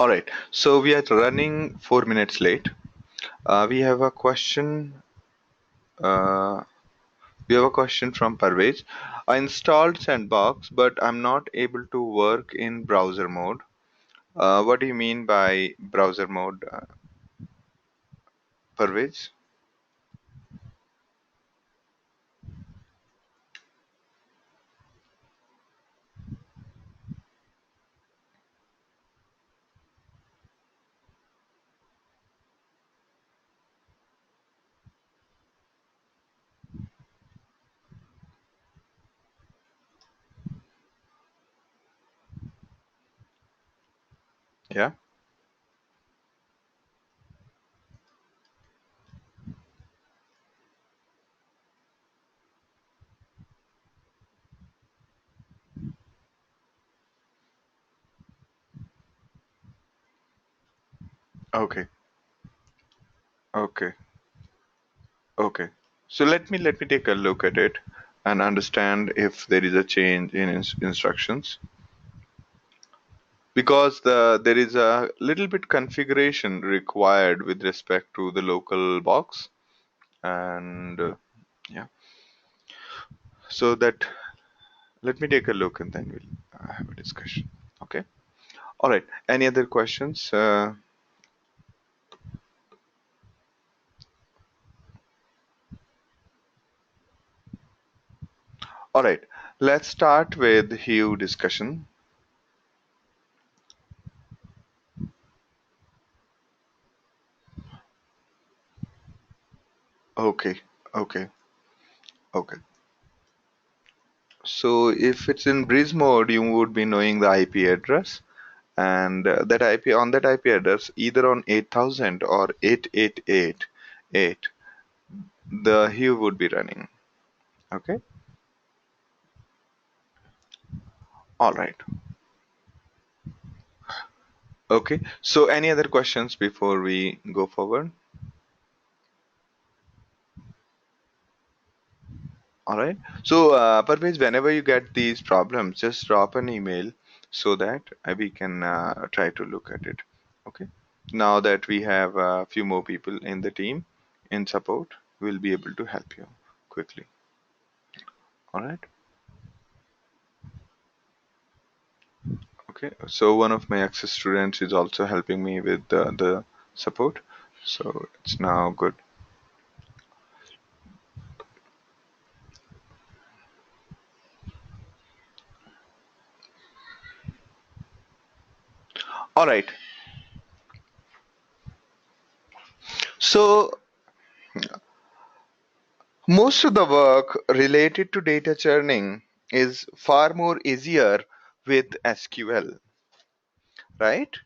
All right. So we are running 4 minutes late. We have a question. Uh, we have a question from Parvez. I installed Sandbox, but I'm not able to work in browser mode. What do you mean by browser mode, Parvez? Yeah. Okay. Okay. Okay. So let me take a look at it and understand if there is a change in instructions because there is a little bit configuration required with respect to the local box and yeah, so that let me take a look and then we'll have a discussion. Okay. All right, any other questions? All right, let's start with hue discussion. Okay. Okay. Okay. So if it's in breeze mode, you would be knowing the IP address, and that IP on that IP address, either on 8000 or 8888, the hue would be running. Okay. All right. Okay. So any other questions before we go forward? All right. So, Parvez, whenever you get these problems, just drop an email so that we can try to look at it. Okay. Now that we have a few more people in the team in support, we'll be able to help you quickly. All right. Okay. So one of my access students is also helping me with the support. So it's now good. All right. So most of the work related to data churning is far more easier with SQL, right?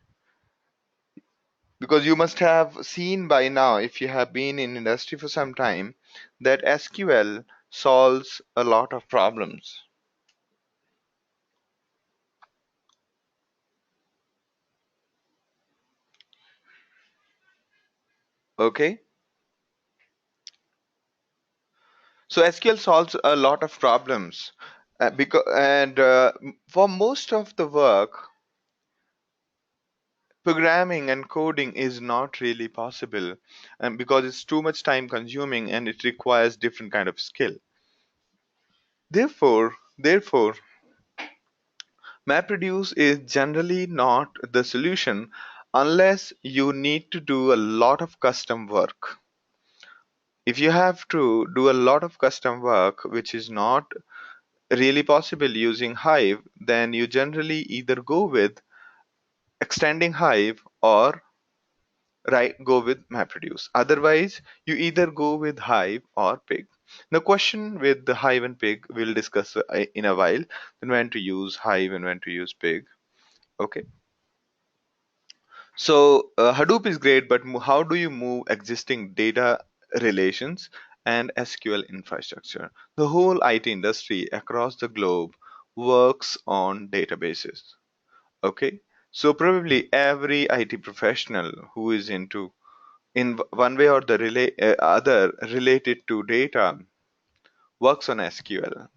Because you must have seen by now, if you have been in industry for some time, that SQL solves a lot of problems. Okay? So SQL solves a lot of problems. For most of the work, programming and coding is not really possible, and because it's too much time consuming and it requires different kind of skill. Therefore, MapReduce is generally not the solution unless you need to do a lot of custom work. If you have to do a lot of custom work, which is not really possible using Hive, then you generally either go with extending Hive or go with MapReduce. Otherwise, you either go with Hive or Pig. The question with the Hive and Pig we'll discuss in a while, then when to use Hive and when to use Pig. Okay. So Hadoop is great, but how do you move existing data relations and SQL infrastructure? The whole IT industry across the globe works on databases. Okay, so probably every IT professional who is into in one way or the other related to data works on SQL.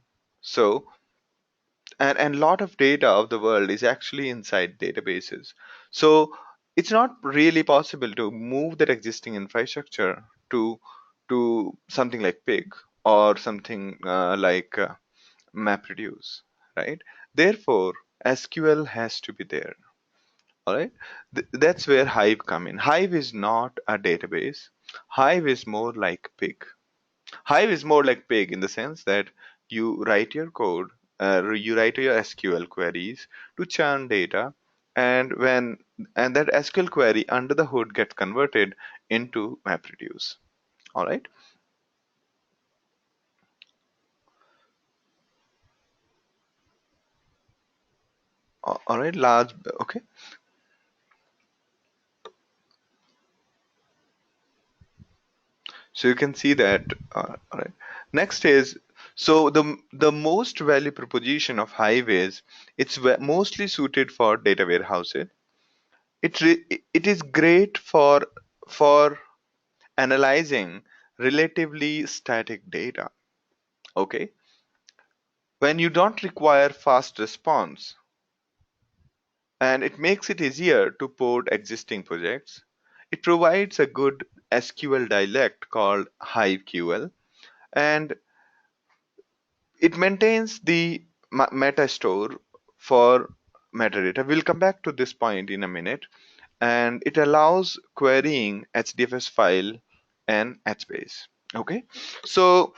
So and lot of data of the world is actually inside databases. So it's not really possible to move that existing infrastructure to something like pig or something like MapReduce, right? Therefore, SQL has to be there. All right, that's where Hive come in. Hive is not a database. Hive is more like pig. Hive is more like pig in the sense that you write your code, you write your SQL queries to churn data, and that SQL query under the hood gets converted into MapReduce. All right, all right, large. Okay, so you can see that. All right. Next is, so the most value proposition of Hive is it's mostly suited for data warehouses. It is great for analyzing relatively static data. Okay, when you don't require fast response, and it makes it easier to port existing projects. It provides a good SQL dialect called HiveQL, and it maintains the meta store for metadata. We'll come back to this point in a minute, and it allows querying HDFS file and HBase. Okay, so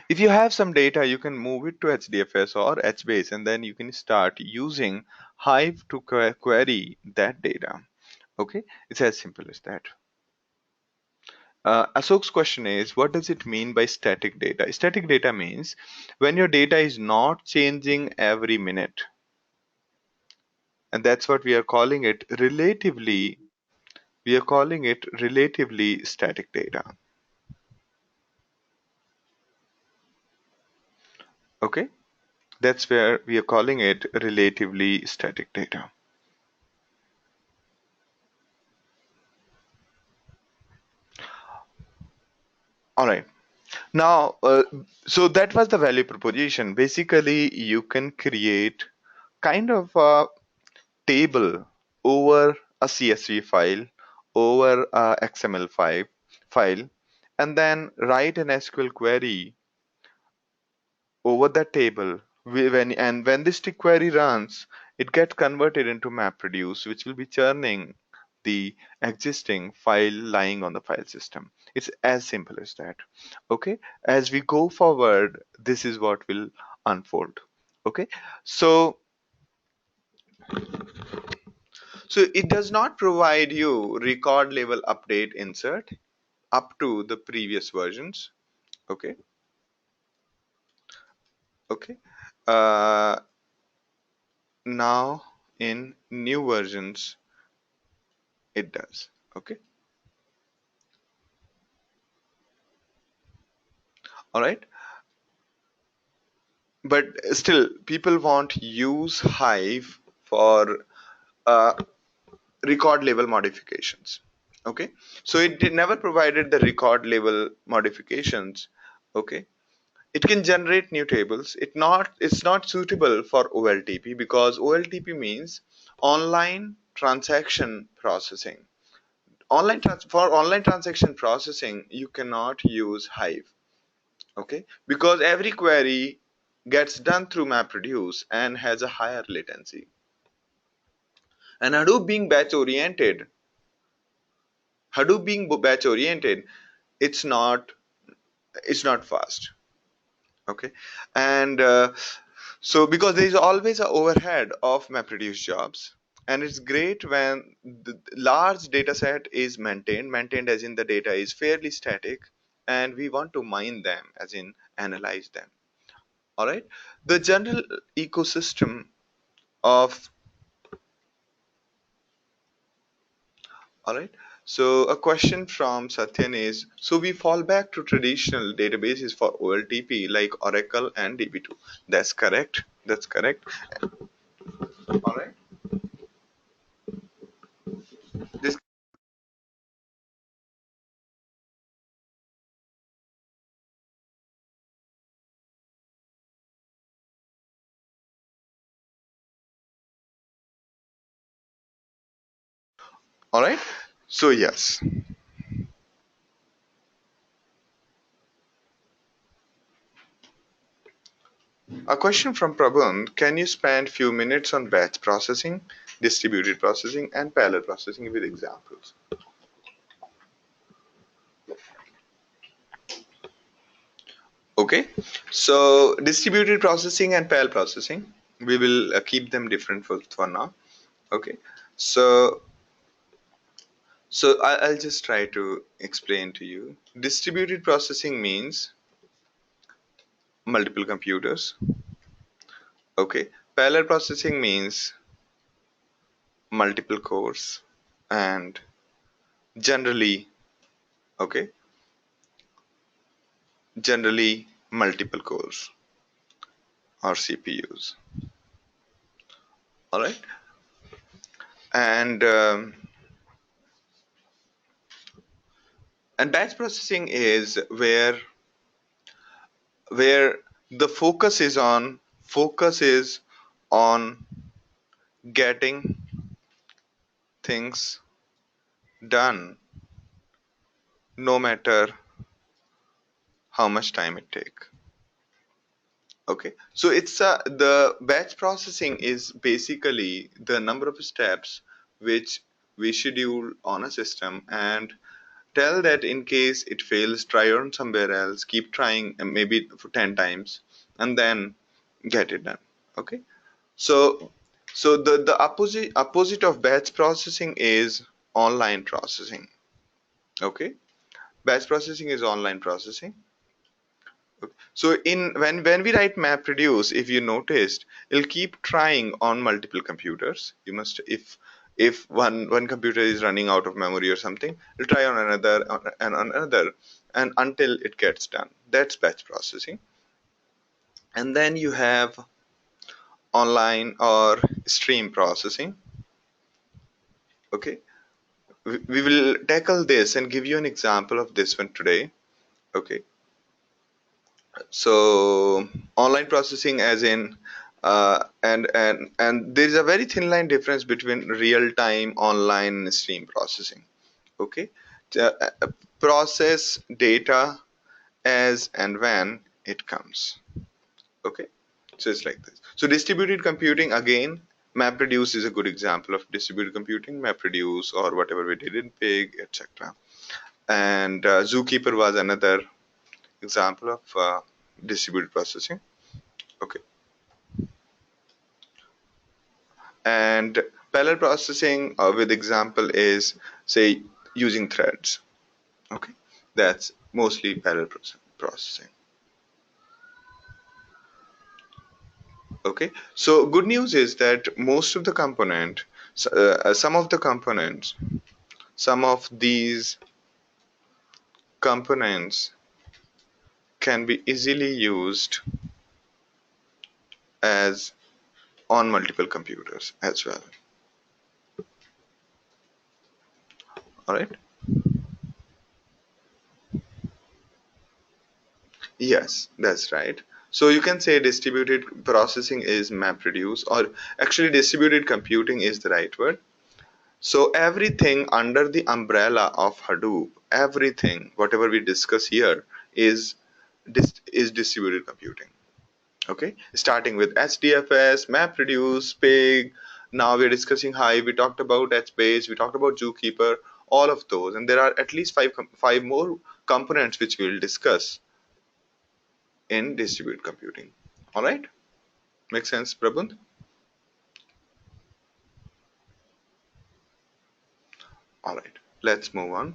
if you have some data, you can move it to HDFS or HBase, and then you can start using Hive to query that data. Okay, it's as simple as that. Ashok's question is, what does it mean by static data? Static data means when your data is not changing every minute, and that's what we are calling it relatively. We are calling it relatively static data. Okay, that's where we are calling it relatively static data. All right. Now, so that was the value proposition. Basically, you can create kind of a table over a CSV file, over a XML file, and then write an SQL query over that table. When this query runs, it gets converted into MapReduce, which will be churning the existing file lying on the file system. It's as simple as that. Okay, as we go forward, this is what will unfold. Okay, so it does not provide you record level update insert up to the previous versions. Okay, okay. Uh, Now in new versions it does. Okay, all right. But still, people want use Hive for uh, record level modifications. Okay, so it never provided the record level modifications. Okay, it can generate new tables. It's not suitable for OLTP because OLTP means online transaction processing. For online transaction processing, you cannot use Hive. Okay, because every query gets done through MapReduce and has a higher latency. And Hadoop being batch oriented, it's not it's not fast. Okay, and so because there is always an overhead of MapReduce jobs, and it's great when the large data set is maintained as in the data is fairly static, and we want to mine them as in analyze them. All right, the general ecosystem of all right. So a question from Satyan is, so we fall back to traditional databases for OLTP like Oracle and DB2. That's correct. That's correct. All right. This All right. So yes, a question from Prabhand. Can you spend few minutes on batch processing, distributed processing, and parallel processing with examples? Okay. So distributed processing and parallel processing, we will keep them different for now. Okay. So I'll just try to explain to you. Distributed processing means multiple computers. Okay. Parallel processing means multiple cores and generally, okay, generally multiple cores or CPUs. All right. And batch processing is where the focus is on getting things done no matter how much time it take. Okay, so it's the batch processing is basically the number of steps which we schedule on a system and tell that in case it fails, try on somewhere else, keep trying maybe for 10 times and then get it done. Okay, so the opposite of batch processing is online processing. Okay, batch processing is online processing. Okay. So in when we write MapReduce, if you noticed, it'll keep trying on multiple computers. You must if one computer is running out of memory or something, it'll try on another and on another and until it gets done. That's batch processing. And then you have online or stream processing. Okay, we will tackle this and give you an example of this one today. Okay, so online processing as in and there is a very thin line difference between real time online and stream processing. Okay, uh, uh, process data as and when it comes. Okay, so it's like this. So distributed computing again, MapReduce is a good example of distributed computing. MapReduce or whatever we did in Pig, etc. And Zookeeper was another example of distributed processing. Okay, and parallel processing with example is say using threads. Okay, that's mostly parallel processing. Okay, so good news is that most of the some of the components, some of these components can be easily used as on multiple computers as well. All right. Yes, that's right. So you can say distributed processing is MapReduce, or actually distributed computing is the right word. So everything under the umbrella of Hadoop, everything, whatever we discuss here, is is distributed computing. Okay, starting with HDFS, MapReduce, Pig. Now we're discussing Hive. We talked about HBase. We talked about Zookeeper. All of those, and there are at least five more components which we'll discuss in distributed computing. All right, make sense, Prabhand? All right, let's move on.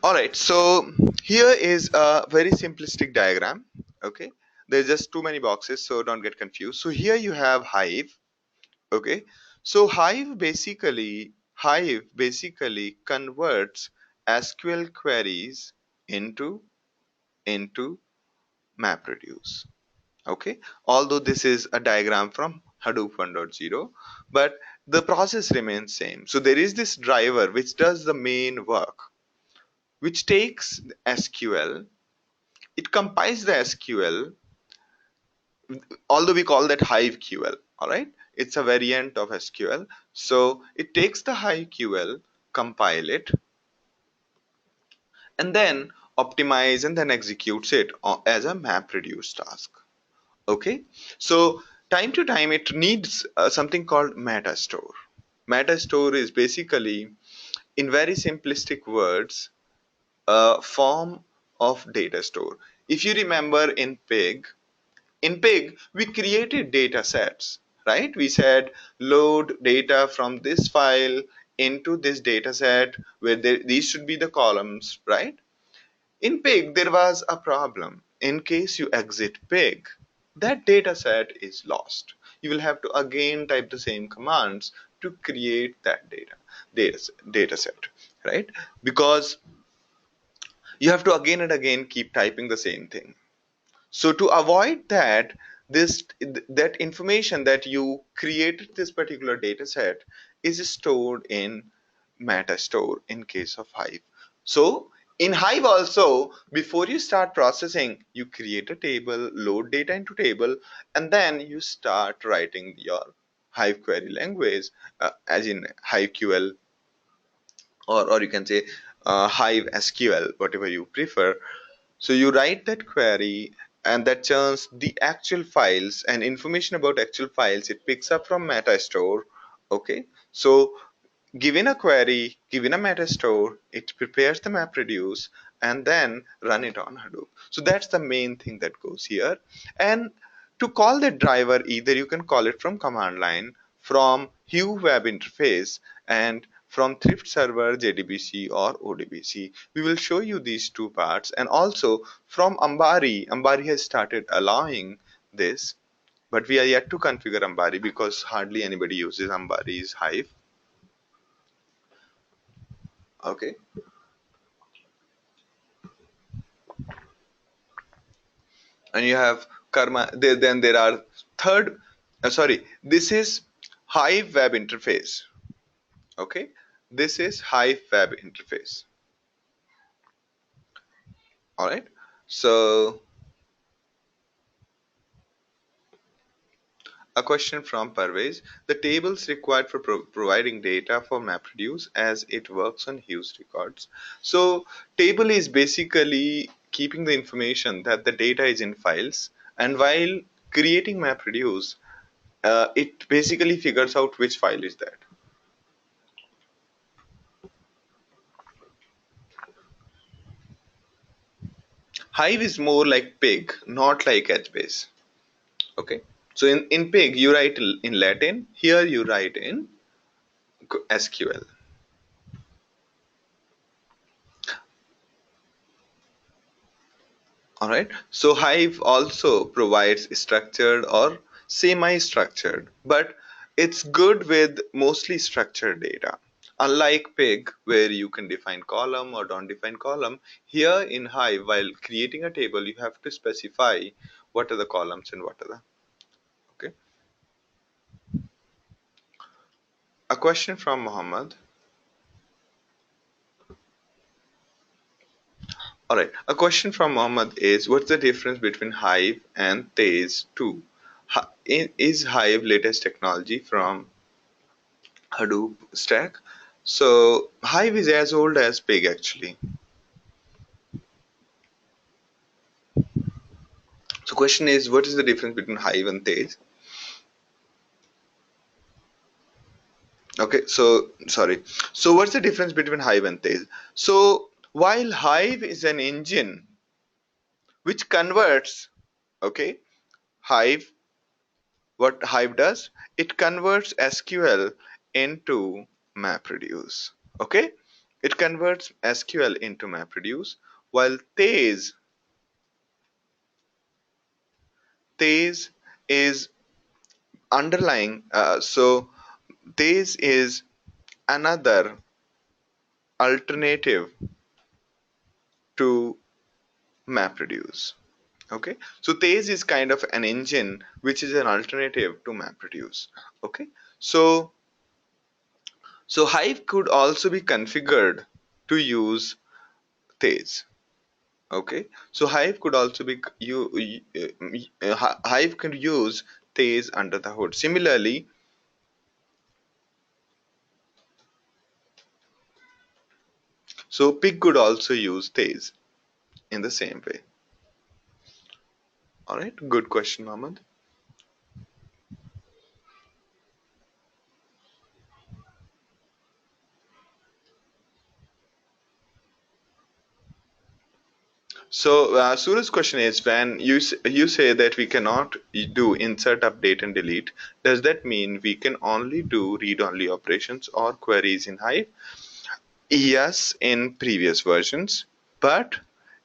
All right, so here is a very simplistic diagram. Okay, there's just too many boxes, so don't get confused. So here you have Hive. Okay, so Hive basically converts SQL queries into MapReduce. Okay, although this is a diagram from Hadoop 1.0, but the process remains same. So there is this driver which does the main work, which takes SQL, it compiles the SQL, although we call that Hive QL. All right, it's a variant of SQL. So it takes the HiveQL, compile it, and then optimize and then executes it as a MapReduce task. Okay, so time to time it needs something called metastore. Metastore is basically, in very simplistic words, a form of data store. If you remember in pig we created data sets, right? We said load data from this file into this data set where these should be the columns, right? In pig there was a problem. In case you exit pig, that data set is lost. You will have to again type the same commands to create that data set, right? Because you have to again and again keep typing the same thing. So to avoid that, this that information that you created this particular data set is stored in metastore in case of Hive. So in Hive also, before you start processing, you create a table, load data into table, and then you start writing your Hive query language, as in HiveQL, or you can say Hive SQL, whatever you prefer. So you write that query and that churns the actual files and information about actual files. It picks up from Metastore. Okay. So given a query, given a metastore, it prepares the MapReduce and then run it on Hadoop. So that's the main thing that goes here. And to call that driver, either you can call it from command line, from Hue web interface, and from thrift server, JDBC or ODBC. We will show you these two parts. And also from Ambari, Ambari has started allowing this, but we are yet to configure Ambari because hardly anybody uses Ambari's Hive. Okay. And you have karma then there are third sorry, this is Hive web interface. Okay, this is Hive web interface. All right, so a question from Parvez: the tables required for providing data for MapReduce as it works on Hughes records. So table is basically keeping the information that the data is in files, and while creating MapReduce, it basically figures out which file is that. Hive is more like pig, not like HBase. Okay. So in pig you write in Latin, here you write in SQL. Alright. So Hive also provides structured or semi-structured, but it's good with mostly structured data. Unlike pig, where you can define column or don't define column, here in Hive, while creating a table, you have to specify what are the columns and what are the. Okay. A question from Muhammad. All right. A question from Mohammed is: what's the difference between Hive and These 2? Is Hive latest technology from Hadoop stack? So Hive is as old as Pig actually. So question is: what is the difference between Hive and These? Okay. So sorry. So what's the difference between Hive and These? So while Hive is an engine which converts, okay, Hive, what Hive does, it converts SQL into MapReduce. Okay, it converts SQL into MapReduce, while These is underlying. So These is another alternative to MapReduce. Okay, so These is kind of an engine which is an alternative to MapReduce. Okay, so Hive could also be configured to use These. Okay, so Hive could also be Hive could use Tails under the hood. Similarly, so pig could also use Tails in the same way. All right, good question, Mohammed. So Suraj's question is, when you say that we cannot do insert, update, and delete, does that mean we can only do read-only operations or queries in Hive? Yes, in previous versions, but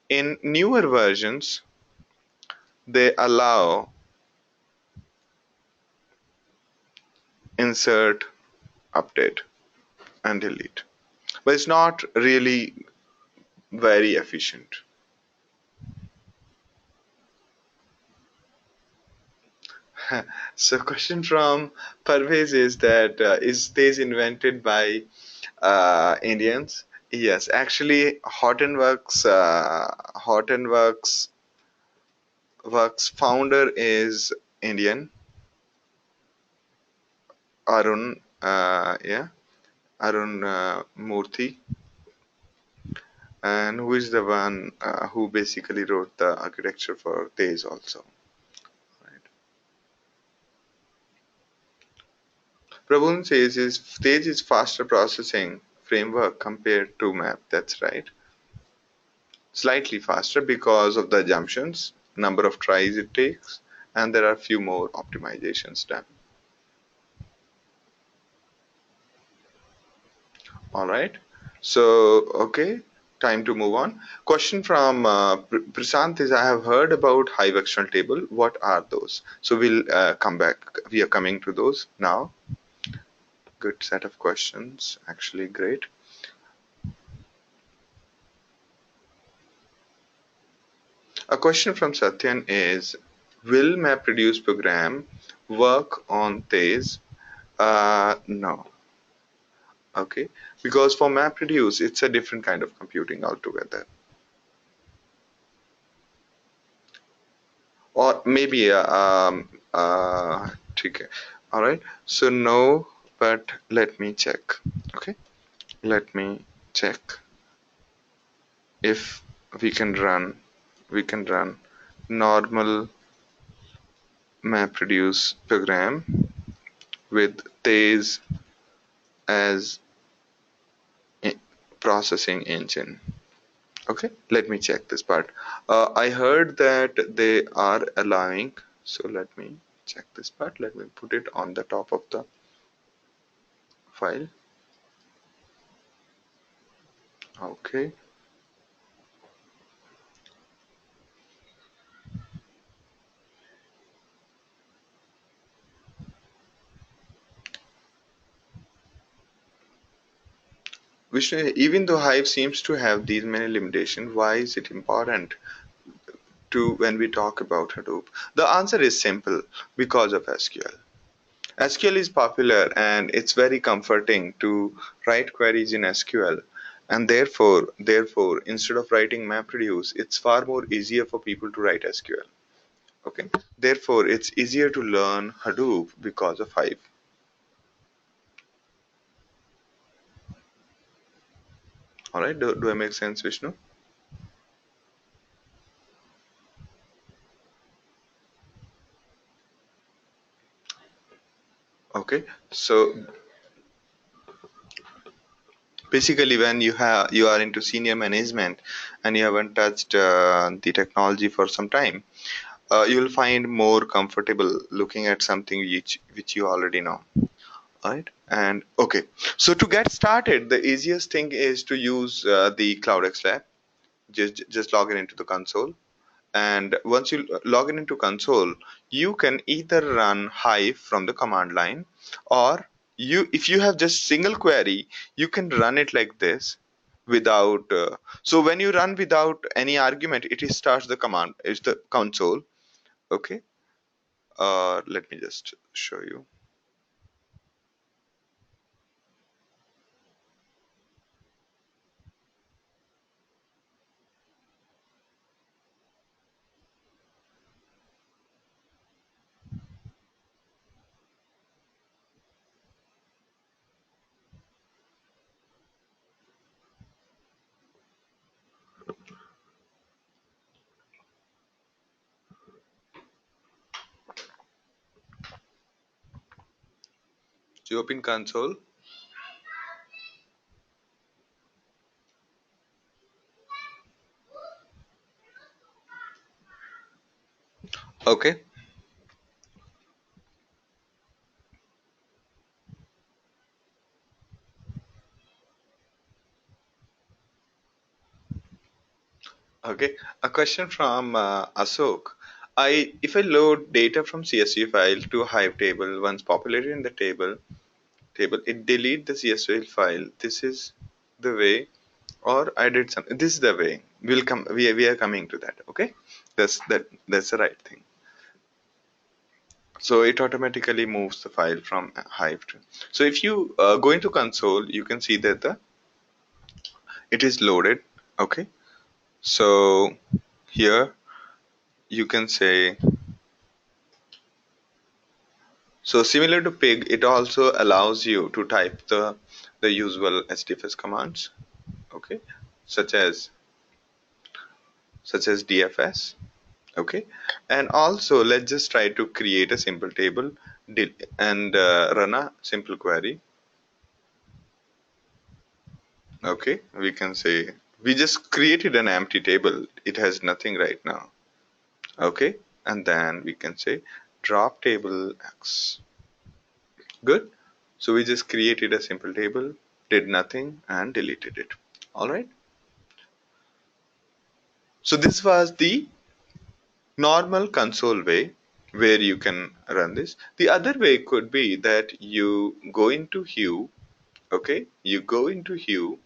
in newer versions, they allow insert, update, and delete, but it's not really very efficient. So, question from Parvez is that is this invented by Indians? Yes, actually, Hortonworks founder is Indian, Arun. Yeah, Arun Murthy, and who is the one who basically wrote the architecture for Days also. Right. Prabhu says is Stage is faster processing framework compared to Map. That's right. Slightly faster because of the assumptions, number of tries it takes, and there are few more optimizations done. All right. So, okay, time to move on. Question from Prasant is, I have heard about Hive external table. What are those? So we'll come back. We are coming to those now. Good set of questions. Actually, great. A question from Satyan is, will MapReduce program work on These? No. Okay. Because for MapReduce, it's a different kind of computing altogether. Or maybe okay. All right. So no, but let me check. Okay. Let me check if we can run. We can run normal MapReduce program with These as processing engine. Okay, let me check this part. I heard that they are allowing, so let me check this part. Let me put it on the top of the file. Okay. Vishnu, even though Hive seems to have these many limitations, why is it important to when we talk about Hadoop? The answer is simple, because of SQL. SQL is popular and it's very comforting to write queries in SQL. And therefore, instead of writing MapReduce, it's far more easier for people to write SQL. Okay. Therefore, it's easier to learn Hadoop because of Hive. All right. Do I make sense, Vishnu? Okay. So basically, when you are into senior management and you haven't touched the technology for some time, you will find more comfortable looking at something which you already know. All right. And okay. So to get started, the easiest thing is to use the CloudX Lab. Just log in into the console, and once you log in into console, you can either run Hive from the command line, or if you have just single query, you can run it like this without so when you run without any argument, it starts the command, it's the console. Okay. Let me just show you. So you open console. Okay. Okay. A question from Asok. If I load data from CSV file to Hive table, once populated in the table, it delete the CSV file. This is the way, or I did something. This is the way. We'll come. We are coming to that. Okay. That's the right thing. So it automatically moves the file from Hive to. So if you go into console, you can see that the it is loaded. Okay. So here you can say, so similar to pig, it also allows you to type the usual HDFS commands, okay, such as DFS, okay, and also let's just try to create a simple table and run a simple query. Okay, we can say we just created an empty table. It has nothing right now. Okay, and then we can say drop table X. Good. So we just created a simple table, did nothing, and deleted it. All right. So this was the normal console way where you can run this. The other way could be that you go into Hue. Okay, you go into Hue.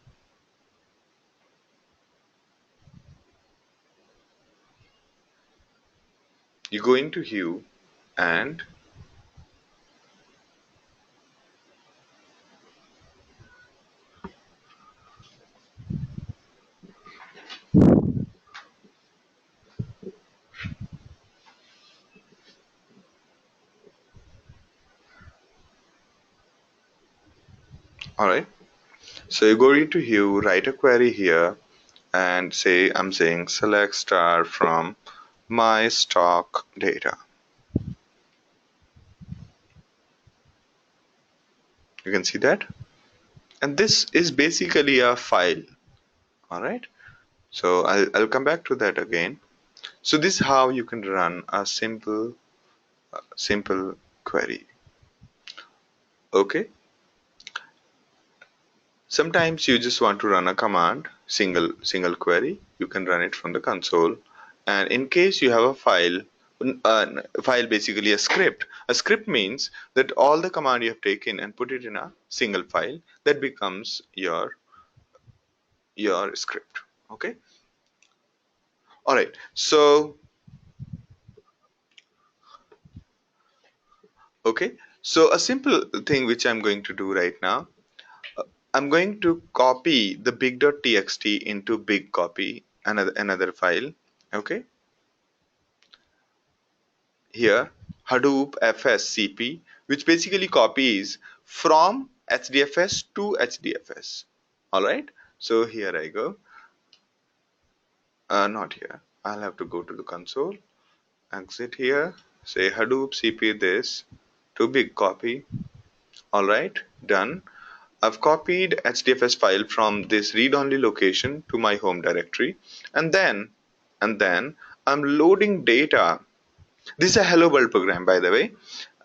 You go into Hue, and all right. So you go into Hue, write a query here, and say I'm saying select star from my stock data. You can see that, and this is basically a file. All right. So I'll come back to that again. So this is how you can run a simple query. Okay. Sometimes you just want to run a command, single query. You can run it from the console. And in case you have a file basically a script. A script means that all the command you have taken and put it in a single file that becomes your script. Okay. All right. So okay. So a simple thing which I'm going to do right now, I'm going to copy the big.txt into big copy another file. Okay, here Hadoop FSCP, which basically copies from HDFS to HDFS. All right, so here I go. Not here. I'll have to go to the console, exit here, say Hadoop CP this to big copy. All right, done. I've copied HDFS file from this read-only location to my home directory, and then I'm loading data. This is a Hello World program, by the way.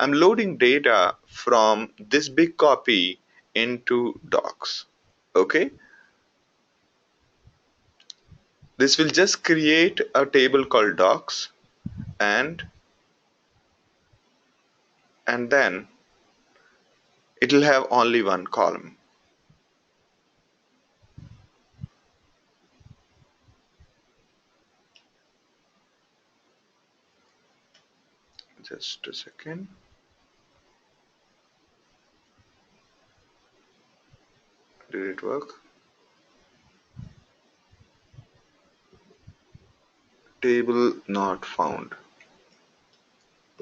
I'm loading data from this big copy into docs. Okay, this will just create a table called docs, and then it will have only one column. Just a second. Did it work? Table not found.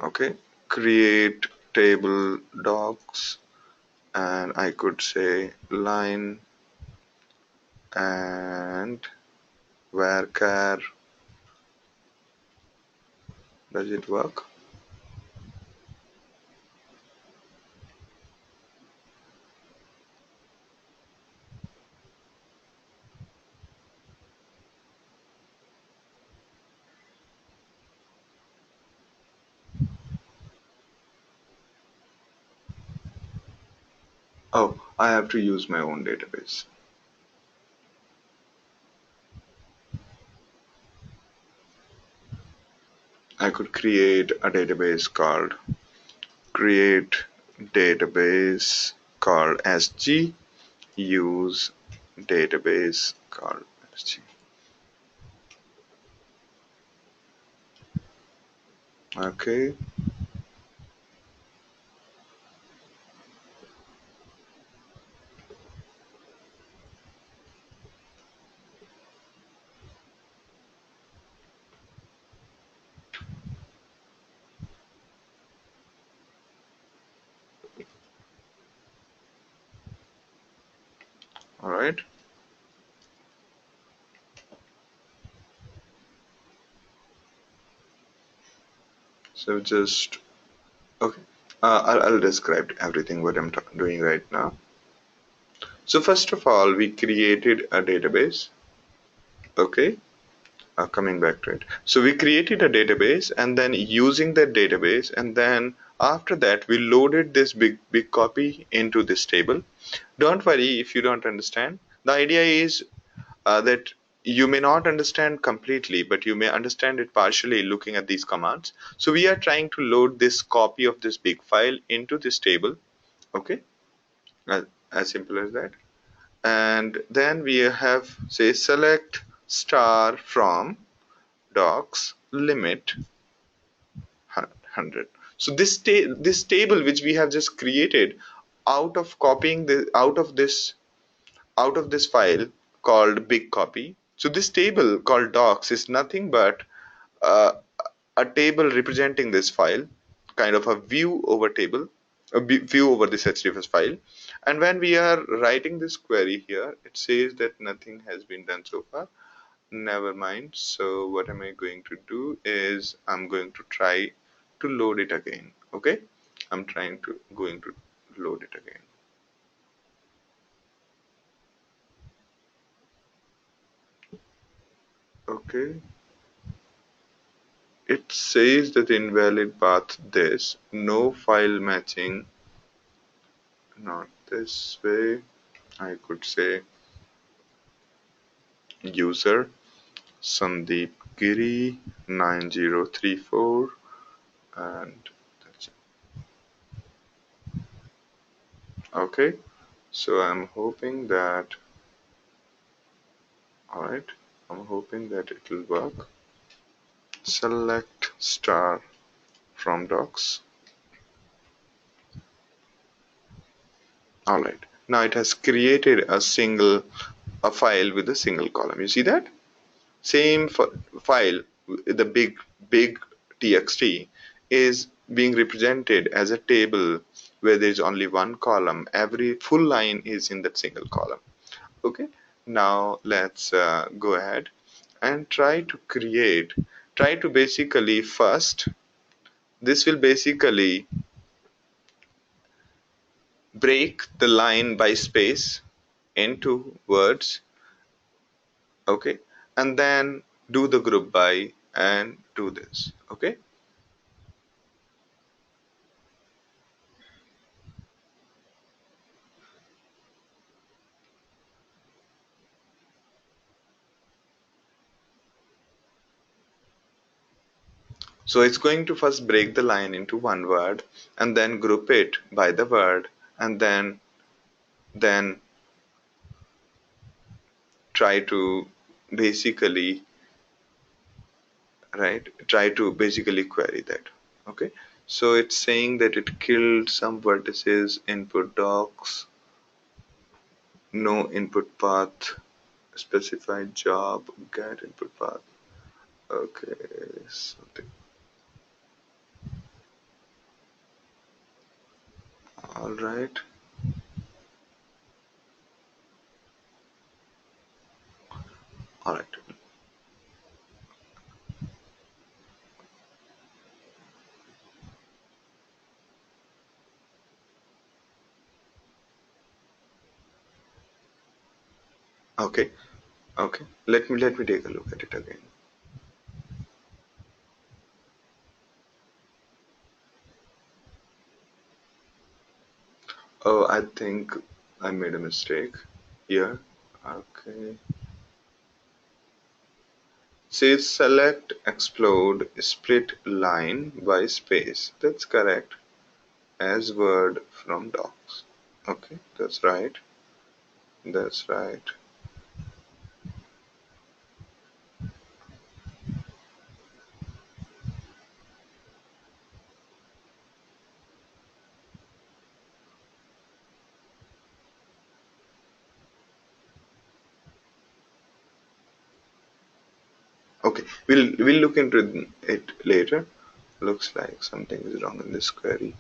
Okay, create table docs, and I could say line and varchar. Does it work? Oh, I have to use my own database. I could create a database called create database called SG, use database called SG. Okay, all right. So just okay. I'll describe everything what I'm doing right now. So first of all, we created a database. Okay, coming back to it. So we created a database, and then using that database, and then after that we loaded this big copy into this table. Don't worry if you don't understand. The idea is that you may not understand completely, but you may understand it partially looking at these commands. So we are trying to load this copy of this big file into this table. Okay, as simple as that. And then we have say select star from docs limit 100. So this table which we have just created out of copying the out of this file called big copy. So this table called docs is nothing but uh, a table representing this file, kind of a view over table, view over this HDFS file. And when we are writing this query here, it says that nothing has been done so far. Never mind. So what am I going to do is I'm going to try to load it again. Okay, I'm trying to going to load it again. Okay, it says that invalid path this, no file matching, not this way. I could say user Sandeep Giri 9034, and that's it. Okay, so I'm hoping that, all right, I'm hoping that it will work. Select star from docs. All right, now it has created a file with a single column. You see that? Same file, the big txt is being represented as a table where there is only one column. Every full line is in that single column. Okay, now let's go ahead and try to basically first, this will basically break the line by space into words. Okay, and then do the group by and do this. Okay, so it's going to first break the line into one word and then group it by the word, and then try to basically try to basically query that. Okay, so it's saying that it killed some vertices, input docs, no input path, specified job, get input path. Okay, something. All right. All right. Okay. Okay. Let me take a look at it again. Oh, I think I made a mistake here. Okay. Says select, explode, split line by space. That's correct. As word from docs. Okay, that's right. That's right. Okay, we'll look into it later. Looks like something is wrong in this query.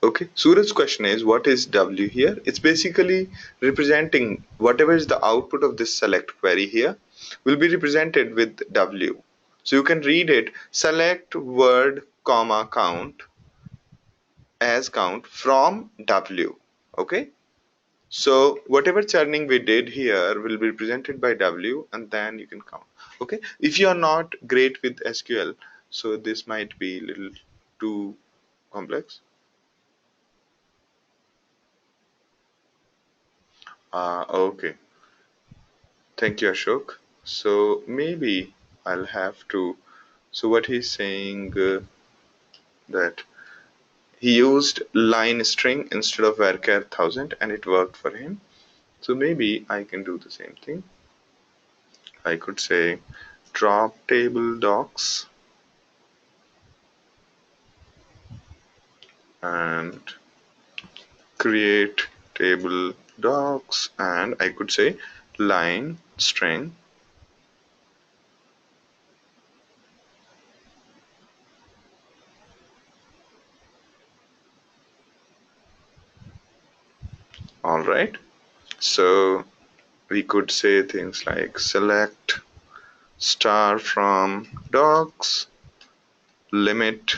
Okay, Suraj's question is what is W here? It's basically representing whatever is the output of this select query here will be represented with W. So you can read it select word comma count as count from W. Okay, so whatever churning we did here will be represented by W and then you can count. Okay, if you are not great with SQL, so this might be a little too complex. Okay. Thank you, Ashok. So maybe I'll have to. So what he's saying that he used line string instead of varchar 1000 and it worked for him. So maybe I can do the same thing. I could say drop table docs and create table docs and I could say line string. All right. So we could say things like select star from docs limit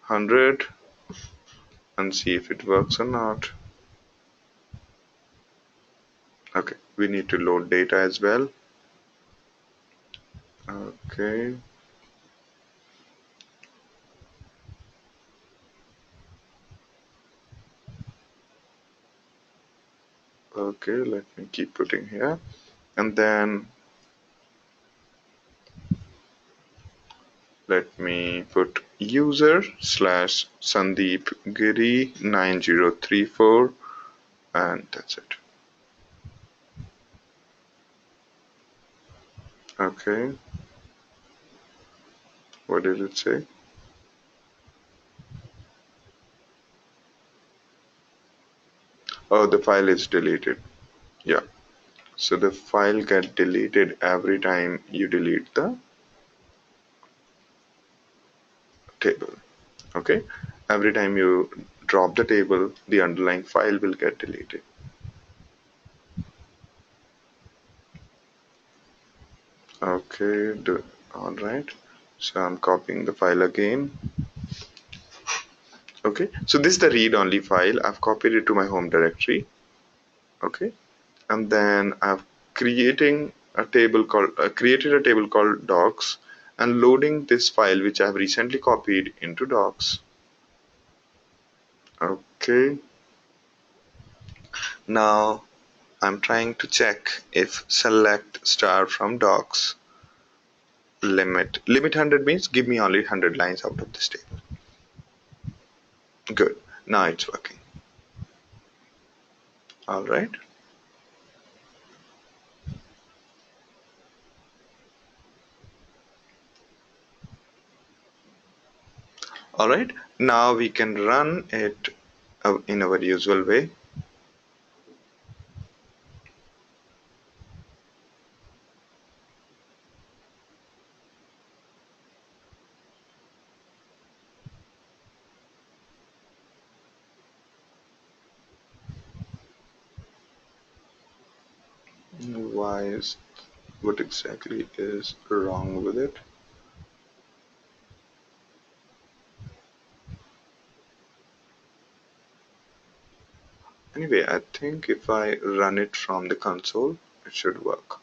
100 and see if it works or not. Okay, we need to load data as well. Okay, okay, let me keep putting here. And then let me put user slash Sandeep Giri 9034 and that's it. Okay, what did it say? Oh, the file is deleted. Yeah, so the file get deleted every time you delete the table. Okay, every time you drop the table, the underlying file will get deleted. Okay, all right. So I'm copying the file again. Okay, so this is the read-only file. I've copied it to my home directory. Okay, and then I've created a table called docs and loading this file which I've recently copied into docs. Okay, now I'm trying to check if select star from docs limit 100 means give me only 100 lines out of this table. Good, now it's working. All right. All right, now we can run it in our usual way. Why is what exactly is wrong with it? Anyway, I think if I run it from the console, it should work.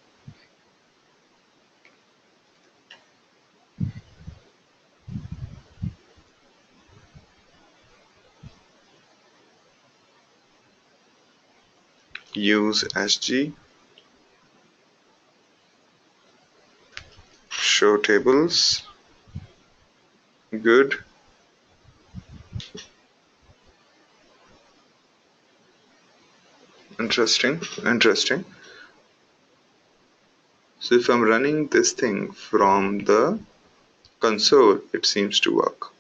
Use SG, show tables, good, interesting. So if I'm running this thing from the console, it seems to work.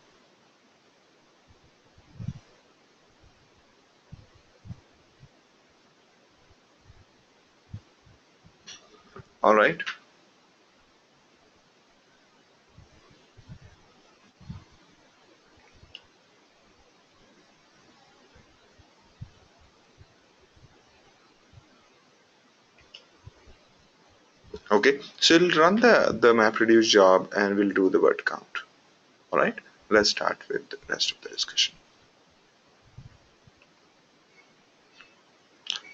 All right. Okay. So it'll run the MapReduce job and we'll do the word count. All right. Let's start with the rest of the discussion.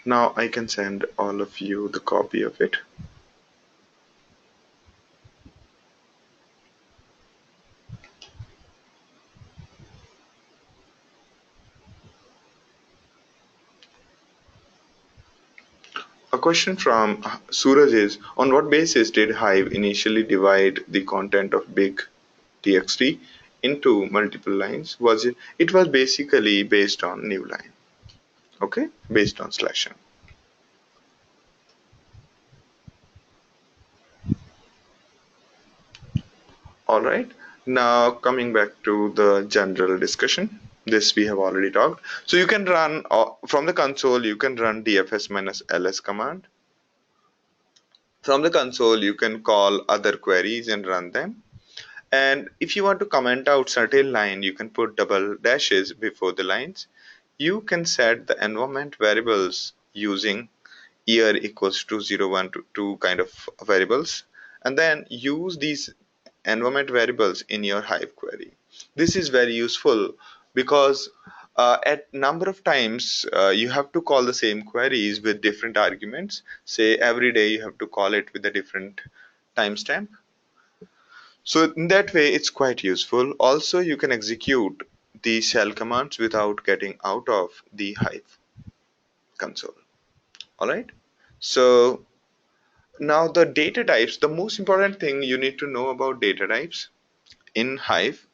Now I can send all of you the copy of it. A question from Suraj is, on what basis did Hive initially divide the content of big txt into multiple lines? It was basically based on new line, okay, based on selection. All right. Now coming back to the general discussion, this we have already talked. So you can run from the console, you can run dfs minus ls command. From the console you can call other queries and run them. And if you want to comment out certain line, you can put double dashes before the lines. You can set the environment variables using year equals to 0, 1 to 2 kind of variables, and then use these environment variables in your Hive query. This is very useful because at number of times you have to call the same queries with different arguments. Say every day you have to call it with a different timestamp. So in that way, it's quite useful. Also, you can execute the shell commands without getting out of the Hive console. All right. So now the data types, the most important thing you need to know about data types in Hive,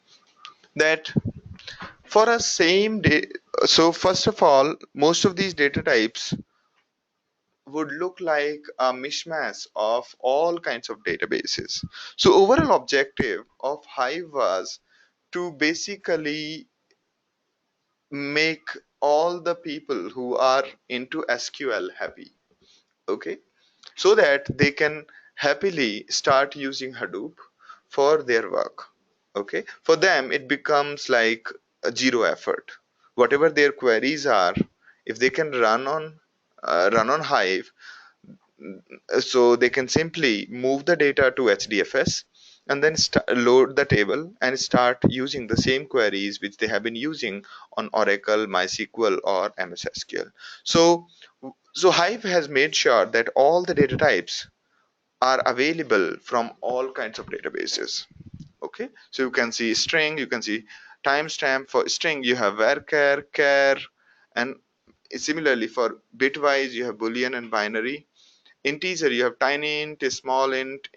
that for a same day, so first of all, most of these data types would look like a mishmash of all kinds of databases. So overall objective of Hive was to basically make all the people who are into SQL happy, okay, so that they can happily start using Hadoop for their work. Okay, for them it becomes like a zero effort. Whatever their queries are, if they can run on Hive, so they can simply move the data to HDFS and then load the table and start using the same queries which they have been using on Oracle, MySQL, or MS SQL. So, so Hive has made sure that all the data types are available from all kinds of databases. Okay, so you can see string, you can see timestamp. For string, you have varchar, char, and similarly for bitwise, you have boolean and binary. Integer, you have tiny int, small int,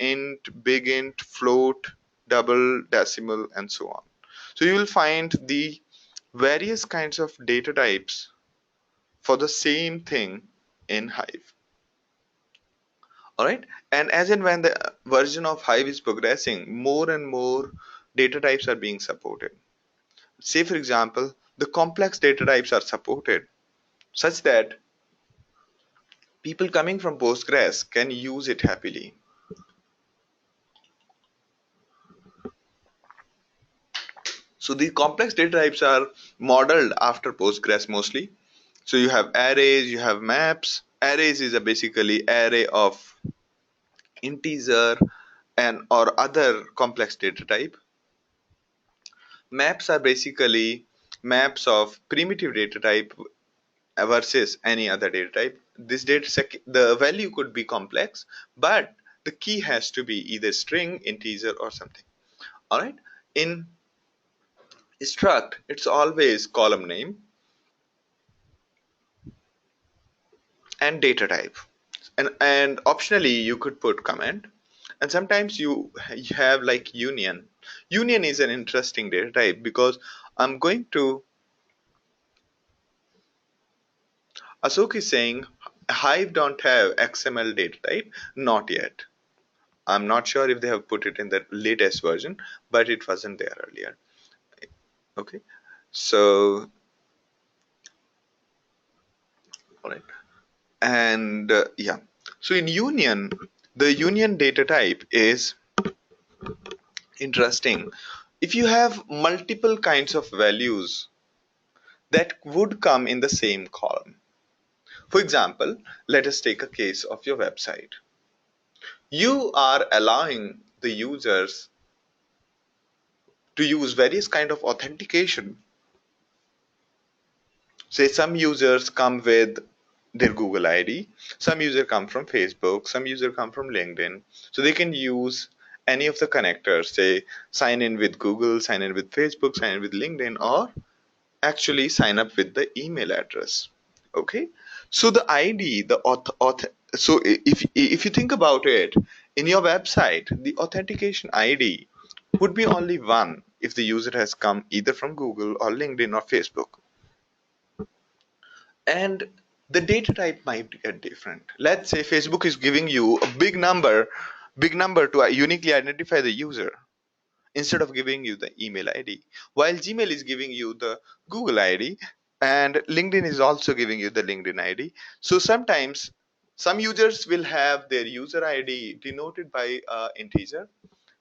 big int, float, double, decimal, and so on. So you will find the various kinds of data types for the same thing in Hive. All right. And as and when the version of Hive is progressing, more and more data types are being supported. Say, for example, the complex data types are supported such that people coming from Postgres can use it happily. So these complex data types are modeled after Postgres mostly. So you have arrays, you have maps. Arrays is a basically array of integer and or other complex data type. Maps are basically maps of primitive data type versus any other data type. this the value could be complex, but the key has to be either string, integer, or something. All right. In struct, it's always column name and data type, and optionally you could put comment. And sometimes you have like union. Union is an interesting data type because I'm going to Asok is saying Hive don't have XML data type, not yet. I'm not sure if they have put it in the latest version, but it wasn't there earlier. Okay, so all right, and yeah, so in union, the union data type is interesting. If you have multiple kinds of values that would come in the same column. For example, let us take a case of your website. You are allowing the users to use various kind of authentication. Say some users come with their Google ID, some user come from Facebook, some user come from LinkedIn. So they can use any of the connectors, say sign in with Google, sign in with Facebook, sign in with LinkedIn, or actually sign up with the email address. Okay, so the id the so if you think about it, in your website the authentication id would be only one if the user has come either from Google or LinkedIn or Facebook, and the data type might get different. Let's say Facebook is giving you a big number to uniquely identify the user instead of giving you the email ID, while Gmail is giving you the Google ID and LinkedIn is also giving you the LinkedIn ID. So sometimes some users will have their user ID denoted by integer.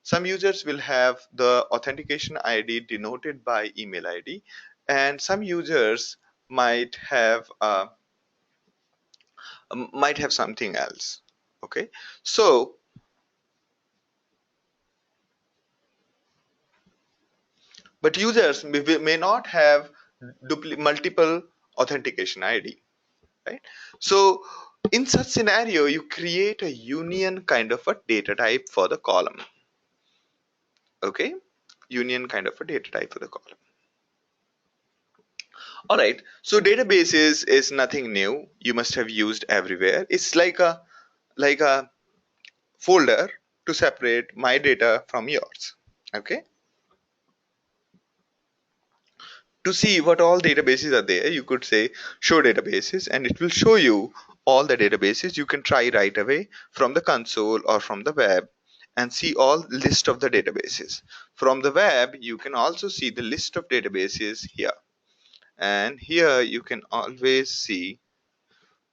Some users will have the authentication ID denoted by email ID, and some users might have something else. Okay, so but users may not have multiple authentication ID, right? So in such scenario, you create a union kind of a data type for the column. Okay, union kind of a data type for the column. All right. So databases is nothing new. You must have used everywhere. It's like a folder to separate my data from yours. Okay. To see what all databases are there, you could say show databases, and it will show you all the databases. You can try right away from the console or from the web and see all list of the databases. From the web, you can also see the list of databases here. And here you can always see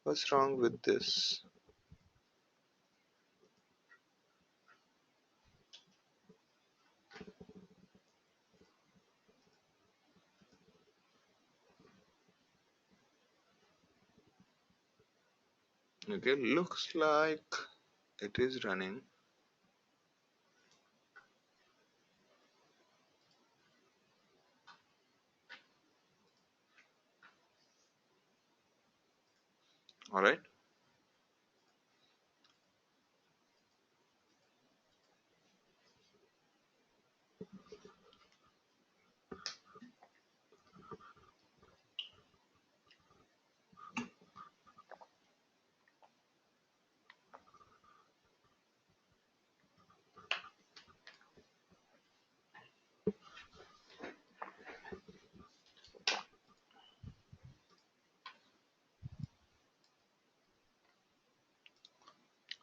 what's wrong with this. Okay, looks like it is running. All right.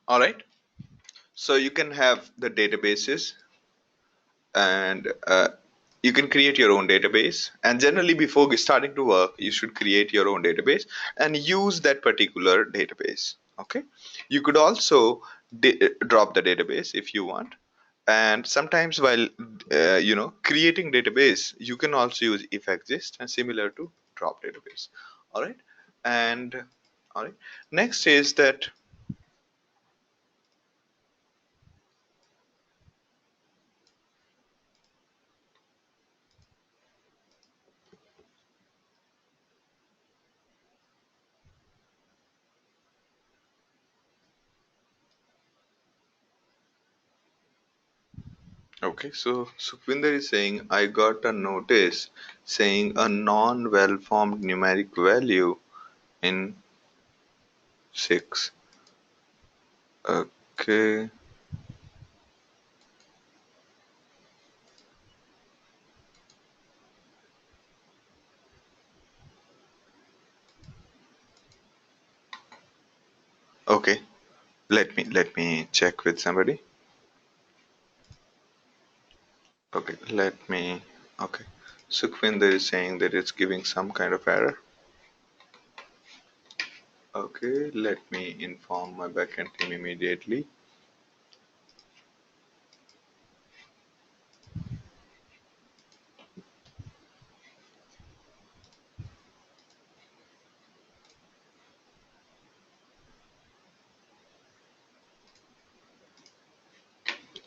All right. So you can have the databases, and you can create your own database, and generally before starting to work you should create your own database and use that particular database. Okay, you could also drop the database if you want, and sometimes while creating database you can also use if exist and similar to drop database. All right, and all right, next is that. Okay, so Sukhvinder is saying I got a notice saying a non-well-formed numeric value in 6. Okay, okay. Let me check with somebody. Okay, let me. Okay, Sukhvinder is saying that it's giving some kind of error. Okay, let me inform my backend team immediately.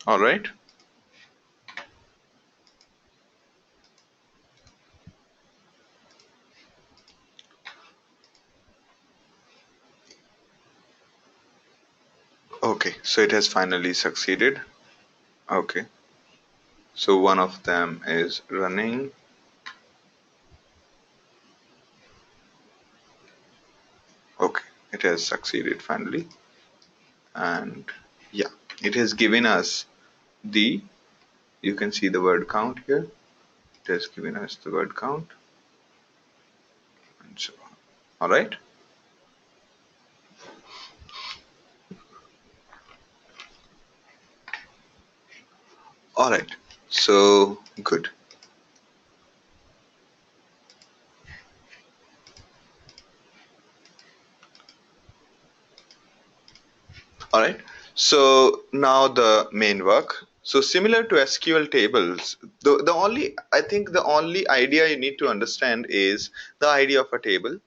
All right. Okay, so it has finally succeeded. Okay, so one of them is running. Okay, it has succeeded finally. And yeah, it has given us the, you can see the word count here. It has given us the word count and so on. All right. All right. So good. All right. So now the main work. So similar to SQL tables, the only, I think the only idea you need to understand is the idea of a table,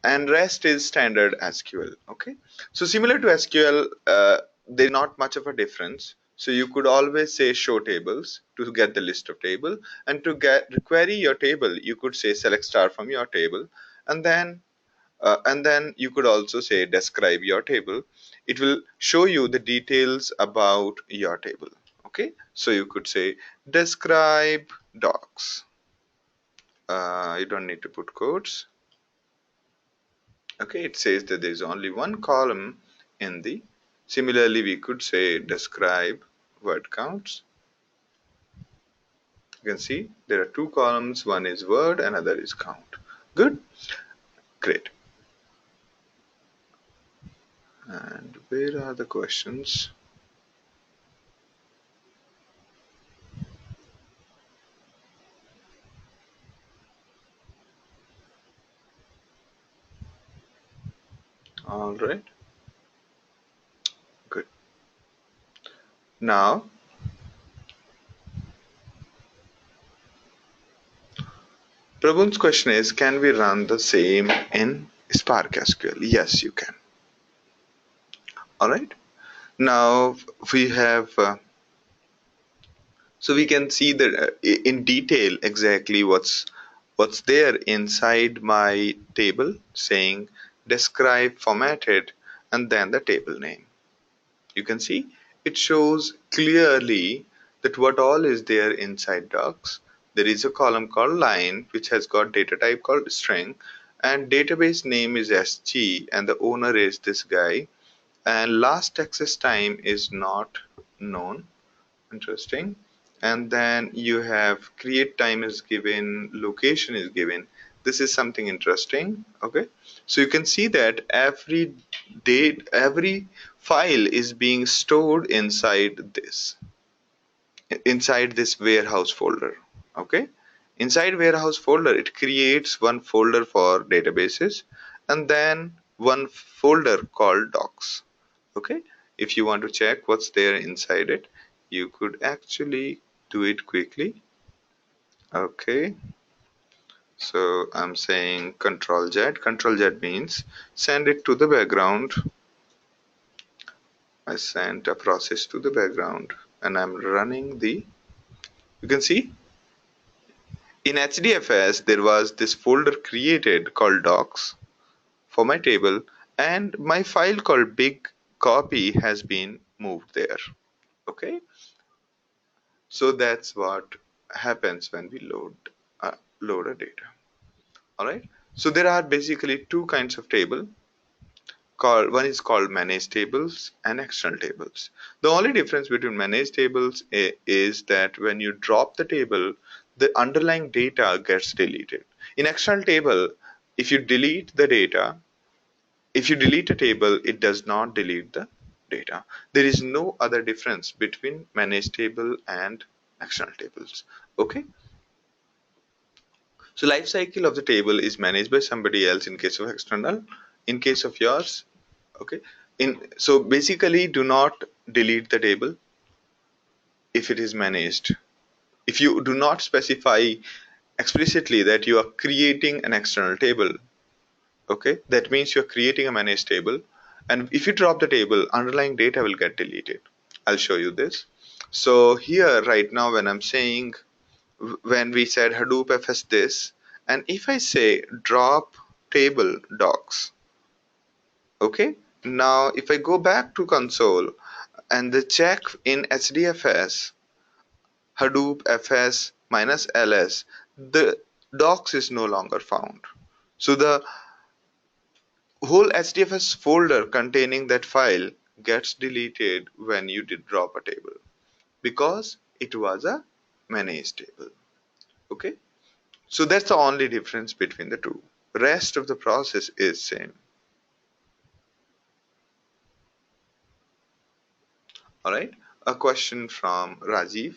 and rest is standard SQL. Okay. So similar to SQL, there's not much of a difference. So you could always say show tables to get the list of table, and to get query your table, you could say select star from your table, and then you could also say describe your table. It will show you the details about your table. Okay, so you could say describe docs. You don't need to put quotes. Okay, it says that there is only one column in the. Similarly, we could say describe word counts. You can see there are two columns. One is word, another is count. Good, great. And where are the questions? All right, good. Now, Prabhu's question is, can we run the same in Spark SQL? Yes, you can. All right. Now we have, so we can see that in detail exactly what's there inside my table, saying describe formatted and then the table name. You can see it shows clearly that what all is there inside docs. There is a column called line which has got data type called string, and database name is SG, and the owner is this guy, and last access time is not known. Interesting. And then you have create time is given, location is given. This is something interesting. Okay. So you can see that every date, every file is being stored inside this warehouse folder. Okay. Inside warehouse folder, it creates one folder for databases and then one folder called docs. Okay, if you want to check what's there inside it, you could actually do it quickly. Okay, so I'm saying control z means send it to the background. I sent a process to the background and I'm running the, you can see in HDFS there was this folder created called docs for my table, and my file called big copy has been moved there. Okay, So that's what happens when we load a data. All right. So there are basically two kinds of table. One is called managed tables and external tables. The only difference between managed tables is that when you drop the table, the underlying data gets deleted. In external table, if you delete the data, if you delete a table, it does not delete the data. There is no other difference between managed table and external tables. Okay. So life cycle of the table is managed by somebody else in case of external. In case of yours, okay. So basically, do not delete the table if it is managed. If you do not specify explicitly that you are creating an external table, okay, that means you're creating a managed table. And if you drop the table, underlying data will get deleted. I'll show you this. So here right now, when I'm saying, when we said Hadoop FS this, and if I say drop table docs, okay, now if I go back to console and the check in HDFS Hadoop FS minus ls, the docs is no longer found. So the whole HDFS folder containing that file gets deleted when you did drop a table because it was a managed table. Okay, so that's the only difference between the two. Rest of the process is same. All right. A question from Rajiv.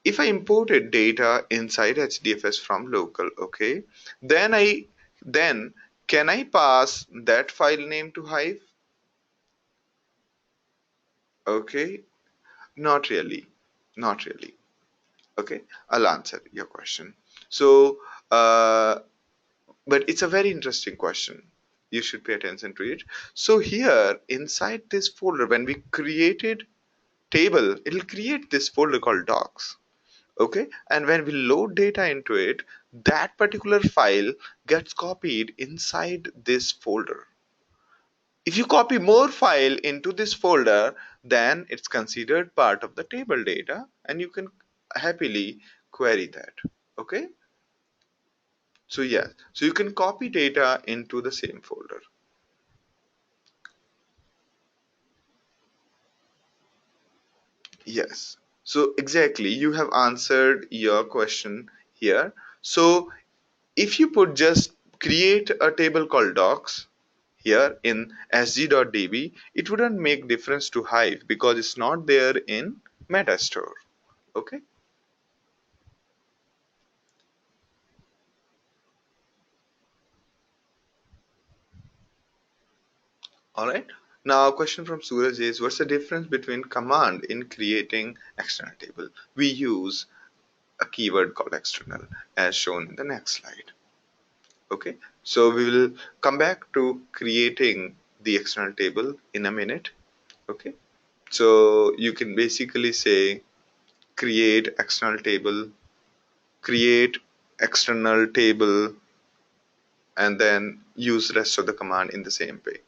If I imported data inside HDFS from local, okay, then then can I pass that file name to Hive? Okay, not really, not really. Okay, I'll answer your question. So, but it's a very interesting question. You should pay attention to it. So here inside this folder, when we created table, it'll create this folder called docs. Okay, and when we load data into it, that particular file gets copied inside this folder. If you copy more file into this folder, then it's considered part of the table data and you can happily query that. Okay, so yes, so you can copy data into the same folder. Yes, so exactly, you have answered your question here. So if you put just create a table called docs here in sg.db, it wouldn't make difference to Hive because it's not there in metastore. Okay. All right. Now, a question from Suraj is, what's the difference between command in creating external table? We use a keyword called external as shown in the next slide. Okay. So we will come back to creating the external table in a minute. Okay. So you can basically say create external table, create external table, and then use rest of the command in the same way.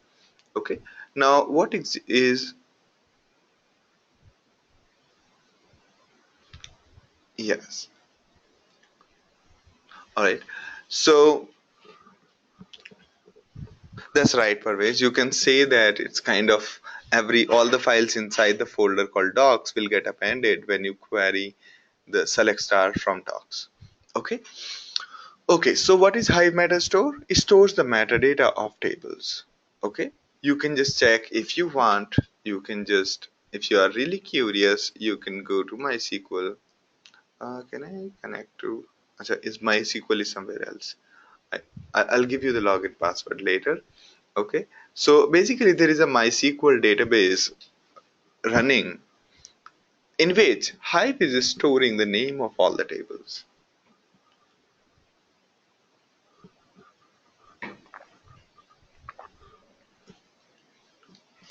Okay. Now, what is yes. All right. So that's right, Parvez. You can say that it's kind of every all the files inside the folder called docs will get appended when you query the select star from docs. Okay. Okay. So what is Hive Metastore? It stores the metadata of tables. Okay. You can just check if you want. You can just, if you are really curious, you can go to MySQL. Can I connect to? Acha, is MySQL is somewhere else? I, I'll give you the login password later. Okay. So basically, there is a MySQL database running in which Hive is storing the name of all the tables.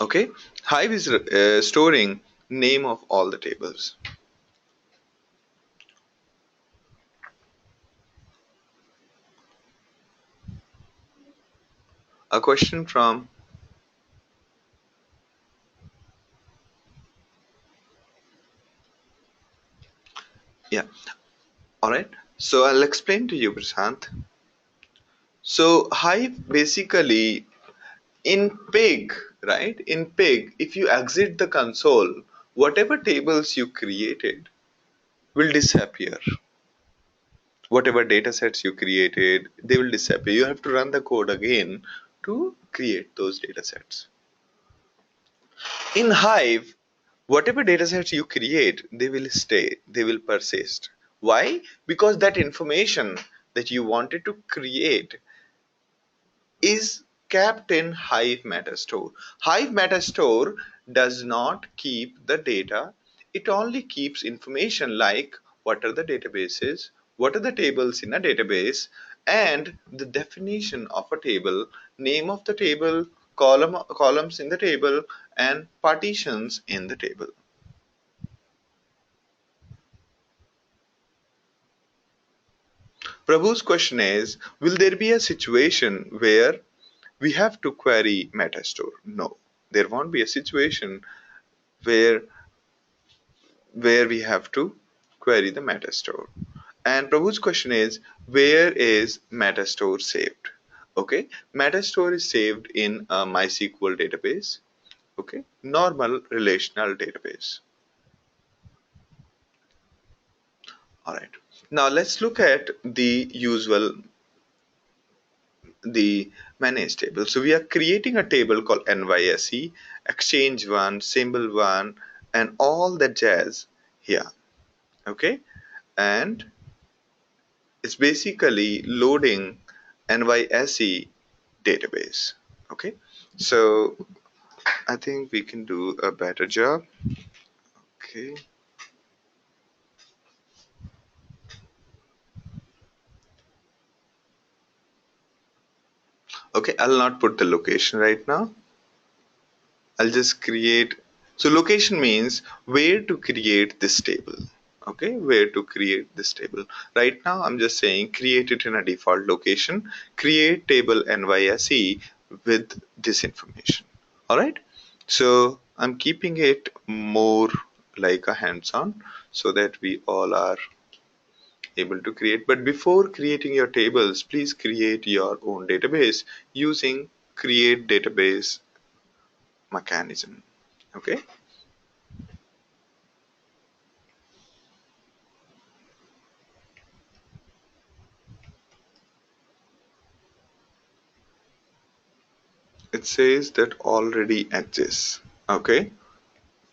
Okay. Hive is storing name of all the tables. A question from Yeah. All right. So I'll explain to you, Prashant. So Hive basically in Pig, right? In Pig, if you exit the console, whatever tables you created will disappear. Whatever data sets you created, they will disappear. You have to run the code again to create those data sets. In Hive, whatever data sets you create, they will stay, they will persist. Why? Because that information that you wanted to create is kept in Hive Metastore. Hive Metastore does not keep the data, it only keeps information like what are the databases, what are the tables in a database, and the definition of a table, name of the table, columns in the table, and partitions in the table. Prabhu's question is, will there be a situation where we have to query Metastore? No, there won't be a situation where we have to query the Metastore. And Prabhu's question is, where is Metastore saved? Okay, Metastore is saved in a MySQL database. Okay, normal relational database. All right. Now let's look at the manage table. So we are creating a table called NYSE, exchange one, symbol one, and all the jazz here. Okay, and it's basically loading NYSE database. Okay, so I think we can do a better job. Okay, okay, I'll not put the location right now. I'll just create. So location means where to create this table. Okay, where to create this table. Right now, I'm just saying create it in a default location. Create table NYSE with this information. All right. So I'm keeping it more like a hands-on so that we all are able to create. But before creating your tables, please create your own database using create database mechanism. Okay. It says that already exists. Okay,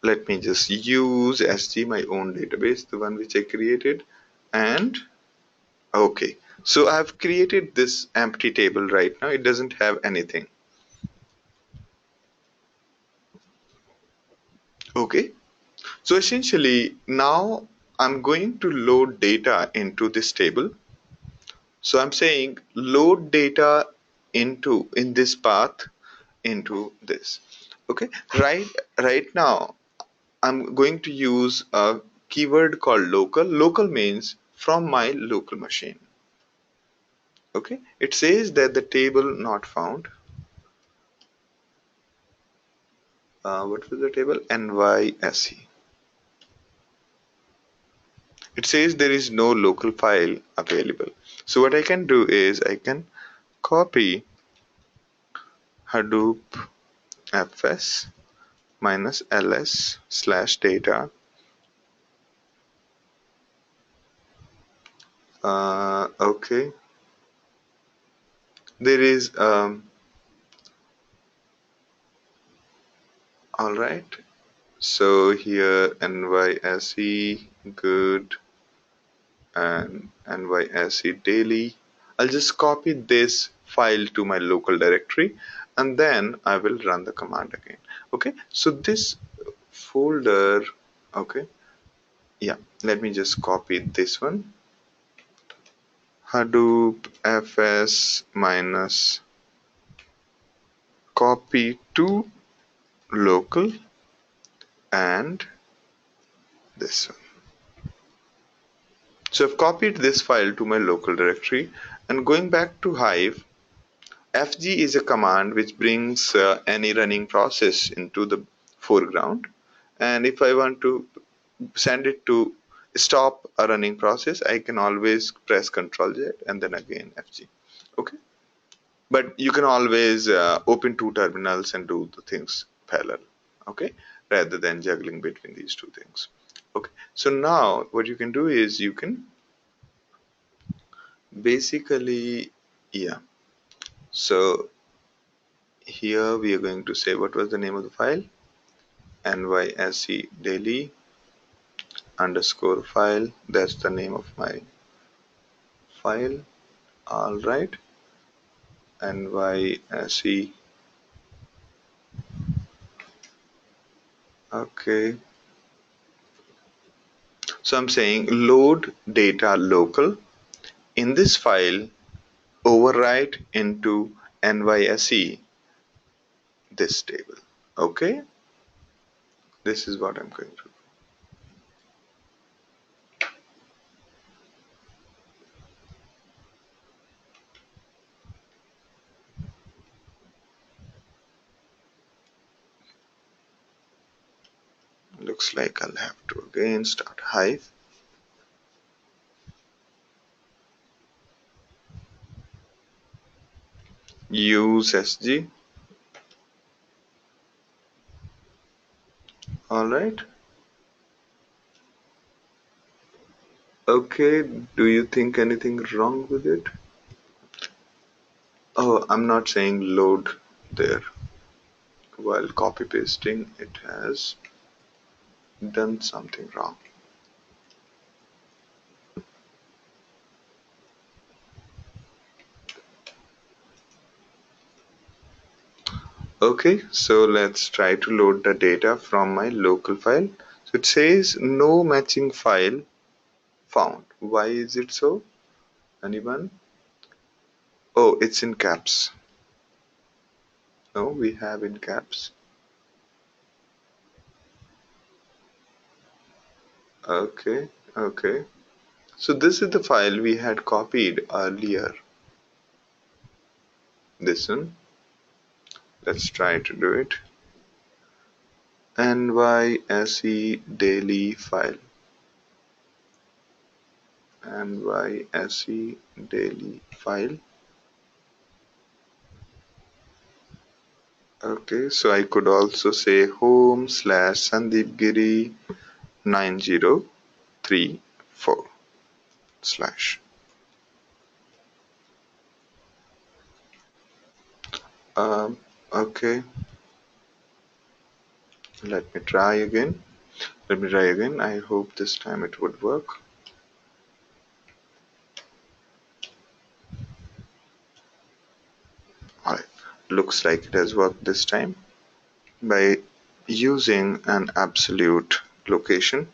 let me just use SG, my own database, the one which I created. And okay, so I've created this empty table right now. It doesn't have anything. Okay, so essentially now I'm going to load data into this table. So I'm saying load data into in this path into this. Okay, right now I'm going to use a keyword called local. Local means from my local machine. Okay, it says that the table not found. What was the table? NYSE. It says there is no local file available. So what I can do is I can copy Hadoop fs minus ls slash data. Okay, there is all right. So here NYSE good and NYSE daily. I'll just copy this file to my local directory and then I will run the command again. Okay, so this folder, okay, yeah, let me just copy this one. Hadoop fs minus copy to local and this one. So I've copied this file to my local directory and going back to Hive, fg is a command which brings any running process into the foreground. And if I want to send it to stop a running process, I can always press Control Z and then again FG. Okay, but you can always open two terminals and do the things parallel. Okay, rather than juggling between these two things. Okay, so now what you can do is you can basically, yeah. So here we are going to say what was the name of the file, nysc daily underscore file. That's the name of my file. All right, nysc. Okay, so I'm saying load data local. In this file, overwrite into nysc this table. Okay, this is what I'm going to do. Looks like I'll have to again start Hive. Use sg. All right. Okay, do you think anything wrong with it? Oh, I'm not saying load there. While copy pasting, it has done something wrong. Okay, so let's try to load the data from my local file. So it says no matching file found. Why is it so? Anyone? Oh, it's in caps. No, we have in caps. Okay, okay. So this is the file we had copied earlier. This one. Let's try to do it. NYSE daily file. NYSE daily file. Okay, so I could also say home slash Sandeep Giri 9034 slash. Okay, let me try again. Let me try again. I hope this time it would work. Alright, looks like it has worked this time by using an absolute location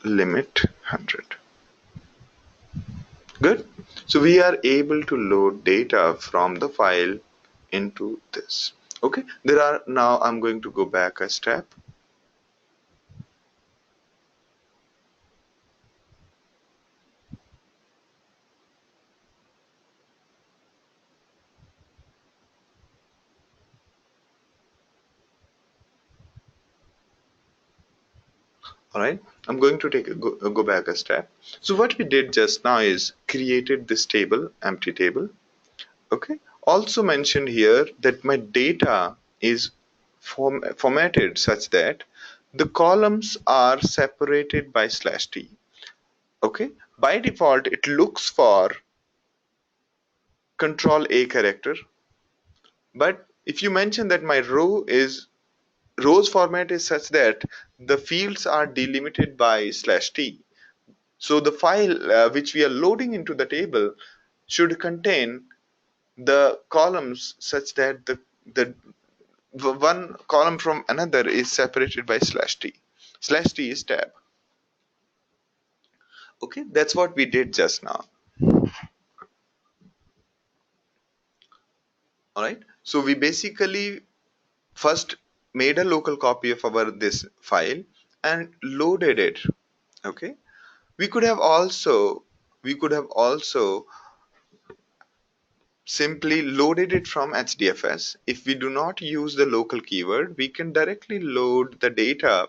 limit 100. Good. So we are able to load data from the file into this. Okay. There are now I'm going to go back a step. All right. I'm going to go back a step. So what we did just now is created this table, empty table. Okay. Also mentioned here that my data is formatted such that the columns are separated by slash t. Okay. By default, it looks for control A character. But if you mention that my rows format is such that the fields are delimited by slash t, so the file which we are loading into the table should contain the columns such that the one column from another is separated by slash t. Slash t is tab. Okay, that's what we did just now. All right. So we basically first made a local copy of our this file and loaded it. Okay, we could have also we could have also simply loaded it from hdfs. If we do not use the local keyword, we can directly load the data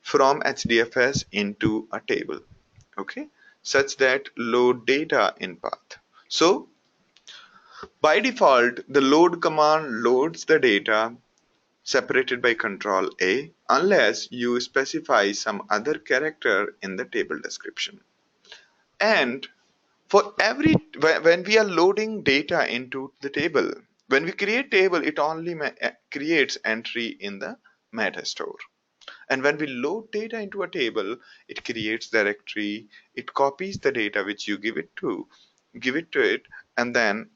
from HDFS into a table, okay, such that load data in path. So by default, the load command loads the data separated by control A unless you specify some other character in the table description. And for every when we are loading data into the table, when we create table, it only creates entry in the meta store. And when we load data into a table, it creates directory, it copies the data which you give it to it, and then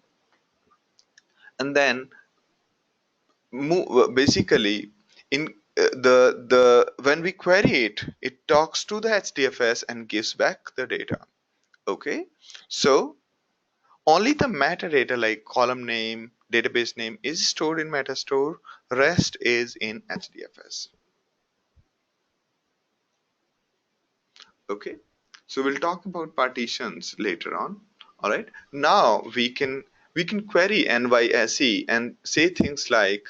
basically in the when we query it, it talks to the HDFS and gives back the data. Okay, so only the metadata like column name, database name is stored in metastore. Rest is in HDFS. Okay, so we'll talk about partitions later on. All right, now we can query NYSE and say things like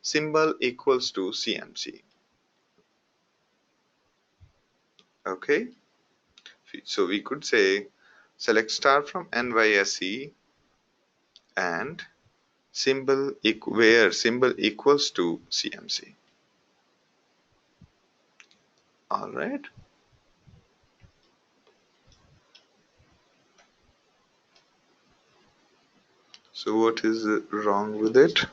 symbol equals to CMC. Okay, so we could say select star from NYSE and where symbol equals to CMC. All right. So what is wrong with it?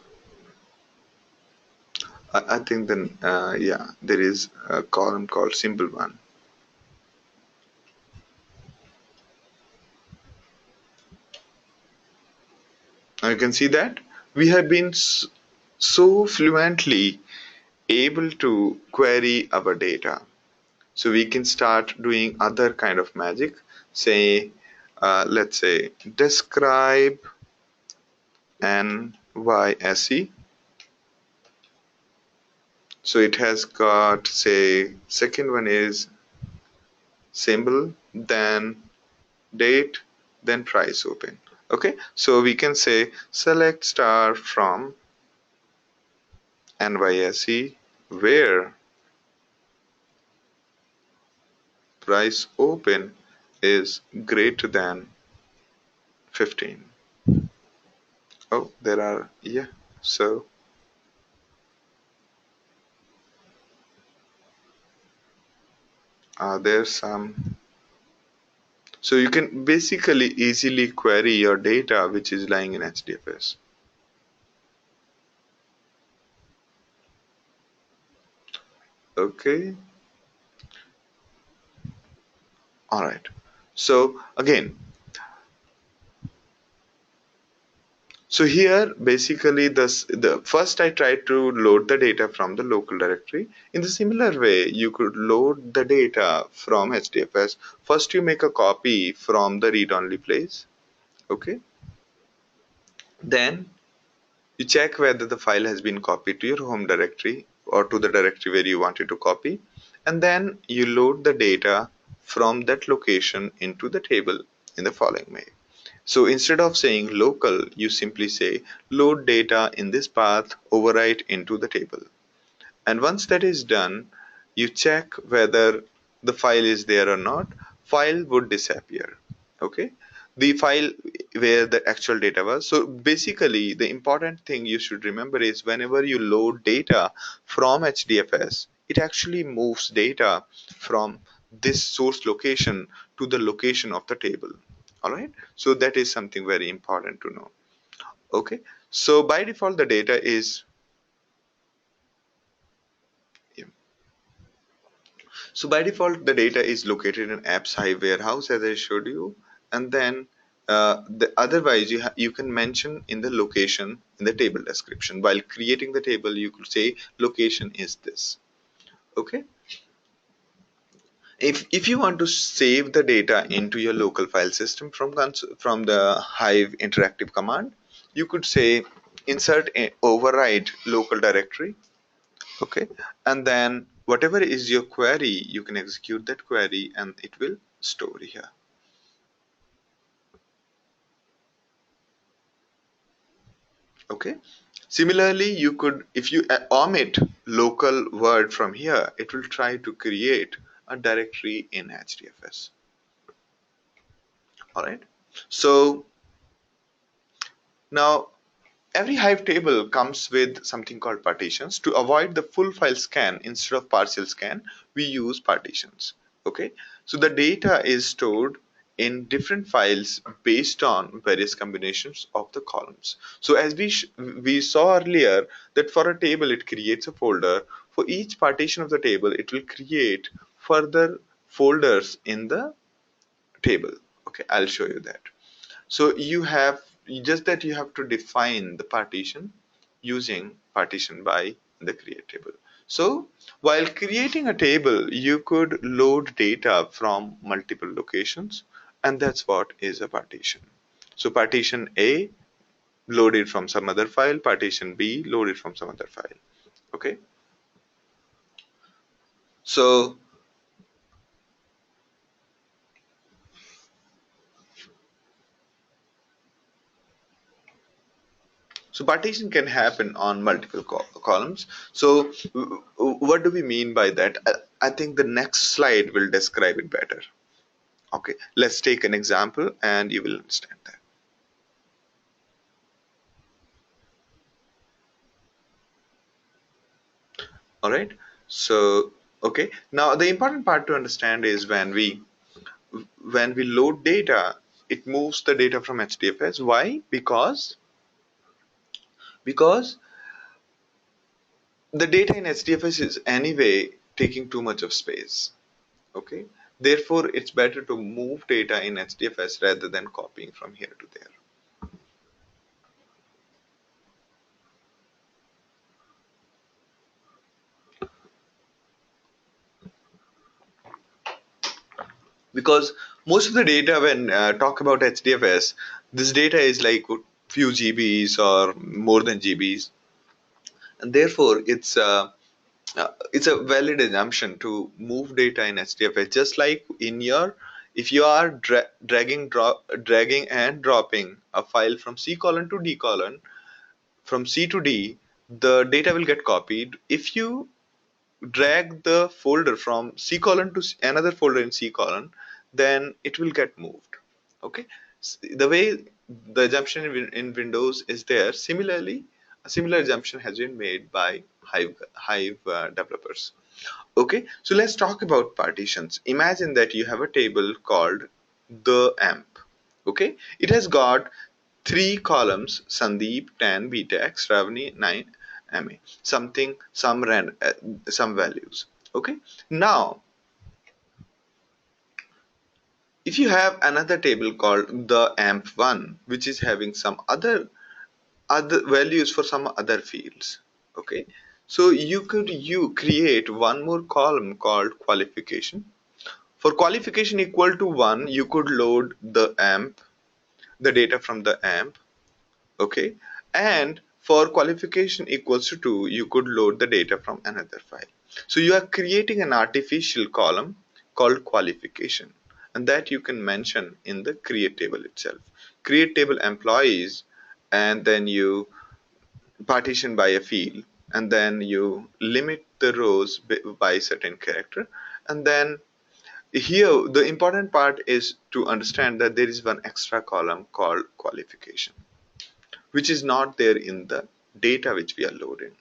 I think then yeah, there is a column called symbol one. Now you can see that we have been so fluently able to query our data. So we can start doing other kind of magic. Say, let's say describe NYSE. So it has got, say, second one is symbol, then date, then price open. Okay, so we can say select star from NYSE where price open is greater than 15. Oh, there are, yeah. So there's some. So you can basically easily query your data which is lying in HDFS. Okay, all right. So again, so here basically the first I tried to load the data from the local directory. In the similar way, you could load the data from HDFS. First you make a copy from the read-only place. Okay. Then you check whether the file has been copied to your home directory or to the directory where you wanted to copy. And then you load the data from that location into the table in the following way. So instead of saying local, you simply say load data in this path, overwrite into the table. And once that is done, you check whether the file is there or not. File would disappear. Okay. The file where the actual data was. So basically, the important thing you should remember is whenever you load data from HDFS, it actually moves data from this source location to the location of the table. All right. So that is something very important to know. Okay. So by default, the data is, yeah. So by default, the data is located in apps hive warehouse as I showed you, and then otherwise you can mention in the location in the table description. While creating the table, you could say location is this. Okay. If you want to save the data into your local file system from the Hive interactive command, you could say insert a override local directory. Okay, and then whatever is your query, you can execute that query and it will store here. Okay. Similarly, you could, if you omit local word from here, it will try to create a directory in HDFS. All right. So now every Hive table comes with something called partitions. To avoid the full file scan instead of partial scan, we use partitions. Okay, so the data is stored in different files based on various combinations of the columns. So as we saw earlier that for a table it creates a folder. For each partition of the table, it will create further folders in the table. Okay, I'll show you that. So you have just that you have to define the partition using partition by the create table. So while creating a table, you could load data from multiple locations, and that's what is a partition. So partition A loaded from some other file, partition B loaded from some other file. Okay. So So partition can happen on multiple columns. So what do we mean by that? I think the next slide will describe it better. Okay, let's take an example and you will understand that. All right. So okay, now the important part to understand is when we load data, it moves the data from HDFS. Why? Because the data in HDFS is anyway taking too much of space. Okay, therefore it's better to move data in HDFS rather than copying from here to there, because most of the data when talk about HDFS, this data is like few GBs or more than GBs, and therefore it's a valid assumption to move data in HDFS. Just like in your, if you are dragging and dropping a file from C colon to D colon, from C to D, the data will get copied. If you drag the folder from C colon to another folder in C colon, then it will get moved. Okay, the way the assumption in Windows is there, similarly, a similar assumption has been made by Hive developers. Okay, so let's talk about partitions. Imagine that you have a table called the amp. Okay, it has got three columns: Sandeep 10, BTech, Shravani 9, MA, something, some values. Okay, now if you have another table called the amp1, which is having some other values for some other fields. Okay, so you create one more column called qualification. For qualification equal to 1, you could load the data from the amp. Okay, and for qualification equals to 2, you could load the data from another file. So you are creating an artificial column called qualification, and that you can mention in the create table itself. Create table employees, and then you partition by a field, and then you limit the rows by a certain character, and then here the important part is to understand that there is one extra column called qualification, which is not there in the data which we are loading.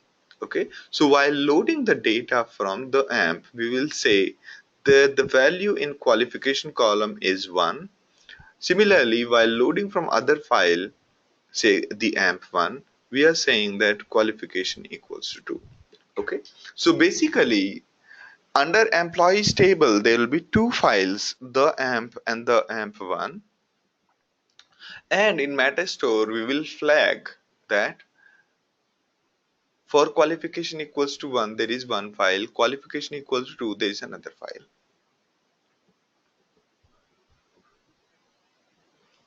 Okay, so while loading the data from the amp, we will say that the value in qualification column is 1. Similarly, while loading from other file, say the amp1, we are saying that qualification equals to 2. Okay, so basically under employees table there will be two files, the amp and the amp1, and in metastore we will flag that for qualification equals to 1 there is one file, qualification equals to 2 there is another file.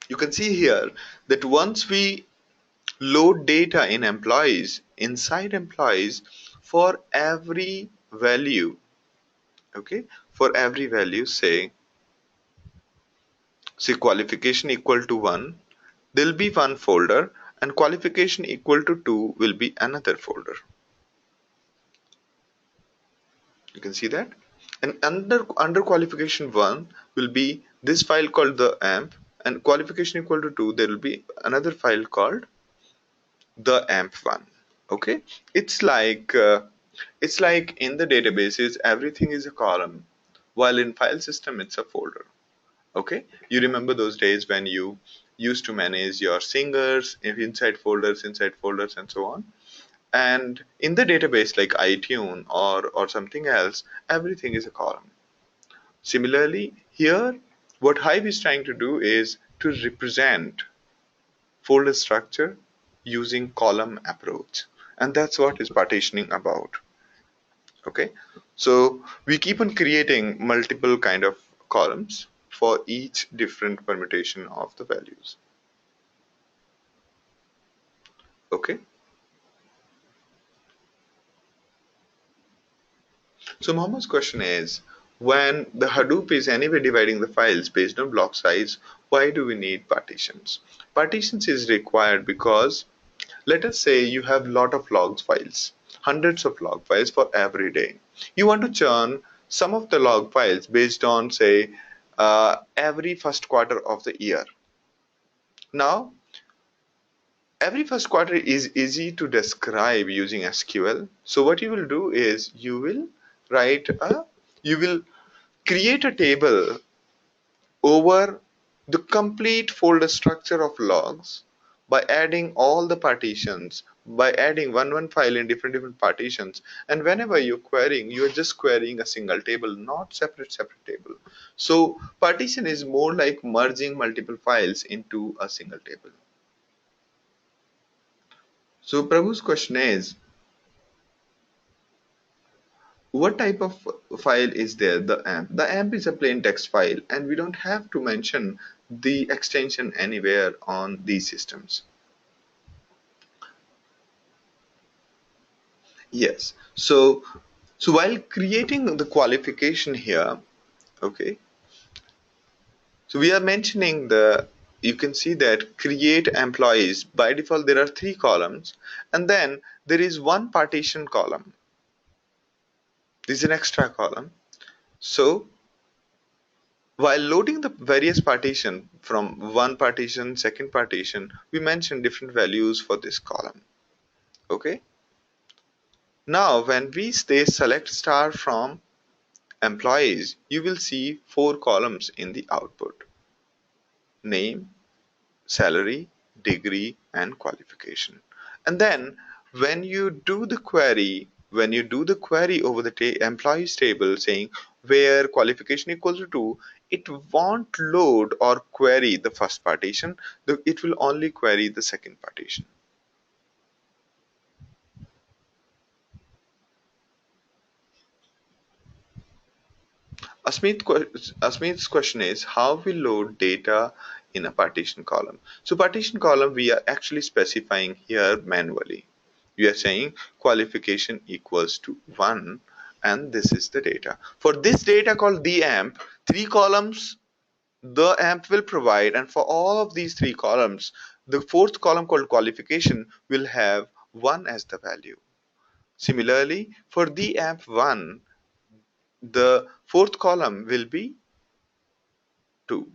You can see here that once we load data in employees, inside employees, for every value, okay, for every value, say qualification equal to 1, there'll be one folder, and qualification equal to 2 will be another folder. You can see that. And under qualification 1 will be this file called the amp, and qualification equal to 2 there will be another file called the amp1. Okay, it's like in the databases everything is a column, while in file system it's a folder. Okay, you remember those days when you used to manage your singers inside folders and so on. And in the database like iTunes or something else, everything is a column. Similarly, here what Hive is trying to do is to represent folder structure using column approach. And that's what is partitioning about. Okay. So we keep on creating multiple kind of columns for each different permutation of the values. Okay. So Mohammed's question is, when the Hadoop is anyway dividing the files based on block size, why do we need partitions? Partitions is required because let us say you have lot of logs files, hundreds of log files for every day. You want to churn some of the log files based on say every first quarter of the year. Now, every first quarter is easy to describe using SQL. So what you will do is you will create a table over the complete folder structure of logs by adding all the partitions, by adding one file in different partitions. And whenever you're querying, you're just querying a single table, not separate table. So partition is more like merging multiple files into a single table. So Prabhu's question is, what type of file is there? The amp is a plain text file, and we don't have to mention the extension anywhere on these systems. Yes. So while creating the qualification here, okay, so we are mentioning you can see that create employees. By default, there are three columns, and then there is one partition column. This is an extra column. So while loading the various partition from one partition, second partition, we mentioned different values for this column. Okay. Now, when we say select star from employees, you will see four columns in the output: name, salary, degree, and qualification. And then when you do the query over the employees table saying where qualification equals to 2, it won't load or query the first partition. It will only query the second partition. Asmit's question is how we load data in a partition column. So partition column we are actually specifying here manually. We are saying qualification equals to 1 and this is the data. For this data called the amp, three columns the amp will provide, and for all of these three columns, the fourth column called qualification will have 1 as the value. Similarly, for the amp 1, the fourth column will be 2.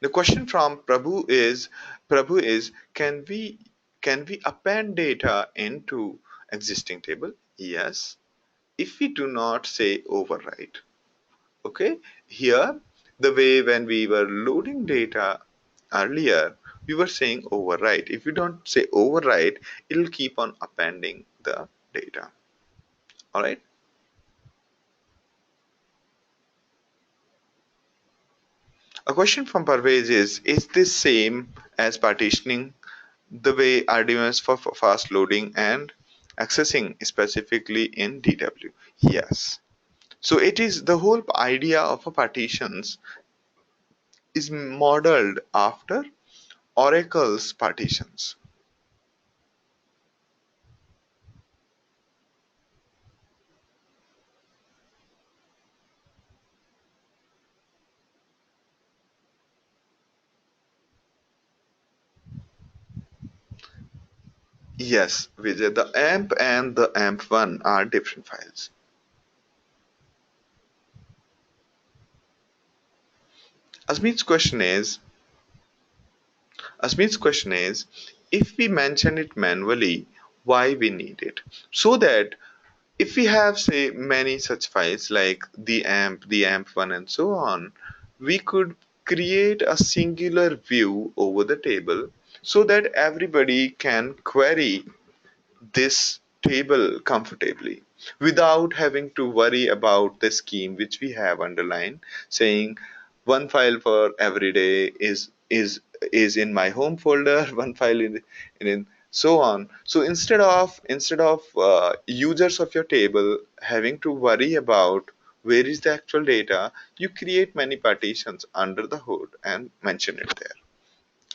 The question from Prabhu is can we append data into existing table? Yes, if we do not say overwrite. Okay, here the way when we were loading data earlier, we were saying overwrite. If you don't say overwrite, it'll keep on appending the data. All right. A question from Parvez is this same as partitioning the way RDMS for fast loading and accessing specifically in DW? Yes. So it is the whole idea of a partitions is modeled after Oracle's partitions. Yes, Vijay, the AMP and the AMP1 are different files. Asmit's question is, Asmit's question is, if we mention it manually, why we need it? So that if we have, say, many such files like the AMP1 and so on, we could create a singular view over the table so that everybody can query this table comfortably without having to worry about the scheme which we have underlined, saying one file for every day is in my home folder, one file in so on. So instead of users of your table having to worry about where is the actual data, you create many partitions under the hood and mention it there.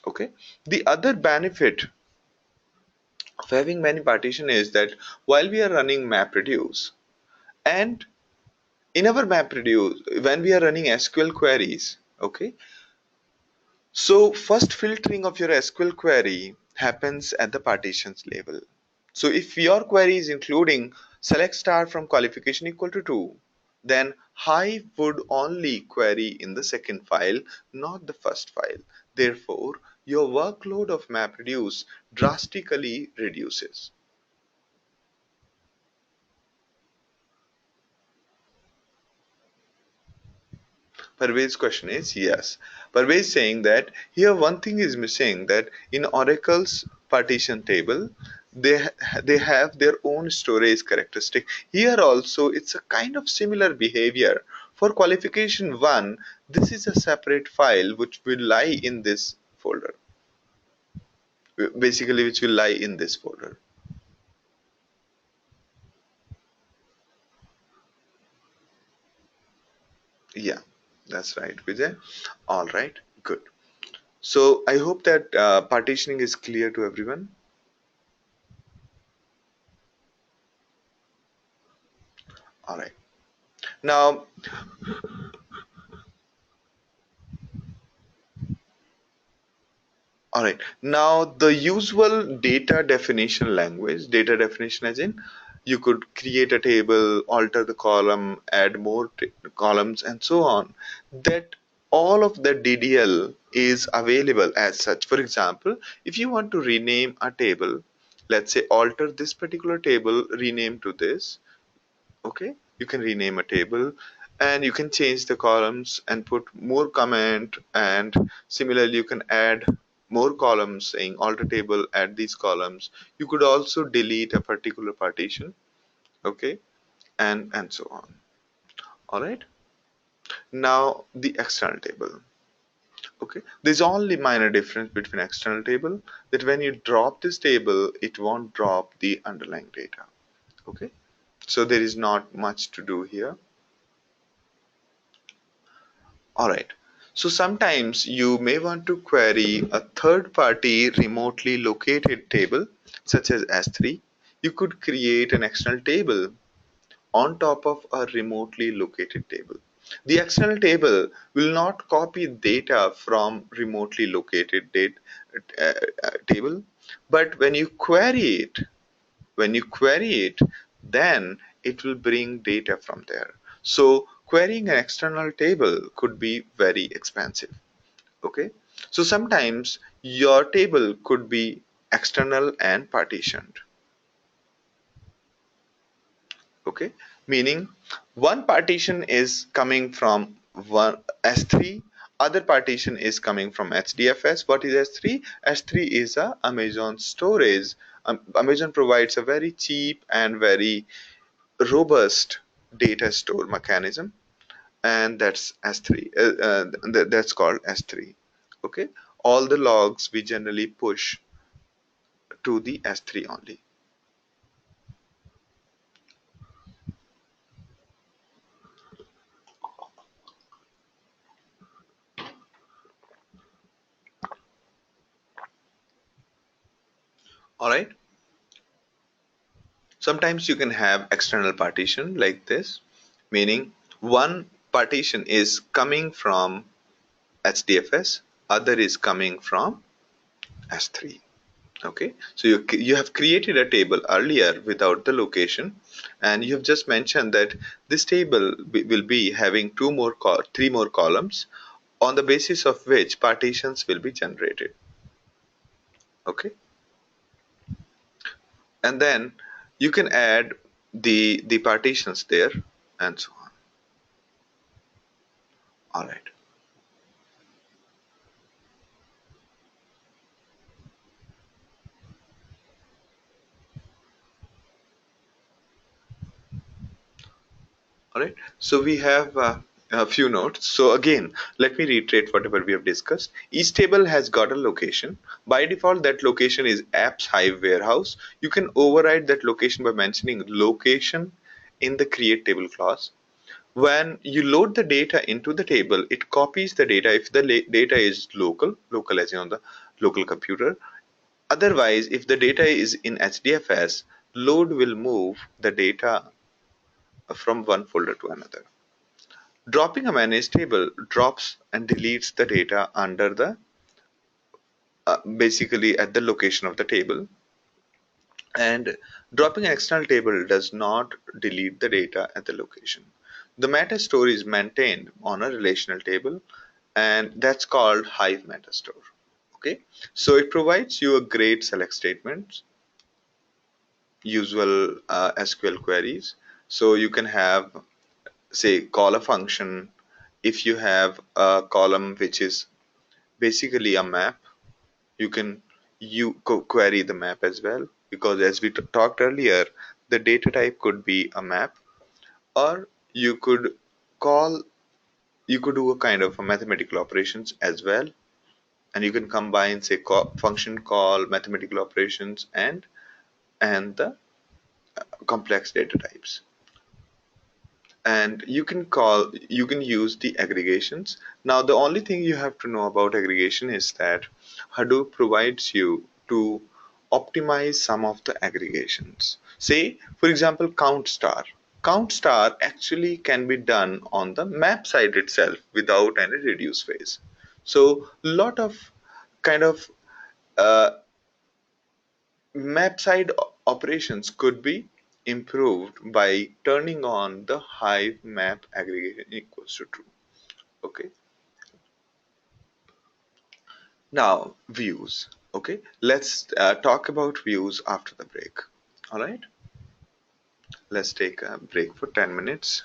Okay. The other benefit of having many partition is that while we are running MapReduce, and in our MapReduce, when we are running SQL queries, okay, so first filtering of your SQL query happens at the partitions level. So if your query is including select star from qualification equal to true, then Hive would only query in the second file, not the first file. Therefore, your workload of MapReduce drastically reduces. Parvez's question is yes. Parvez is saying that here one thing is missing, that in Oracle's partition table, they have their own storage characteristic. Here also it's a kind of similar behavior. For qualification 1, this is a separate file which will lie in this folder. Basically which will lie in this folder. Yeah, that's right, Vijay. All right, good. So I hope that partitioning is clear to everyone. All right. Now, all right. Now, the usual data definition language, data definition as in you could create a table, alter the column, add more columns, and so on. That all of the DDL is available as such. For example, if you want to rename a table, let's say alter this particular table, rename to this, okay, you can rename a table and you can change the columns and put more comment, and similarly you can add more columns saying alter table, add these columns. You could also delete a particular partition, okay, and so on. All right. Now the external table, okay, there's only minor difference between external table, that when you drop this table it won't drop the underlying data, okay, so there is not much to do here. All right. So sometimes you may want to query a third party remotely located table such as S3. You could create an external table on top of a remotely located table. The external table will not copy data from remotely located table, but when you query it, then it will bring data from there. So querying an external table could be very expensive. Okay. So sometimes your table could be external and partitioned. Okay. Meaning one partition is coming from one S3, other partition is coming from HDFS. What is S3? S3 is a Amazon storage. Amazon provides a very cheap and very robust data store mechanism, and that's S3. That's called S3. Okay, all the logs we generally push to the S3 only. All right. Sometimes you can have external partition like this, meaning one partition is coming from HDFS, other is coming from S3. Okay, so you have created a table earlier without the location, and you have just mentioned that this table will be having three more columns, on the basis of which partitions will be generated. Okay, and then you can add the partitions there, and so on. All right. All right. So we have a few notes. So again, let me reiterate whatever we have discussed. Each table has got a location. By default, that location is apps hive warehouse. You can override that location by mentioning location in the create table clause. When you load the data into the table, it copies the data if the data is local as in on the local computer. Otherwise, if the data is in HDFS, load will move the data from one folder to another. Dropping a managed table drops and deletes the data under the basically at the location of the table, and dropping an external table does not delete the data at the location. The meta store is maintained on a relational table, and that's called Hive meta store. Okay, so it provides you a great select statements, usual SQL queries. So you can have, say, call a function if you have a column which is basically a map. You can query the map as well, because as we talked earlier, the data type could be a map, or you could call you could do a kind of a mathematical operations as well, and you can combine, say, function call, mathematical operations, and the complex data types. And you can use the aggregations. Now the only thing you have to know about aggregation is that Hadoop provides you to optimize some of the aggregations. Say for example, count star actually can be done on the map side itself without any reduce phase. So lot of kind of uh, map side operations could be improved by turning on the Hive map aggregation equals to true. Okay. Now views. Okay. Let's talk about views after the break. All right. Let's take a break for 10 minutes.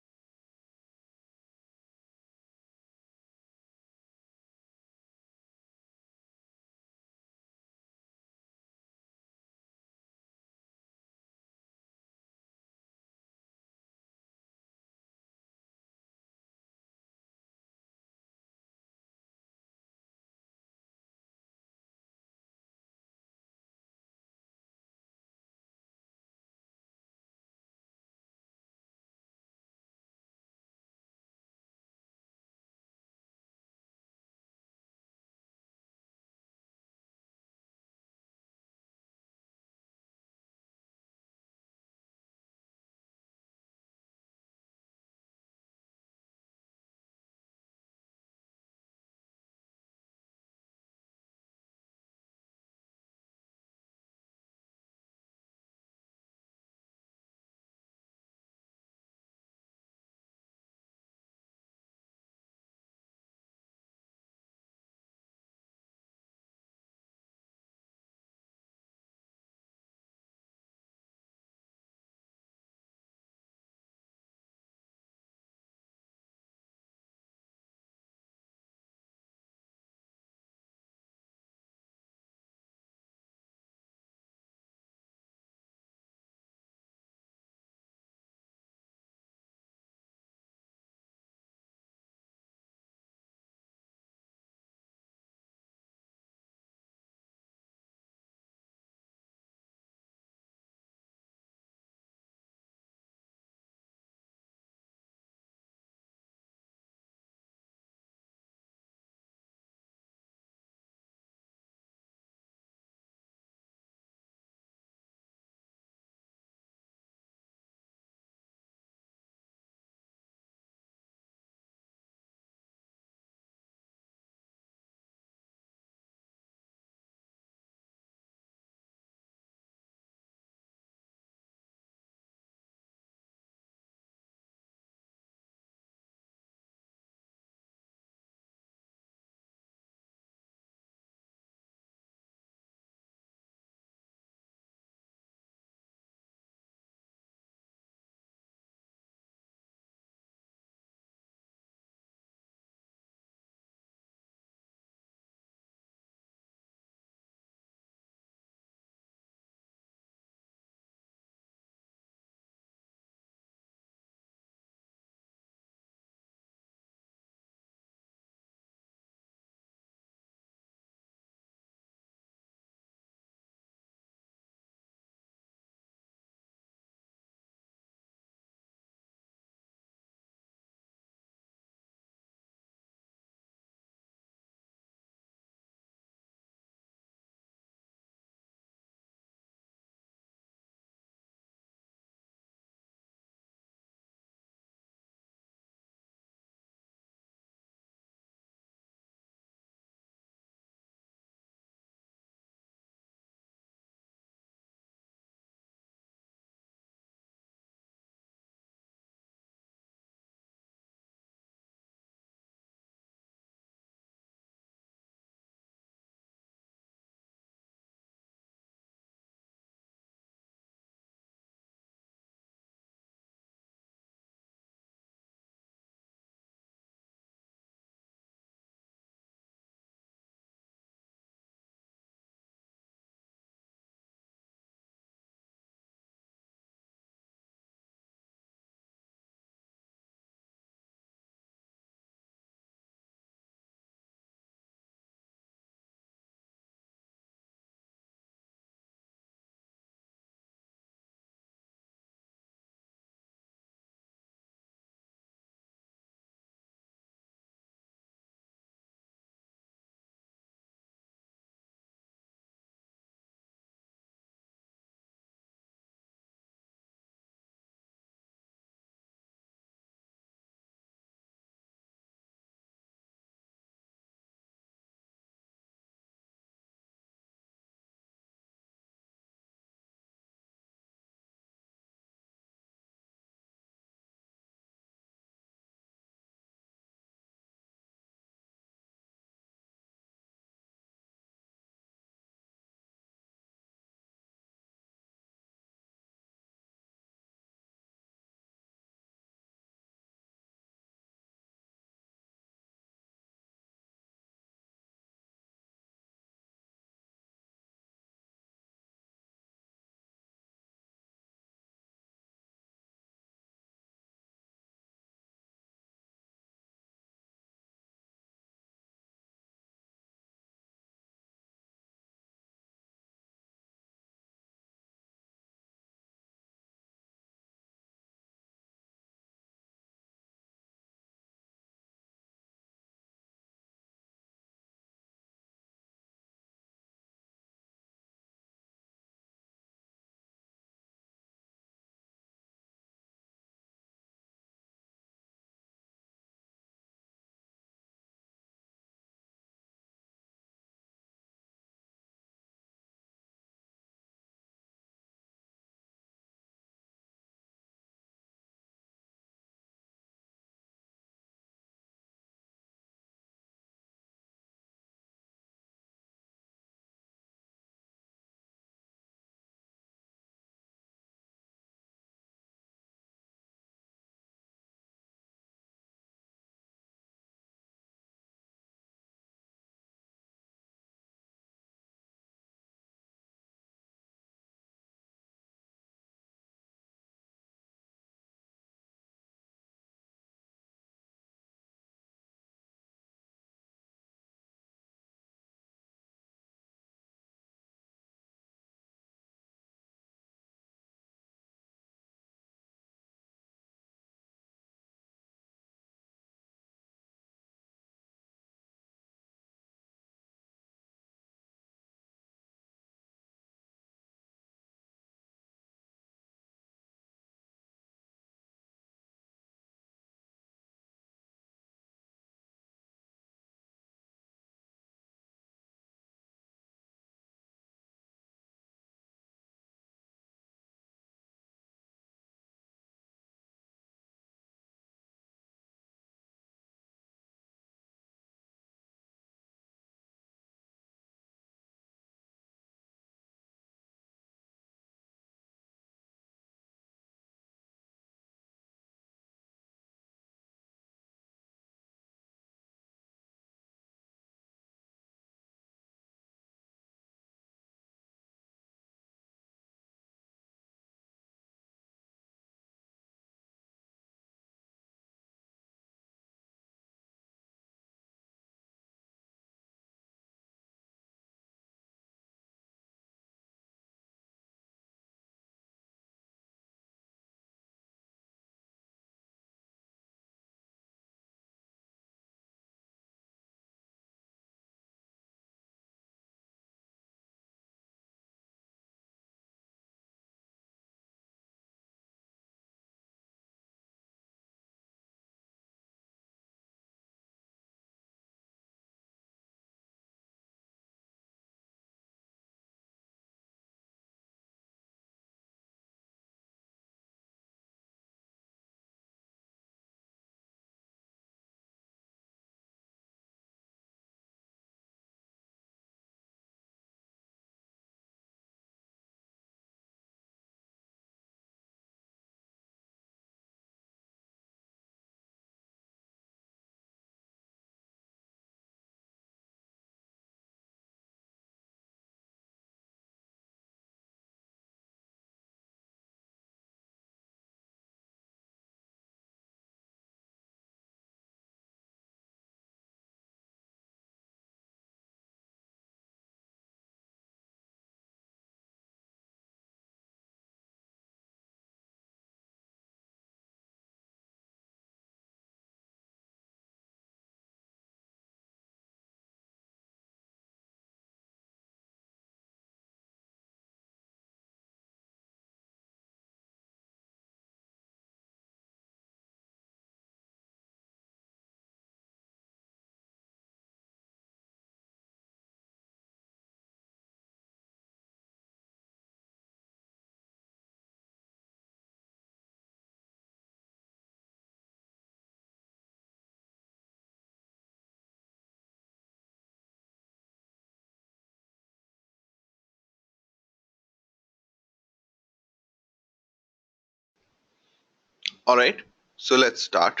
All right, so let's start.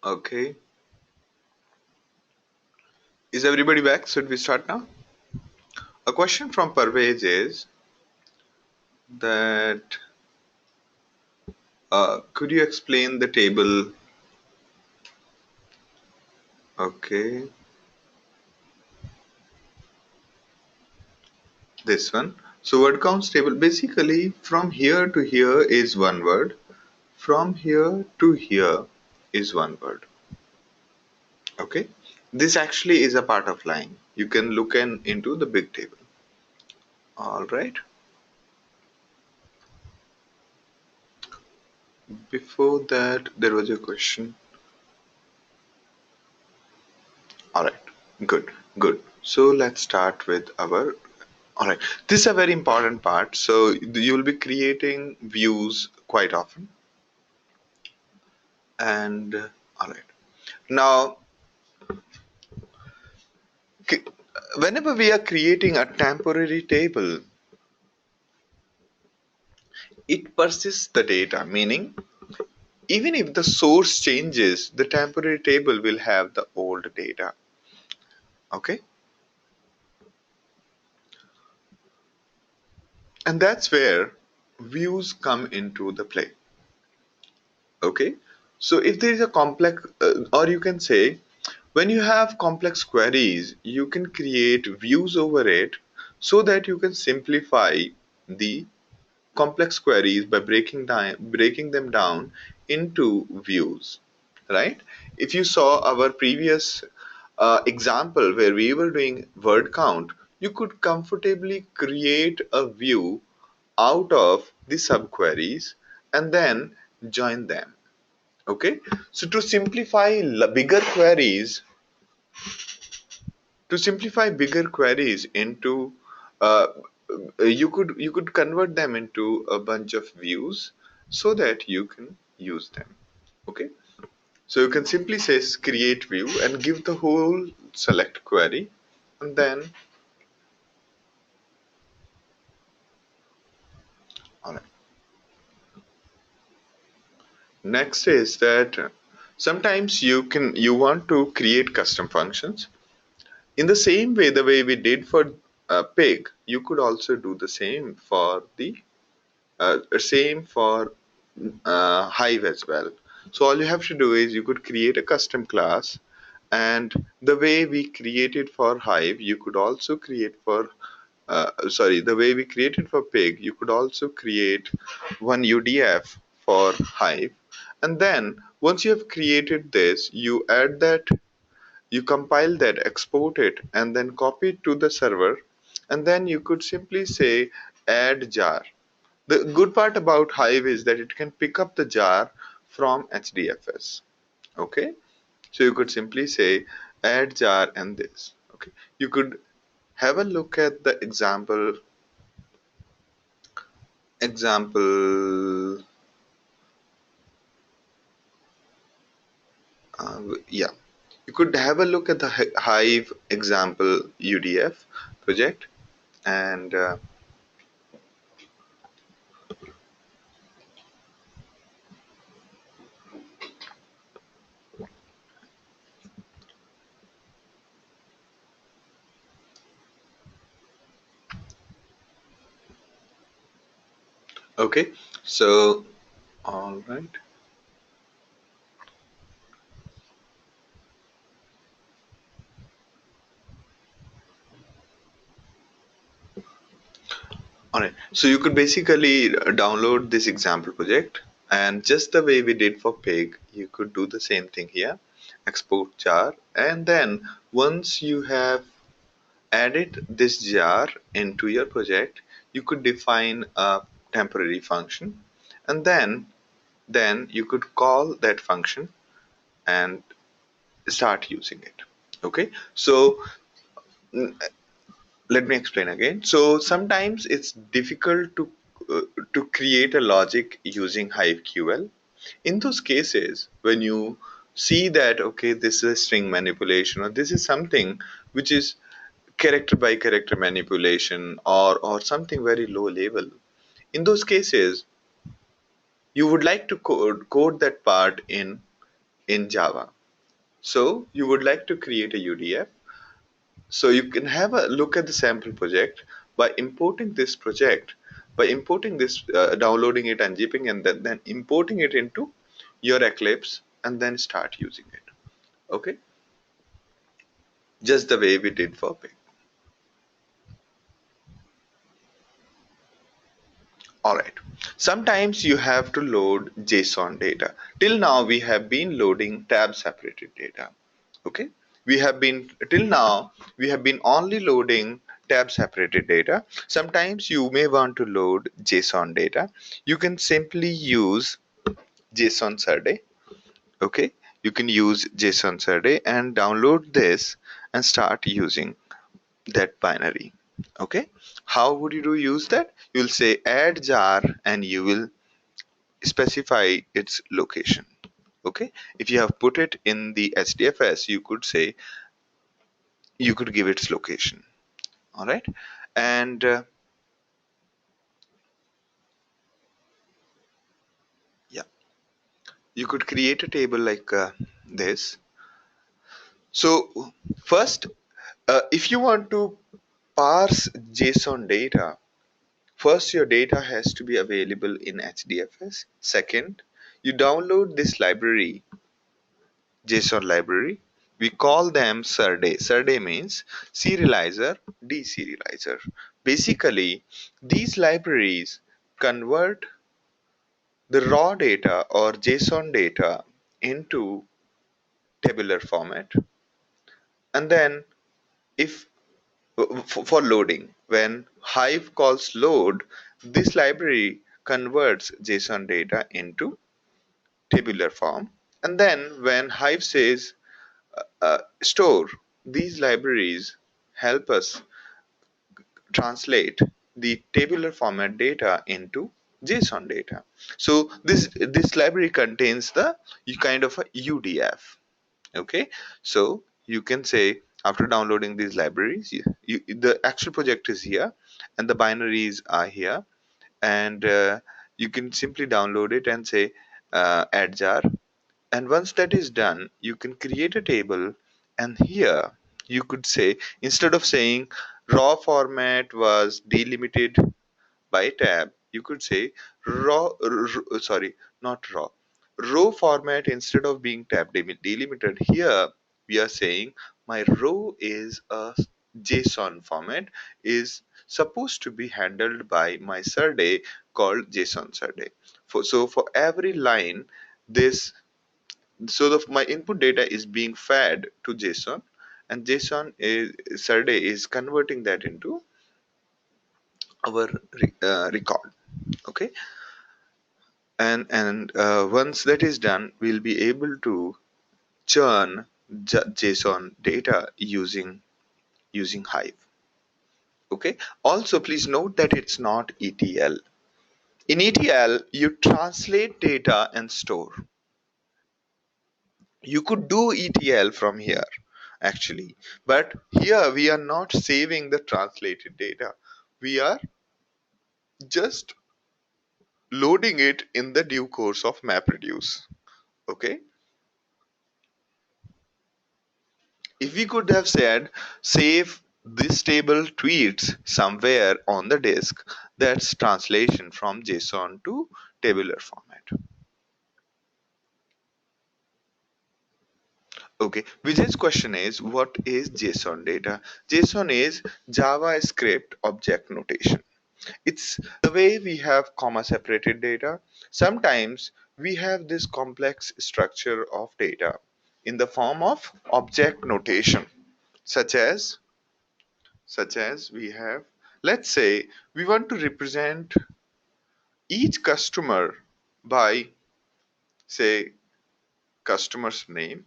Okay, is everybody back? Should we start now? A question from Parvez is that could you explain the table? Okay, this one. So word counts table, basically from here to here is one word, from here to here is one word. Okay, this actually is a part of line. You can look into the big table. All right, before that there was a question. All right, good, good. So let's start with our. All right, this is a very important part. So you'll be creating views quite often, and all right. Now, c- whenever we are creating a temporary table, it persists the data, meaning even if the source changes, the temporary table will have the old data. Okay, and that's where views come into the play. Okay, so if there is a complex, or you can say, when you have complex queries, you can create views over it so that you can simplify the complex queries by breaking them down into views, right? If you saw our previous example where we were doing word count, you could comfortably create a view out of the subqueries and then join them. Okay, so bigger queries, to simplify bigger queries into uh, you could convert them into a bunch of views so that you can use them. Okay, so you can simply say create view and give the whole select query, and then all right. Next is that sometimes you want to create custom functions in the same way, the way we did for pig. You could also do the same for the same for Hive as well. So all you have to do is you could create a custom class, and the way we created for Hive, you could also create for the way we created for Pig, you could also create one UDF for Hive, and then once you have created this, you compile that, export it, and then copy it to the server, and then you could simply say add jar. The good part about Hive is that it can pick up the jar from HDFS. Okay, so you could simply say add jar and this. Okay, you could have a look at the example. Yeah, you could have a look at the Hive example UDF project, and okay, so all right. Alright, so you could basically download this example project, and just the way we did for pig, you could do the same thing here. Export jar, and then once you have added this jar into your project, you could define a temporary function, and then you could call that function and start using it. Okay, so let me explain again. So sometimes it's difficult to to create a logic using HiveQL. In those cases, when you see that okay, this is a string manipulation or this is something which is character by character manipulation or something very low level, in those cases you would like to code that part in Java. So you would like to create a UDF. So you can have a look at the sample project by importing this project, by importing this, downloading it and zipping, and then importing it into your Eclipse and then start using it. Okay, just the way we did for Ping. All right. Sometimes you have to load JSON data. Till now, we have been loading tab separated data. Okay. Till now, we have been only loading tab separated data. Sometimes you may want to load JSON data. You can simply use JSON Survey. Okay. You can use JSON Survey and download this and start using that binary. Okay, how would you do use that? You'll say add jar and you will specify its location. Okay, if you have put it in the HDFS, you could say, you could give its location. All right, and yeah, you could create a table like this. So first, if you want to parse JSON data, first, your data has to be available in HDFS. Second, you download this library, JSON library. We call them Surday. Surday means serializer, deserializer. Basically, these libraries convert the raw data or JSON data into tabular format. And then, if for loading, when Hive calls load, this library converts JSON data into tabular form. And then when Hive says store, these libraries help us translate the tabular format data into JSON data. So this library contains the kind of a UDF. Okay, so you can say after downloading these libraries, the actual project is here and the binaries are here, and you can simply download it and say add jar. And once that is done, you can create a table, and here you could say, instead of saying raw format was delimited by tab, you could say sorry, not raw. Row format, instead of being tab delimited, here we are saying my row is a JSON format, is supposed to be handled by my survey called JSON survey. For every line, this so my input data is being fed to JSON, and JSON is Survey is converting that into our record. Okay, and once that is done, we'll be able to churn JSON data using Hive. Okay. Also, please note that it's not ETL. In ETL, you translate data and store. You could do ETL from here actually, but here we are not saving the translated data. We are just loading it in the due course of MapReduce. Okay, if we could have said save this table tweets somewhere on the disk, that's translation from JSON to tabular format. Okay, Vijay's question is, what is JSON data? JSON is JavaScript object notation. It's the way we have comma separated data. Sometimes we have this complex structure of data in the form of object notation, such as we have, let's say we want to represent each customer by, say, customer's name.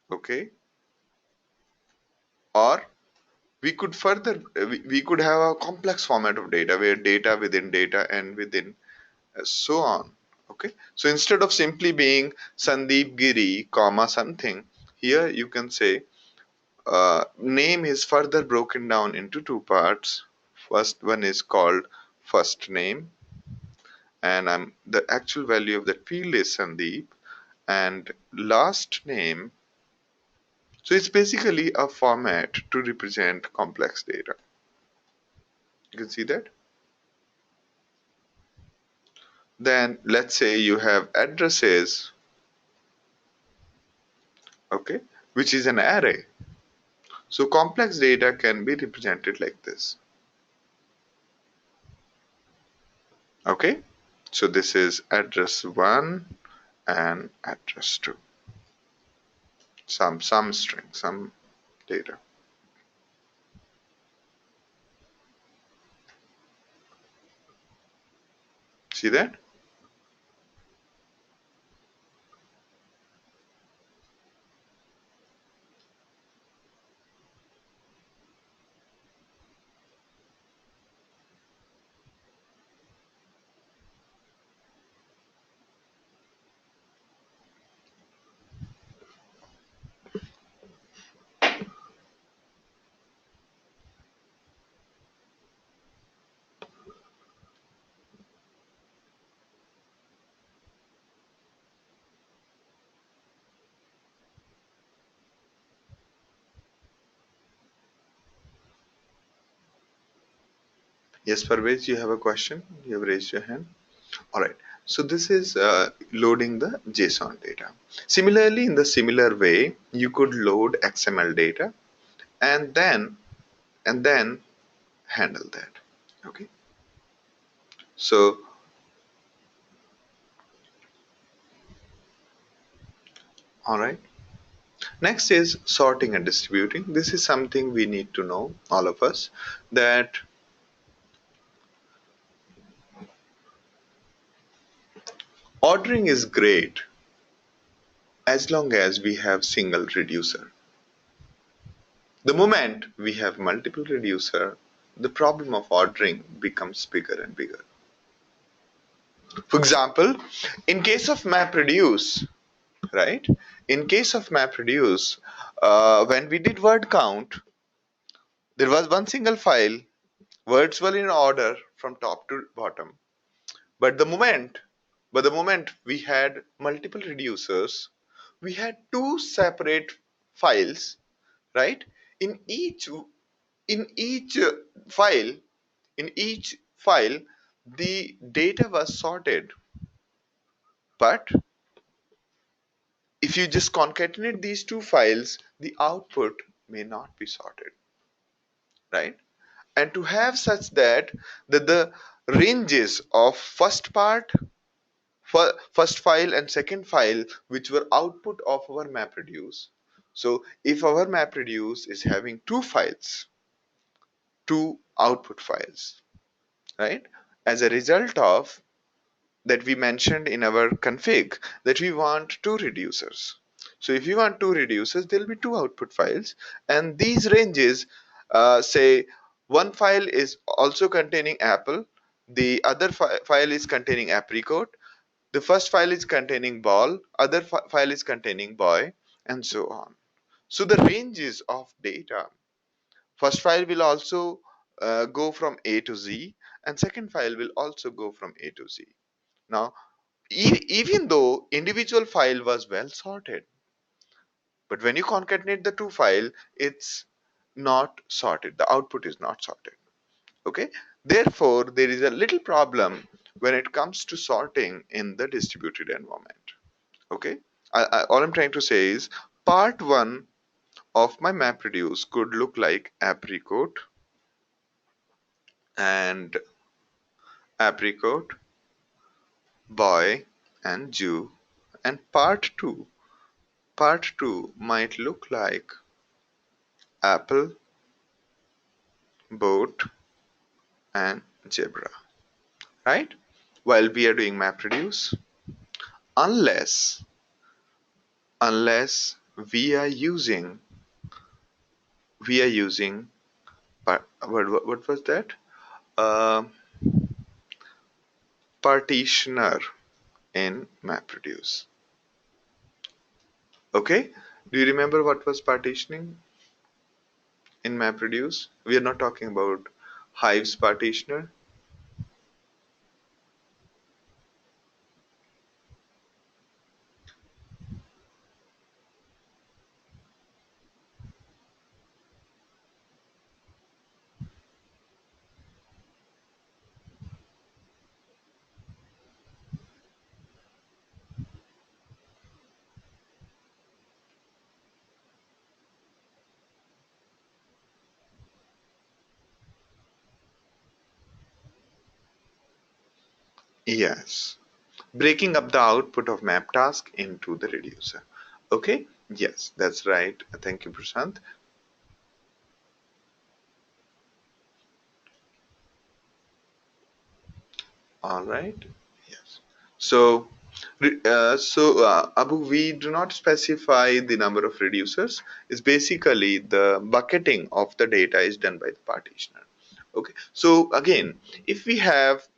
Okay, or we could further we could have a complex format of data where data within data and within so on. Okay, so instead of simply being Sandeep Giri comma something, here you can say name is further broken down into two parts. First one is called first name, and the actual value of that field is Sandeep, and last name. So it's basically a format to represent complex data. You can see that. Then let's say you have addresses, okay, which is an array. So complex data can be represented like this. Okay, so this is address 1 and address 2. Some string, some data. See that? Yes, Parvez, you have a question? You have raised your hand. All right. So this is loading the JSON data. Similarly, in the similar way, you could load XML data and then handle that. Okay. So, all right. Next is sorting and distributing. This is something we need to know, all of us, that ordering is great as long as we have single reducer. The moment we have multiple reducer, the problem of ordering becomes bigger and bigger. For example, in case of MapReduce, right? In case of MapReduce, when we did word count, there was one single file, words were in order from top to bottom. But the moment we had multiple reducers, we had two separate files, right? In each in each file, in each file, the data was sorted. But if you just concatenate these two files, the output may not be sorted, right? And to have such that the ranges of first file and second file, which were output of our MapReduce. So if our MapReduce is having two files, two output files, right? As a result of that, we mentioned in our config that we want two reducers. So if you want two reducers, there will be two output files, and these ranges, say one file is also containing apple, the other file is containing apricot, the first file is containing ball, other file is containing boy, and so on. So the ranges of data, first file will also go from A to Z, and second file will also go from A to Z. Now, even though individual file was well sorted, but when you concatenate the two file, it's not sorted. The output is not sorted. Okay. Therefore, there is a little problem when it comes to sorting in the distributed environment. Okay. All I'm trying to say is part one of my MapReduce could look like apricot and apricot, boy and Jew, and part two might look like apple, boat, and zebra, right? While we are doing MapReduce, unless unless we are using what was that? Uh, Partitioner in MapReduce. Okay, do you remember what was partitioning in MapReduce? We are not talking about Hive's partitioner. Yes, breaking up the output of map task into the reducer. Okay, yes, that's right. Thank you, Prashant. All right. Yes. So, Abu, we do not specify the number of reducers. It's basically the bucketing of the data is done by the partitioner. Okay. So again, if we have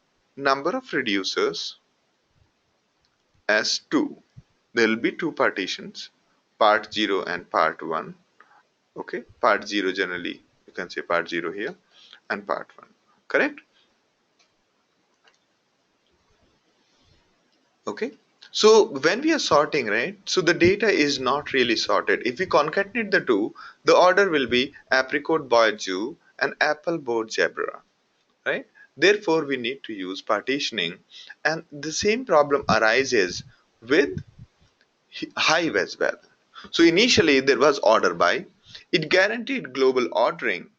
number of reducers as two, there will be two partitions, part zero and part one. Okay. Part zero generally you can say part zero here, and part one. Correct. Okay. So when we are sorting, right? So the data is not really sorted. If we concatenate the two, the order will be apricot boy Jew and apple board zebra, right? Therefore, we need to use partitioning, and the same problem arises with Hive as well. So initially there was order by, it guaranteed global ordering,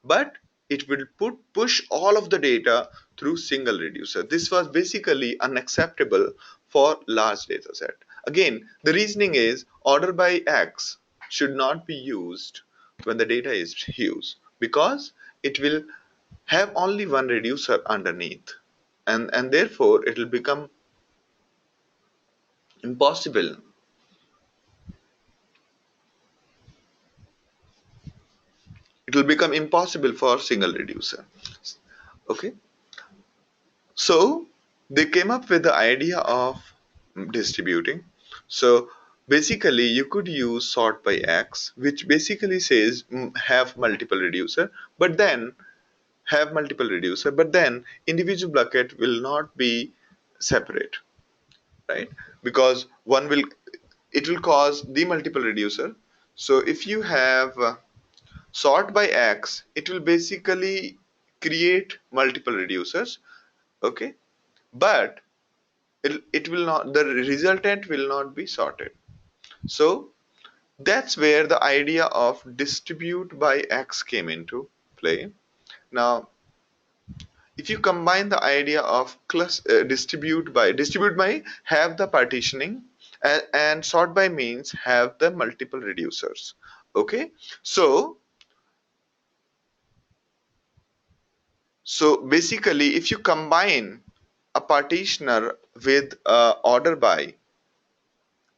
but it will push all of the data through single reducer. This was basically unacceptable for large data set. Again, the reasoning is order by X should not be used when the data is huge, because it will have only one reducer underneath, and therefore impossible it will become impossible for single reducer. Okay, so they came up with the idea of distributing. So basically, you could use sort by X, which basically says have multiple reducer, but then individual bucket will not be separate, right? Because one will it will cause the multiple reducer. So if you have sort by X, it will basically create multiple reducers. Okay, but it will not the resultant will not be sorted. So that's where the idea of distribute by X came into play. Now if you combine the idea of distribute by have the partitioning, and sort by means have the multiple reducers. Okay, so basically if you combine a partitioner with order by,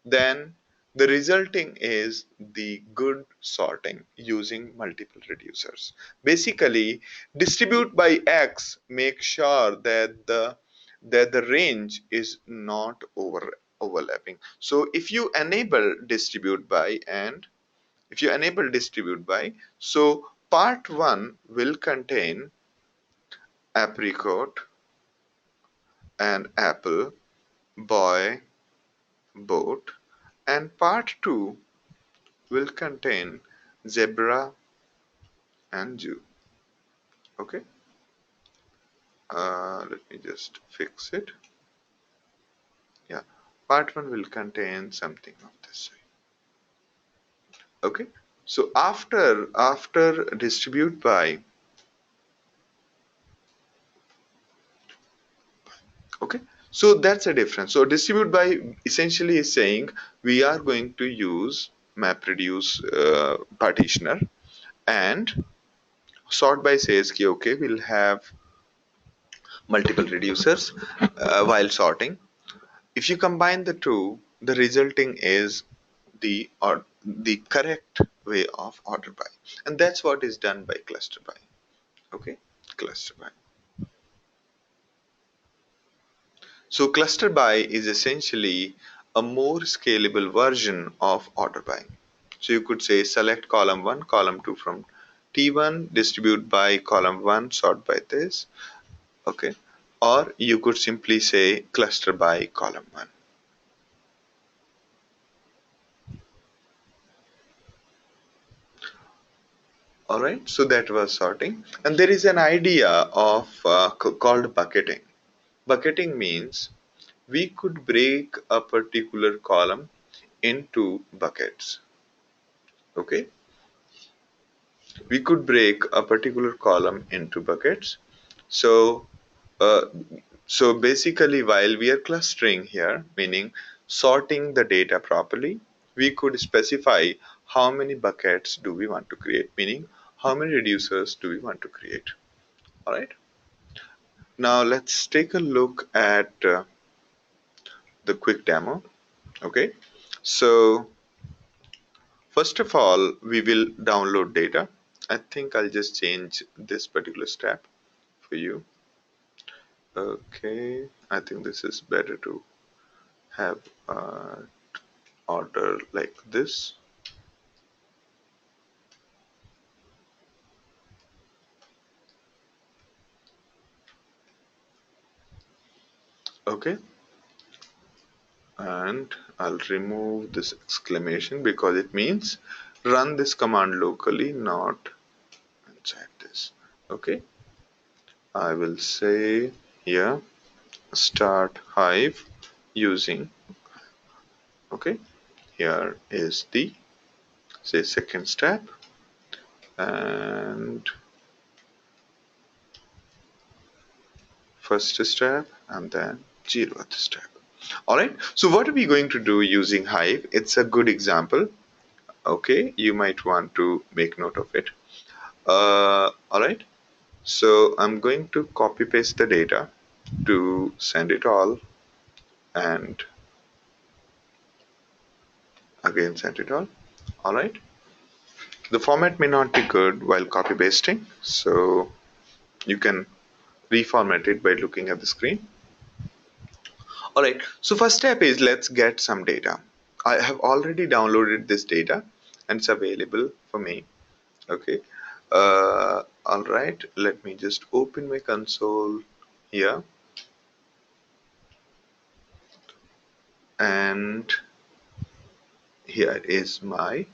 then the resulting is the good sorting using multiple reducers. Basically, distribute by X make sure that the range is not overlapping. So if you enable distribute by, so part 1 will contain apricot and apple, boy, boat, and part 2 will contain zebra and Jew. Okay, let me just fix it. Yeah, part 1 will contain something of this. Okay, so after distribute by, okay, so that's a difference. So distribute by essentially is saying we are going to use MapReduce partitioner, and sort by says ki, okay, we'll have multiple reducers while sorting. If you combine the two, the resulting is the the correct way of order by, and that's what is done by cluster by. Okay, cluster by. So cluster by is essentially a more scalable version of order by. So you could say select column 1, column 2 from T1, distribute by column 1, sort by this. Okay. Or you could simply say cluster by column 1. Alright, so that was sorting. And there is an idea of called bucketing. Bucketing means we could break a particular column into buckets. Okay, we could break a particular column into buckets. So, uh, so basically, while we are clustering here, meaning sorting the data properly, we could specify how many buckets do we want to create, meaning how many reducers do we want to create. All right. Now let's take a look at the quick demo. Okay. So first of all, we will download data. I think I'll just change this particular step for you. Okay, I think this is better to have order like this. Okay, and I'll remove this exclamation because it means run this command locally, not inside this. Okay, I will say here start Hive using. Okay, here is the say second step, and first step, and then zeroth step. All right, so what are we going to do using Hive? It's a good example. Okay, you might want to make note of it. All right, so I'm going to copy paste the data to send it all, and again send it all. All right, the format may not be good while copy pasting, so you can reformat it by looking at the screen. All right, so first step is let's get some data. I have already downloaded this data and it's available for me. Okay, all right, let me just open my console here, and here is my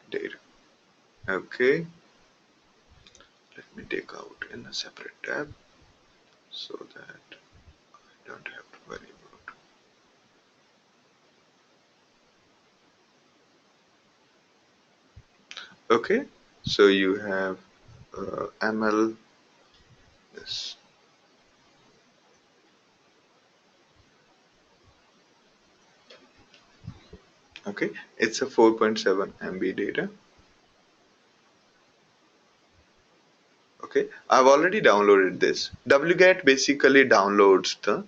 data. Okay, let me take out in a separate tab so that I don't have to worry about. Okay, so you have ML this. Okay, it's a 4.7 MB data. Okay, I've already downloaded this. wget basically downloads the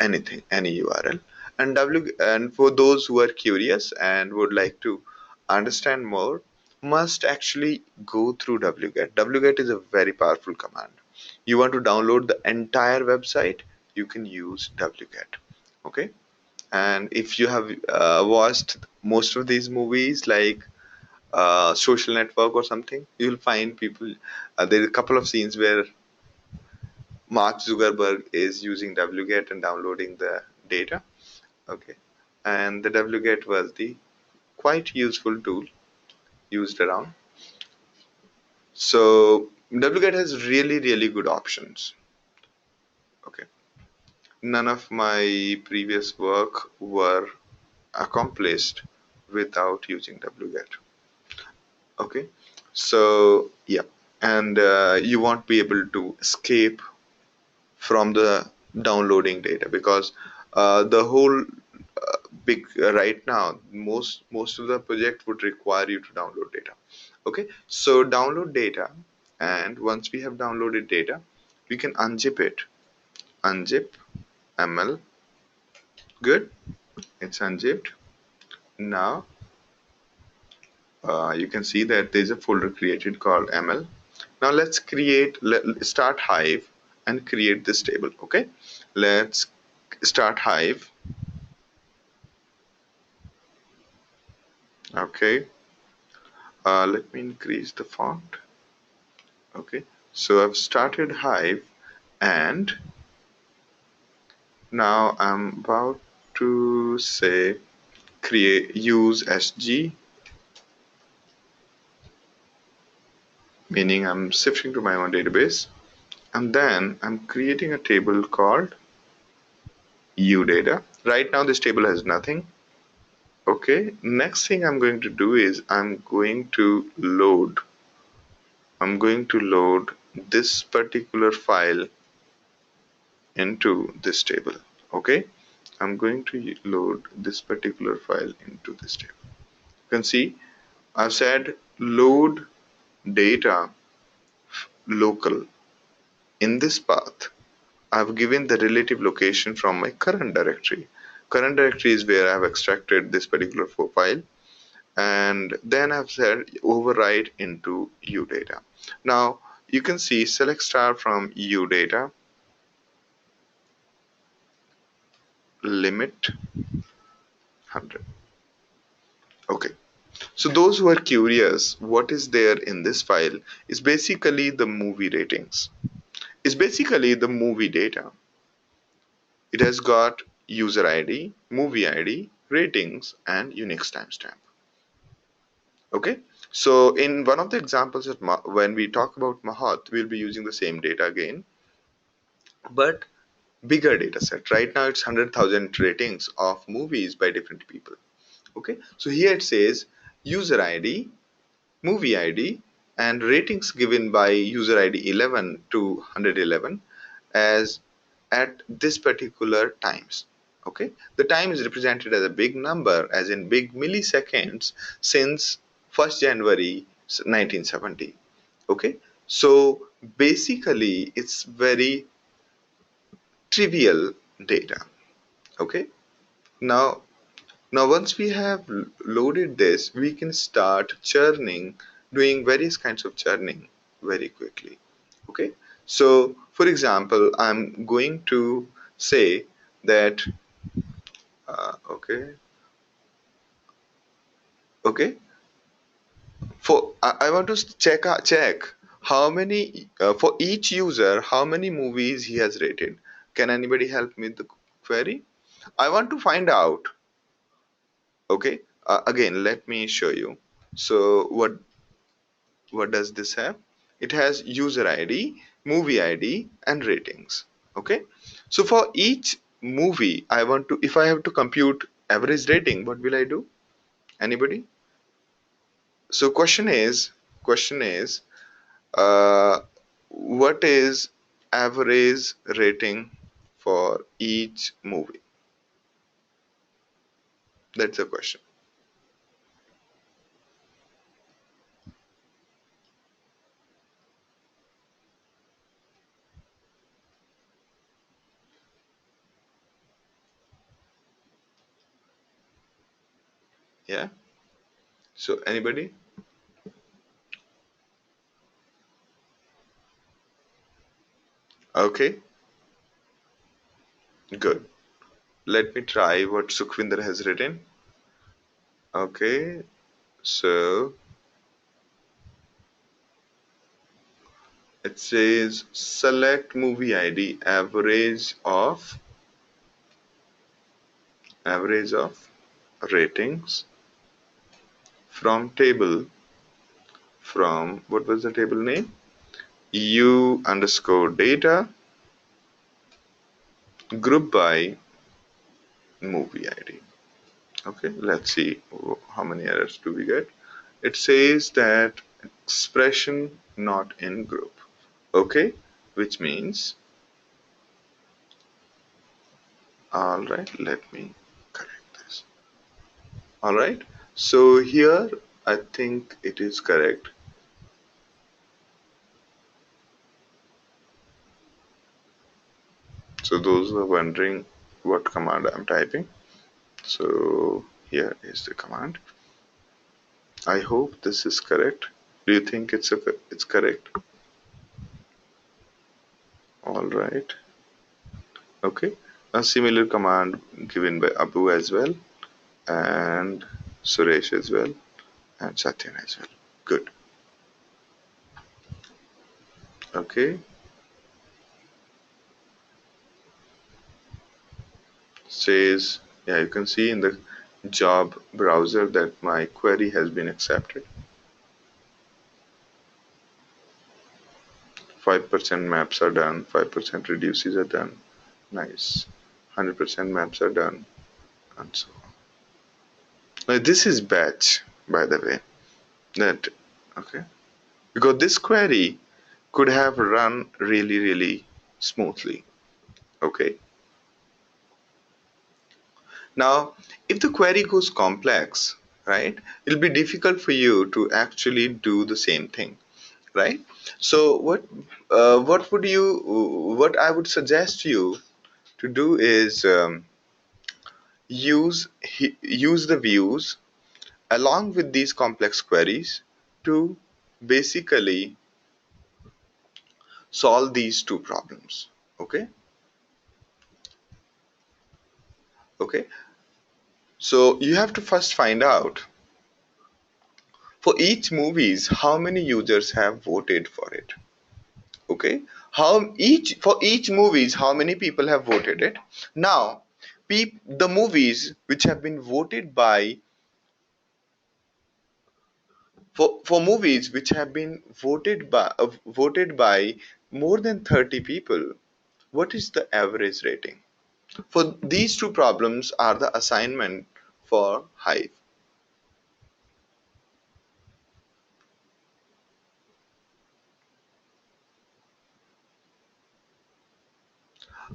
anything, any URL, and for those who are curious and would like to understand more, must actually go through wget. Wget is a very powerful command. You want to download the entire website, you can use wget. Okay, and if you have watched most of these movies like Social Network or something, you'll find people. There are a couple of scenes where Mark Zuckerberg is using wget and downloading the data. Okay, and the wget was the quite useful tool used around. So wget has really good options. Okay, none of my previous work were accomplished without using wget. Okay, so yeah, and you won't be able to escape from the downloading data because the whole big right now most of the project would require you to download data. Okay, so download data, and once we have downloaded data, we can unzip it. Unzip ml. Good, it's unzipped. Now you can see that there's a folder created called ML. Now let's start Hive and create this table. Okay, let's start Hive. Okay, let me increase the font. Okay, so I've started Hive, and now I'm about to say create use SG, meaning I'm shifting to my own database, and then I'm creating a table called udata. Right now this table has nothing. Okay, next thing I'm going to do is I'm going to load this particular file into this table. Okay, I'm going to load this particular file into this table. You can see I've said load data local. In this path, I've given the relative location from my current directory. Current directory is where I've extracted this particular file, and then I've said override into udata. Now you can see select star from udata, limit 100. Okay, so those who are curious what is there in this file is basically the movie ratings. It's basically the movie data. It has got user ID, movie ID, ratings, and Unix timestamp. Okay, so in one of the examples of when we talk about Mahat, we'll be using the same data again, but bigger data set. Right now it's 100,000 ratings of movies by different people. Okay, so here it says user ID, movie ID, and ratings given by user ID 11 to 111 as at this particular times. Okay, the time is represented as a big number, as in big milliseconds, since 1st January 1970. Okay, so basically it's very trivial data. Okay, now once we have loaded this, we can start churning, doing various kinds of churning very quickly. Okay, so for example, I'm going to say that okay, okay, I want to check how many for each user how many movies he has rated. Can anybody help me with the query? I want to find out. Okay, again let me show you. So what does this have? It has user ID, movie ID, and ratings. Okay, so for each movie I want to, if I have to compute average rating, what will I do? Anybody? So question is uh, what is average rating for each movie? That's the question. Yeah, so anybody? Okay, good. Let me try what Sukhvinder has written. Okay, so it says select movie ID average of ratings from table, from what was the table name? U underscore data group by movie ID. Okay, let's see how many errors do we get. It says that expression not in group. Okay, which means, all right, let me correct this. All right, so here I think it is correct. So those who are wondering what command I'm typing, so here is the command. I hope this is correct. Do you think it's correct? All right. Okay. A similar command given by Abu as well, and Suresh as well, and Satyan as well. Good. Okay. Says, yeah, you can see in the job browser that my query has been accepted. 5% maps are done, 5% reduces are done. Nice. 100% maps are done, and so on. Now, this is batch, by the way. That okay? Because this query could have run really, really smoothly. Okay. Now, if the query goes complex, right, it'll be difficult for you to actually do the same thing, right? So what I would suggest you to do is use the views along with these complex queries to basically solve these two problems. Okay, okay. So you have to first find out for each movies how many users have voted for it. Okay, how each for each movies how many people have voted it. Now, the movies which have been voted by for movies which have been voted by more than 30 people, what is the average rating? For these two problems are the assignment for Hive.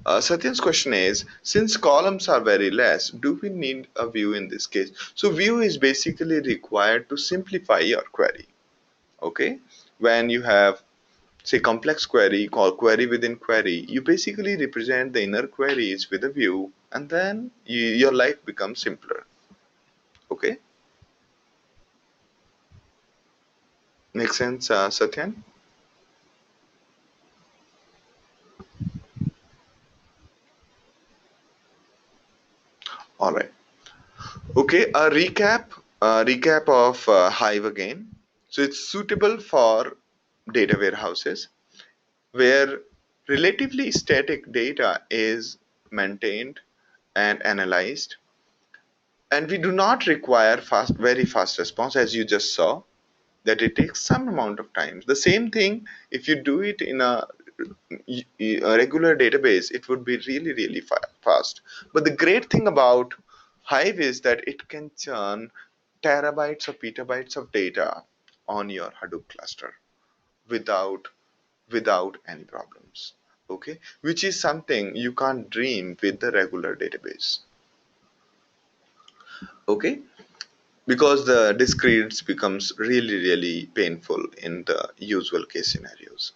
Satyan's question is, since columns are very less, do we need a view in this case? So view is basically required to simplify your query. Okay, when you have say complex query called query within query, you basically represent the inner queries with a view, and then your life becomes simpler. Okay, make sense, Satyan? All right. Okay, a recap of Hive again. So it's suitable for data warehouses where relatively static data is maintained and analyzed, and we do not require very fast response, as you just saw that it takes some amount of time. The same thing, if you do it in a regular database, it would be really, really fast. But the great thing about Hive is that it can churn terabytes or petabytes of data on your Hadoop cluster without any problems. Okay, which is something you can't dream with the regular database. Okay, because the disk reads becomes really, really painful in the usual case scenarios.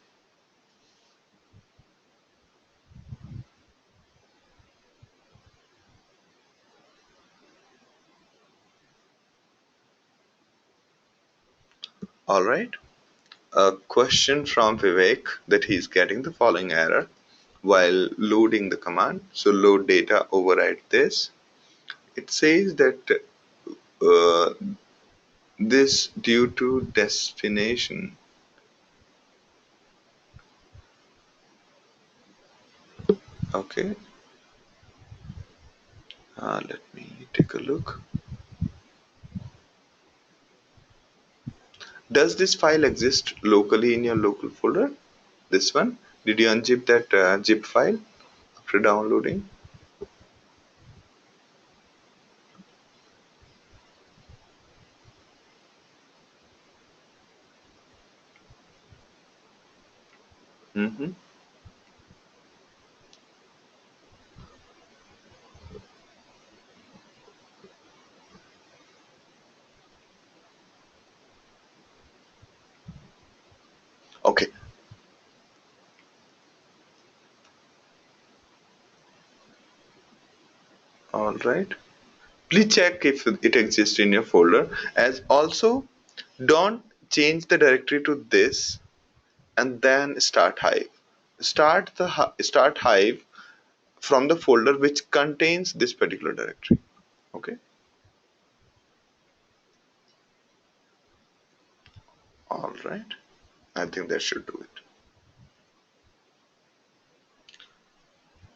All right. A question from Vivek that he's getting the following error while loading the command. So load data override this. It says that uh, this due to destination. Okay, let me take a look. Does this file exist locally in your local folder? This one? Did you unzip that zip file after downloading? Mm-hmm. Okay, all right. Please check if it exists in your folder. As also, Don't change the directory to this and then start Hive. Start Hive from the folder which contains this particular directory. Okay. All right. I think that should do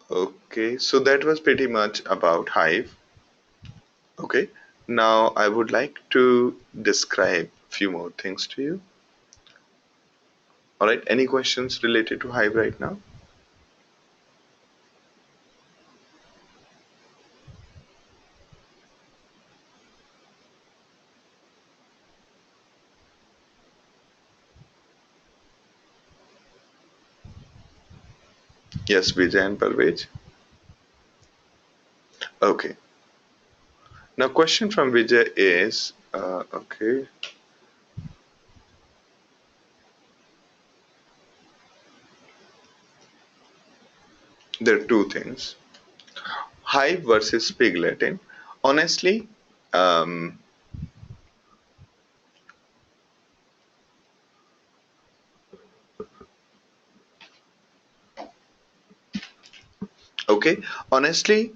it. Okay. So that was pretty much about Hive. Okay. Now I would like to describe a few more things to you. All right. Any questions related to Hive right now? Yes, Vijay and Parvez. Okay. Now, question from Vijay is, okay, there are two things: Hive versus Pigletin. Honestly, um, okay, honestly,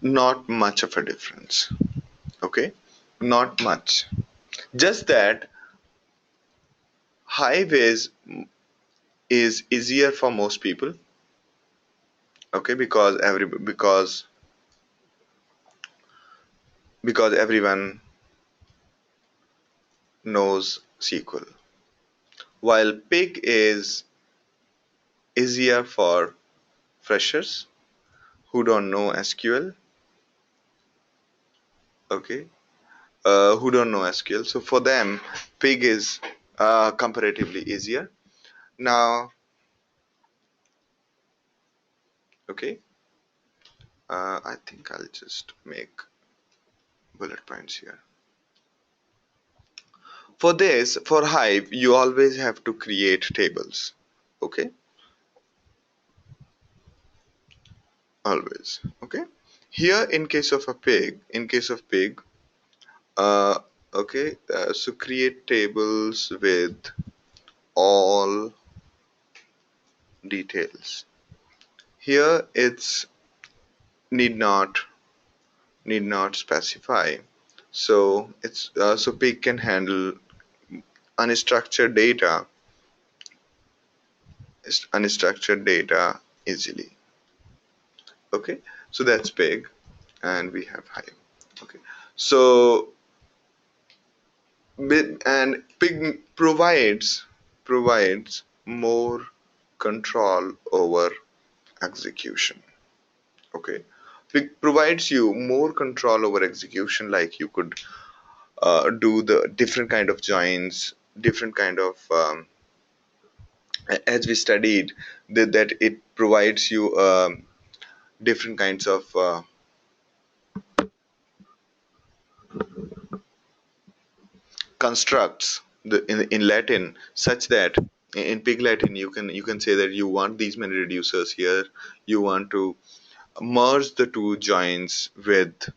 not much of a difference. Okay, not much. Just that Hive is easier for most people. Okay, because everyone knows SQL, while Pig is easier for freshers who don't know SQL. Okay, who don't know SQL. So for them, Pig is comparatively easier. Now, okay, I think I'll just make bullet points here. For this, for Hive, you always have to create tables. Okay, always. Okay. Here, in case of pig, uh, okay, so create tables with all details. Here, it's need not specify. So it's so pig can handle unstructured data easily. Okay, so that's pig, and we have hive. Okay, so and pig provides more control over execution. Okay, pig provides you more control over execution, like you could do the different kind of joins, different kind of as we studied that it provides you different kinds of constructs in Latin, such that in pig Latin you can say that you want these many reducers here, you want to merge the two joins with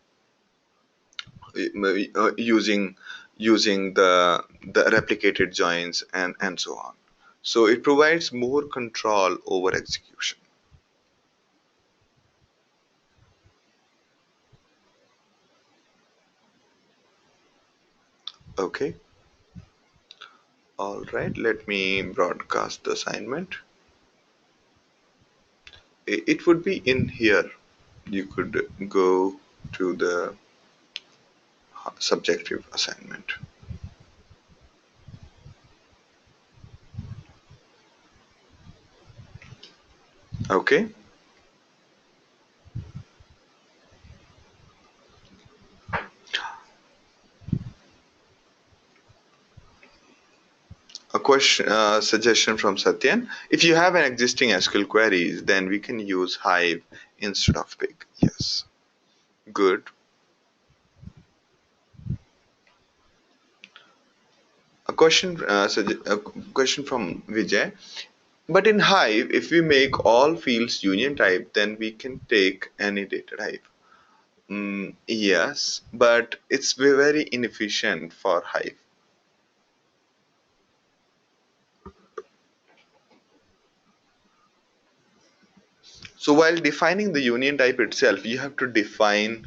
using the replicated joins and so on. So it provides more control over execution. Okay. All right, let me broadcast the assignment. It would be in here. You could go to the subjective assignment. Okay. A question, suggestion from Satyan. If you have an existing SQL queries, then we can use Hive instead of Pig. Yes. Good. A question from Vijay. But in Hive, if we make all fields union type, then we can take any data type. Yes, but it's very inefficient for Hive. So while defining the union type itself, you have to define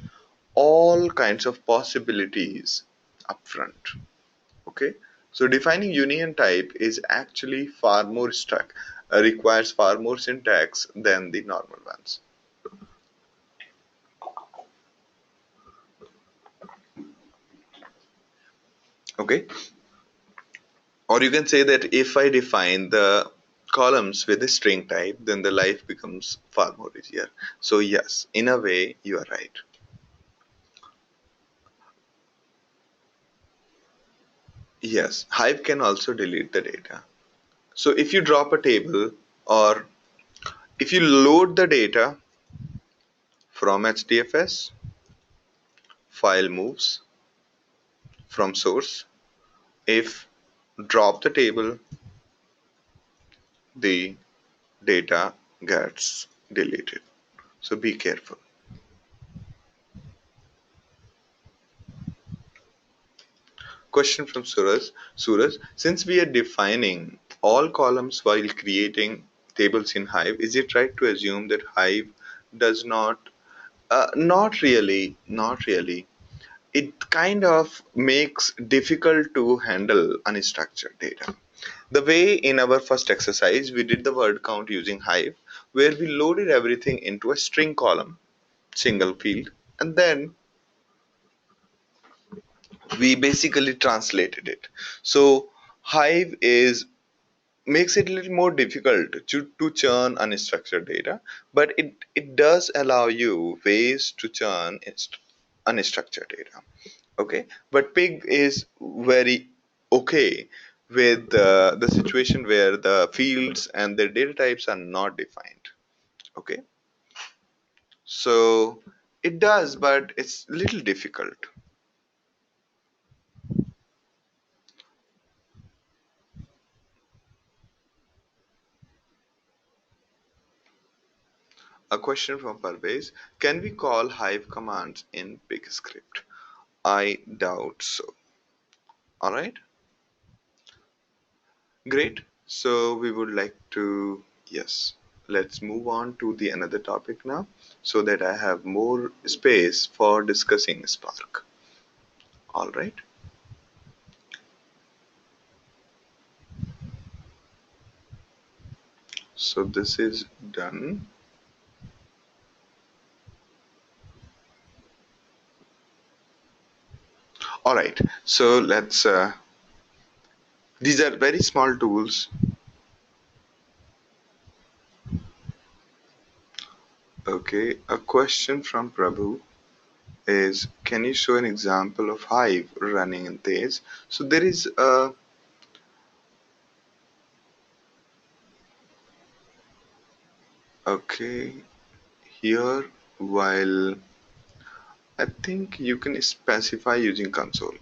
all kinds of possibilities upfront. Okay, so defining union type is actually far more requires far more syntax than the normal ones. Okay, or you can say that if I define the columns with a string type, then the life becomes far more easier. So yes, in a way, you are right. Yes, Hive can also delete the data. So if you drop a table, or if you load the data from HDFS, file moves from source. If drop the table, the data gets deleted. So be careful. Question from Suraj. Suraj, since we are defining all columns while creating tables in Hive, is it right to assume that Hive does not? Not really, not really. It kind of makes difficult to handle unstructured data. The way in our first exercise we did the word count using Hive, where we loaded everything into a string column, single field, and then we basically translated it. So Hive is makes it a little more difficult to churn unstructured data, but it does allow you ways to churn unstructured data. Okay, but Pig is very okay with the situation where the fields and the data types are not defined. Okay, so it does, but it's a little difficult. A question from Parvez: can we call Hive commands in Pig script? I doubt so. All right, great. So we would like to, yes, let's move on to the another topic now, so that I have more space for discussing Spark. All right. So this is done. All right. So let's. These are very small tools. Okay. A question from Prabhu is, can you show an example of Hive running in Tej? So there is a, okay, here, while I think you can specify using console.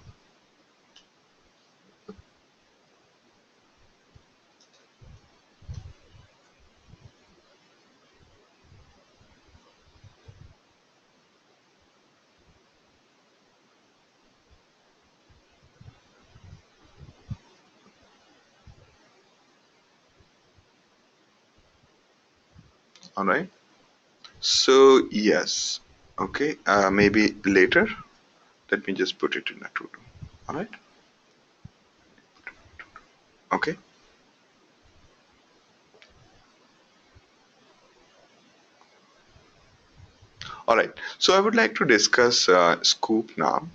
All right. So yes. Okay. Maybe later. Let me just put it in a to do. All right. Okay. All right. So I would like to discuss Scoop now.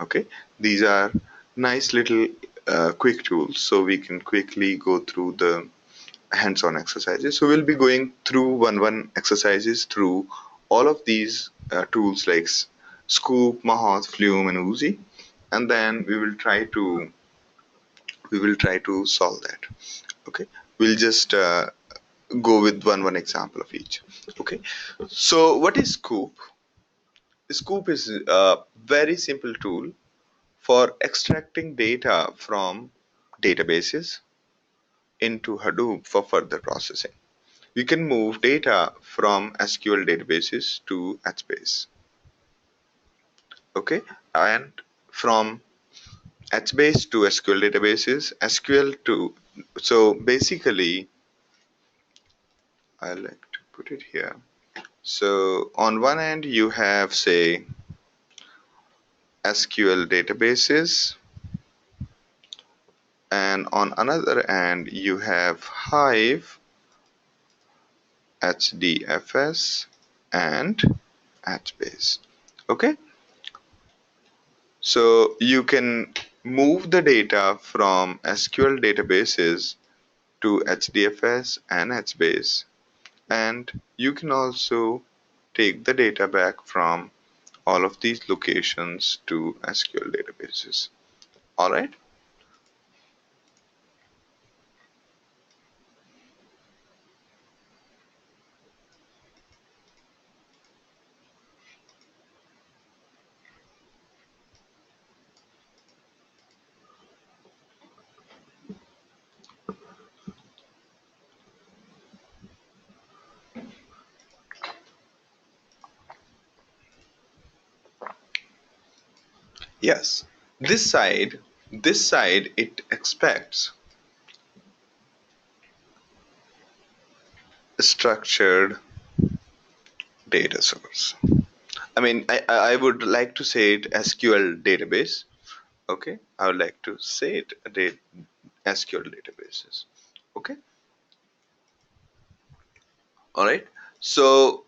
Okay. These are nice little quick tools, so we can quickly go through the hands-on exercises. So we'll be going through one exercises through all of these tools like Scoop, Mahout, Flume, and Uzi, and then we will try to solve that. Okay, we'll just go with one example of each. Okay, so what is Scoop? Scoop is a very simple tool for extracting data from databases into Hadoop for further processing. You can move data from SQL databases to HBase. Okay, and from HBase to SQL databases, SQL to, so basically I like to put it here. So on one end you have, say, SQL databases, and on another end you have Hive, HDFS, and HBase. Okay, so you can move the data from SQL databases to HDFS and HBase, and you can also take the data back from all of these locations to SQL databases. All right. Yes. This side, this side, it expects a structured data source. I mean, I would like to say it SQL database. Okay, I would like to say it SQL databases. Okay, all right. So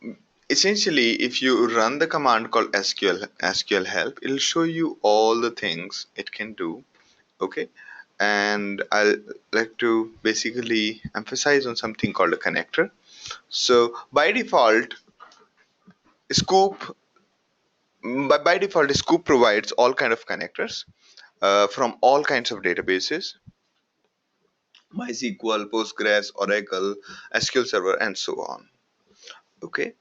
essentially, if you run the command called SQL help, it'll show you all the things it can do. Okay, and I'll like to basically emphasize on something called a connector. So by default, Scoop by default Scoop provides all kind of connectors from all kinds of databases: MySQL, Postgres, Oracle, SQL Server, and so on. Okay,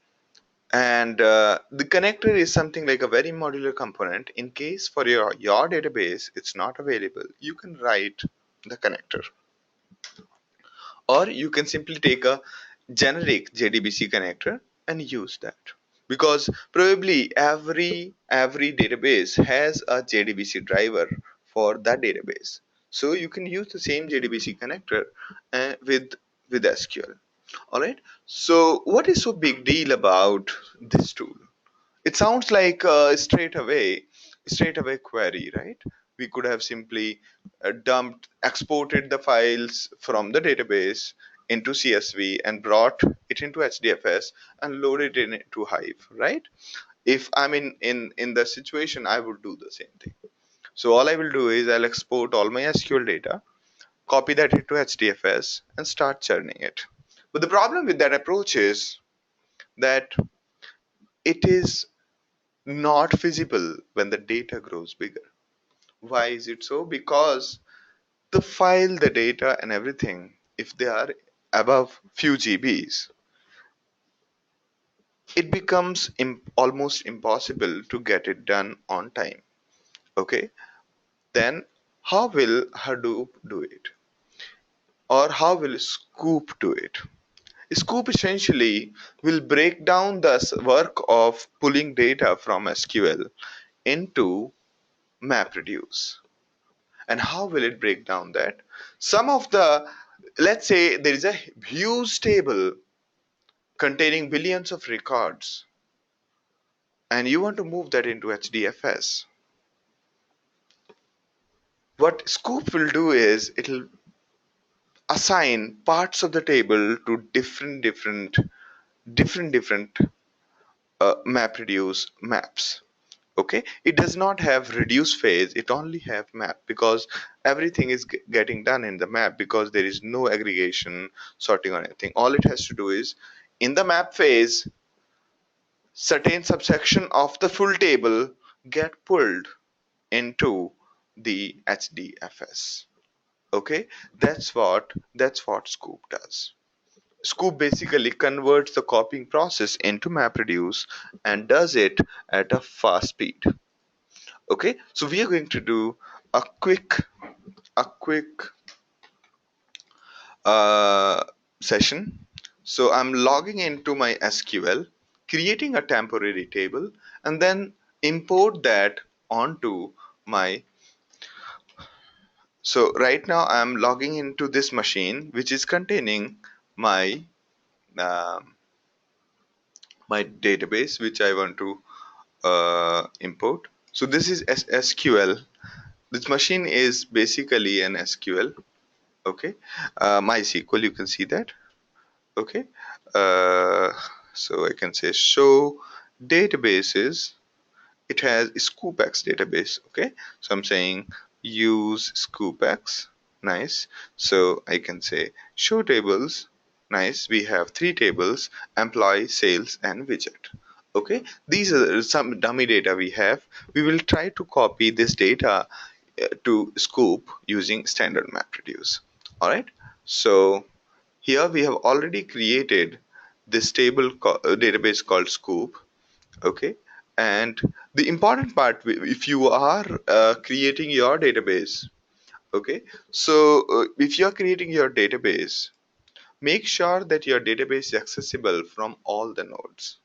and the connector is something like a very modular component. In case for your database it's not available, you can write the connector, or you can simply take a generic JDBC connector and use that, because probably every database has a JDBC driver for that database, so you can use the same JDBC connector with SQL. All right, so what is so big deal about this tool? It sounds like a straight away query, right? We could have simply exported the files from the database into CSV and brought it into HDFS and loaded it into Hive, right? If I'm in the situation, I would do the same thing. So all I will do is I'll export all my SQL data, copy that into HDFS, and start churning it. But the problem with that approach is that it is not feasible when the data grows bigger. Why is it so? Because the file, the data, and everything, if they are above few GBs, it becomes almost impossible to get it done on time. Okay, then how will Hadoop do it? Or how will Scoop do it? Scoop essentially will break down the work of pulling data from SQL into MapReduce. And how will it break down that? Some of the, let's say there is a huge table containing billions of records, and you want to move that into HDFS. What Scoop will do is it'll assign parts of the table to different MapReduce maps. Okay, it does not have reduce phase, it only have map, because everything is getting done in the map, because there is no aggregation, sorting, or anything. All it has to do is in the map phase, certain subsection of the full table get pulled into the HDFS. Okay, that's what Scoop does. Scoop basically converts the copying process into MapReduce and does it at a fast speed. Okay, so we are going to do a quick uh, session. So I'm logging into my SQL, creating a temporary table, and then import that onto my. So right now I'm logging into this machine, which is containing my um my database which I want to import. So this is SQL. This machine is basically an SQL. Okay, MySQL. You can see that. Okay, uh, so I can say show databases. It has ScoopX database. Okay, so I'm saying use ScoopX. Nice. So I can say show tables. Nice. We have three tables: employee, sales, and widget. Okay, these are some dummy data we have. We will try to copy this data to Scoop using standard MapReduce. All right. So here we have already created this database called Scoop. Okay, and the important part, if you are creating your database, okay, so if you are creating your database, make sure that your database is accessible from all the nodes.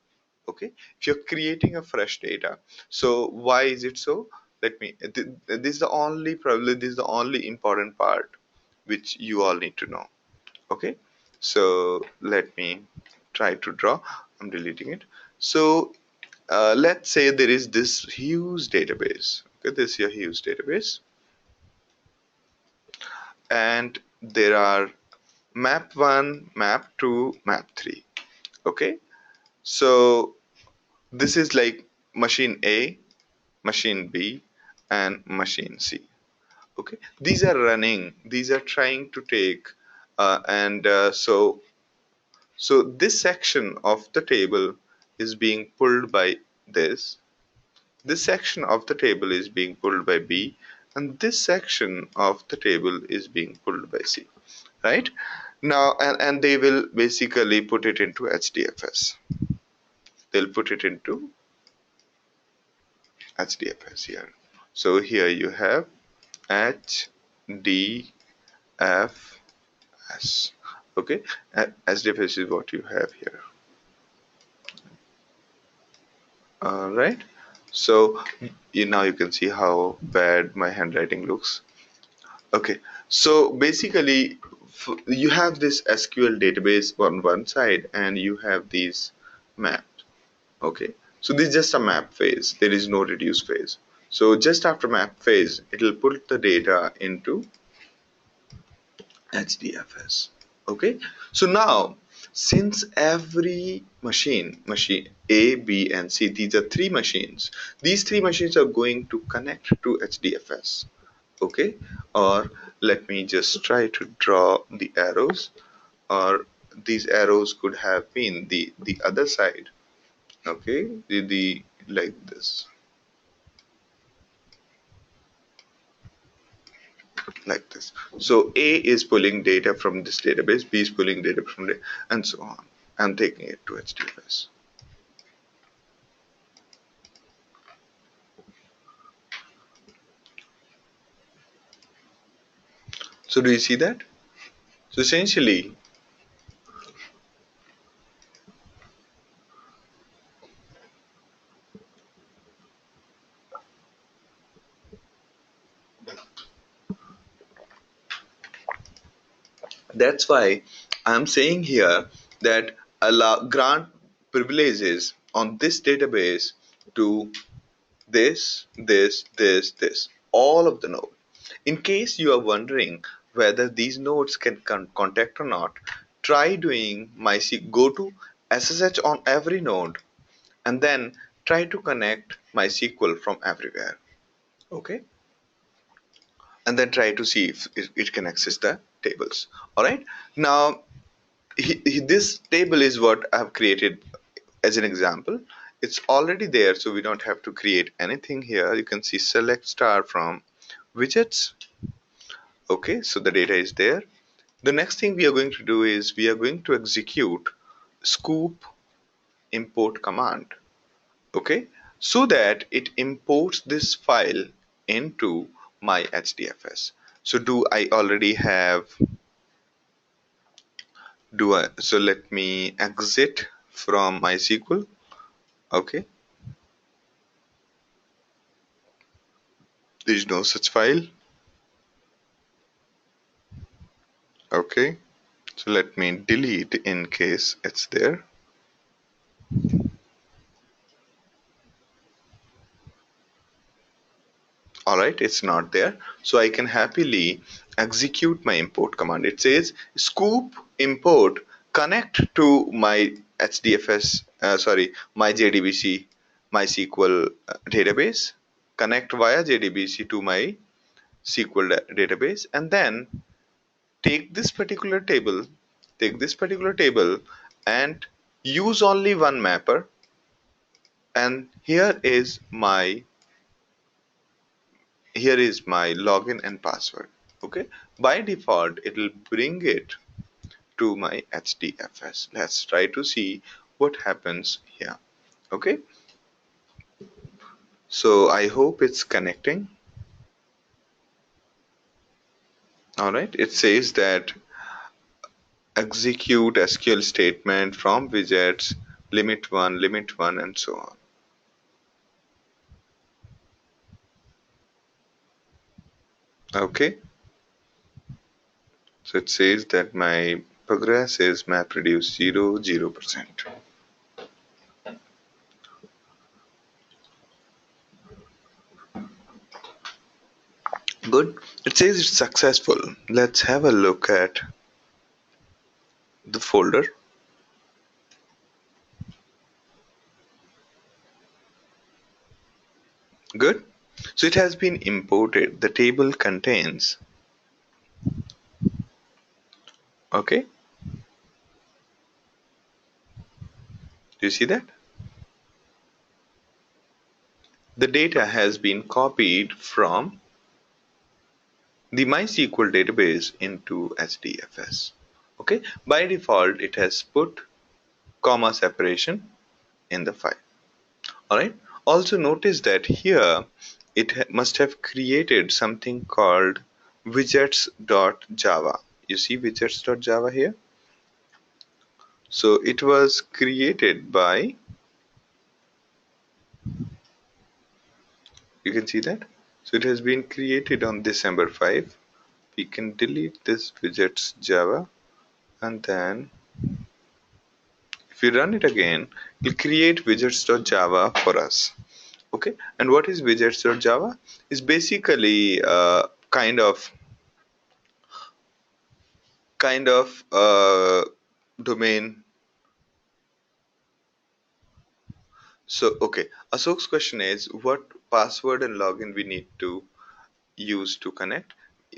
Okay, if you're creating a fresh data, so why is it so? Let me this is the only, probably this is the only important part which you all need to know. Okay, so let me try to draw. I'm deleting it. So let's say there is this huge database. Okay, this is your huge database, and there are map 1, map 2, map 3. Okay, so this is like machine A, machine B, and machine C. Okay, these are running, these are trying to take and so this section of the table is being pulled by this. This section of the table is being pulled by B, and this section of the table is being pulled by C, right? Now, and they will basically put it into HDFS. They'll put it into HDFS here. So here you have HDFS. Okay, HDFS is what you have here. All right. So now you can see how bad my handwriting looks. Okay, so basically, you have this SQL database on one side, and you have these mapped. Okay, so this is just a map phase. There is no reduce phase. So just after map phase, it will put the data into HDFS. Okay, so now since every machine A, B, and C, these are three machines. These three machines are going to connect to HDFS. Okay, or let me just try to draw the arrows, or these arrows could have been the other side. Okay, the like this, like this. So A is pulling data from this database, B is pulling data from there, and so on, and taking it to HDFS. So do you see that? So essentially, that's why I'm saying here that allow grant privileges on this database to this, all of the node. In case you are wondering whether these nodes can contact or not, try doing go to SSH on every node, and then try to connect MySQL from everywhere. Okay, and then try to see if it can access the tables. All right. Now, this table is what I have created as an example. It's already there, so we don't have to create anything here. You can see select star from widgets. Okay, so the data is there. The next thing we are going to do is we are going to execute scoop import command. Okay, so that it imports this file into my HDFS. So do I already have, so let me exit from MySQL. Okay, there is no such file. Okay, so let me delete in case it's there. All right, it's not there. So I can happily execute my import command. It says scoop import connect to my HDFS, sorry, my JDBC, MySQL database, connect via JDBC to my SQL database, and then take this particular table, take this particular table and use only one mapper. And here is my login and password. Okay, by default it will bring it to my HDFS. Let's try to see what happens here. Okay, so I hope it's connecting. All right, it says that execute SQL statement from widgets limit 1 and so on. Okay, so it says that my progress is MapReduce 0%. Good. It says it's successful. Let's have a look at the folder. Good. So it has been imported. The table contains, okay, do you see that? The data has been copied from the MySQL database into HDFS. Okay, by default, it has put comma separation in the file. All right. Also notice that here it must have created something called widgets.java. You see widgets.java here? So it was created by, you can see that. So it has been created on December 5. We can delete this widgets.java, and then if we run it again, it'll create widgets.java for us. Okay, and what is widgets.java? Is basically domain. So okay, Ashok's question is what password and login we need to use to connect.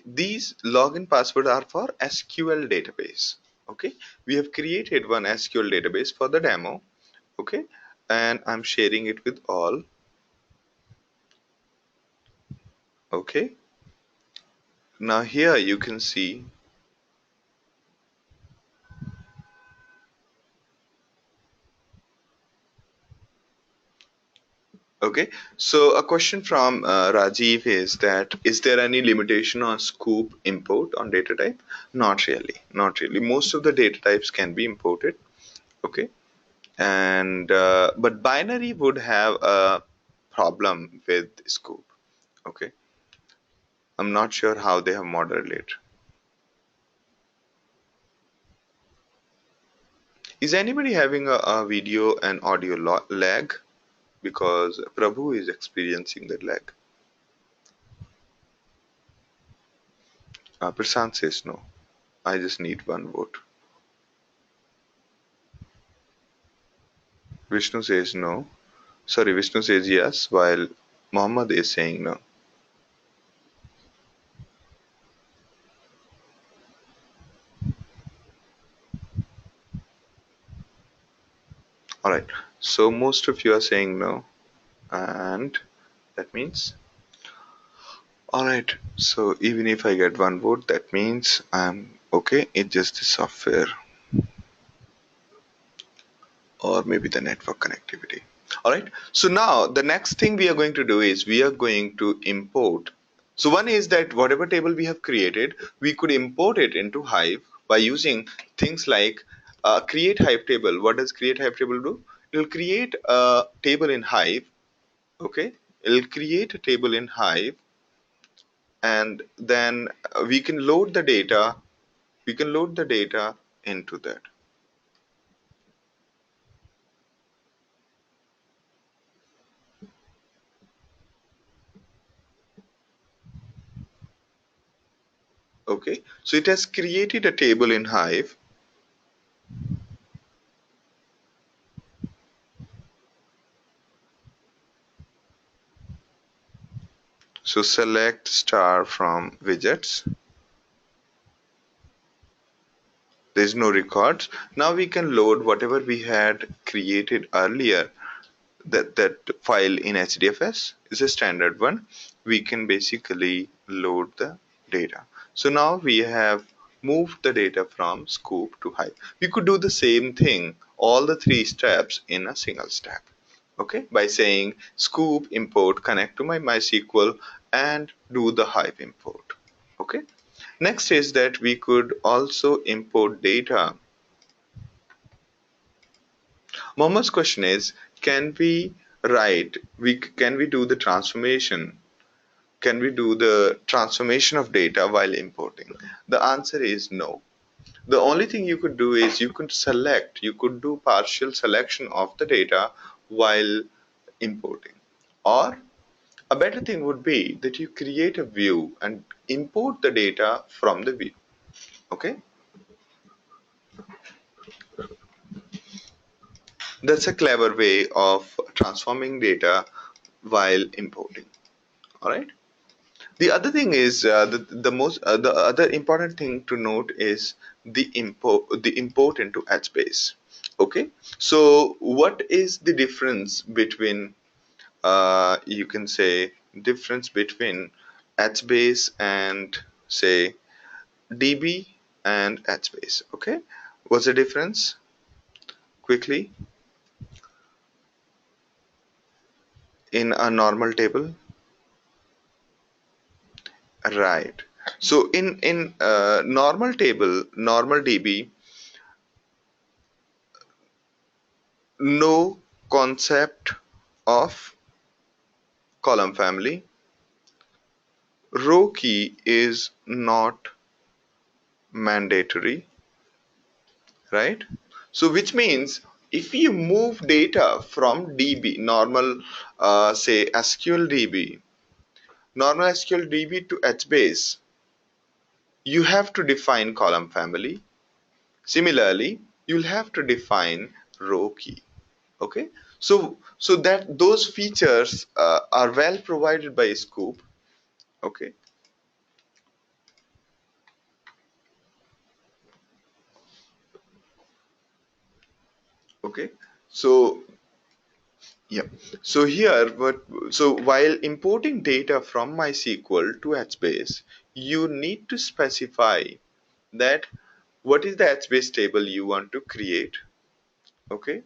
These login passwords are for SQL database. Okay, we have created one SQL database for the demo. Okay, and I'm sharing it with all. Okay, now here you can see. Okay, so a question from Rajiv is that is there any limitation on scoop import on data type? Not really, not really. Most of the data types can be imported. Okay, and but binary would have a problem with scoop. Okay, I'm not sure how they have modeled it. Is anybody having a video and audio lag? Because Prabhu is experiencing the lag. Prasant says no. I just need one vote. Vishnu says no. Sorry, Vishnu says yes, while Muhammad is saying no. Alright, so most of you are saying no, and that means. Alright, so even if I get one vote, that means I'm okay. It's just the software or maybe the network connectivity. Alright, so now the next thing we are going to do is we are going to import. So one is that whatever table we have created, we could import it into Hive by using things like create Hive table. What does create Hive table do? It will create a table in Hive. Okay, it will create a table in Hive, and then we can load the data. We can load the data into that. Okay, so it has created a table in Hive. So select star from widgets. There's no records. Now we can load whatever we had created earlier. That file in HDFS is a standard one. We can basically load the data. So now we have moved the data from Scoop to Hive. We could do the same thing, all the three steps in a single step. Okay, by saying Scoop import connect to my MySQL and do the Hive import. Okay. Next is that we could also import data. Mohammad's question is, can we do the transformation? Can we do the transformation of data while importing? The answer is no. The only thing you could do is you could do partial selection of the data while importing. Or a better thing would be that you create a view and import the data from the view. Okay? That's a clever way of transforming data while importing. All right. The other thing is the other important thing to note is the import into HBase. Okay. So what is the difference between you can say difference between HBase and say DB and HBase? Okay. What's the difference? Quickly in a normal table. Right. So in normal table, normal DB, no concept of column family. Row key is not mandatory, right? So which means if you move data from DB, normal, say SQL DB, normal SQL DB to HBase, you have to define column family. Similarly, you'll have to define row key. Okay, so that those features are well provided by Scoop. Okay, okay, so yeah, so here what so while importing data from MySQL to HBase, you need to specify that what is the HBase table you want to create. Okay,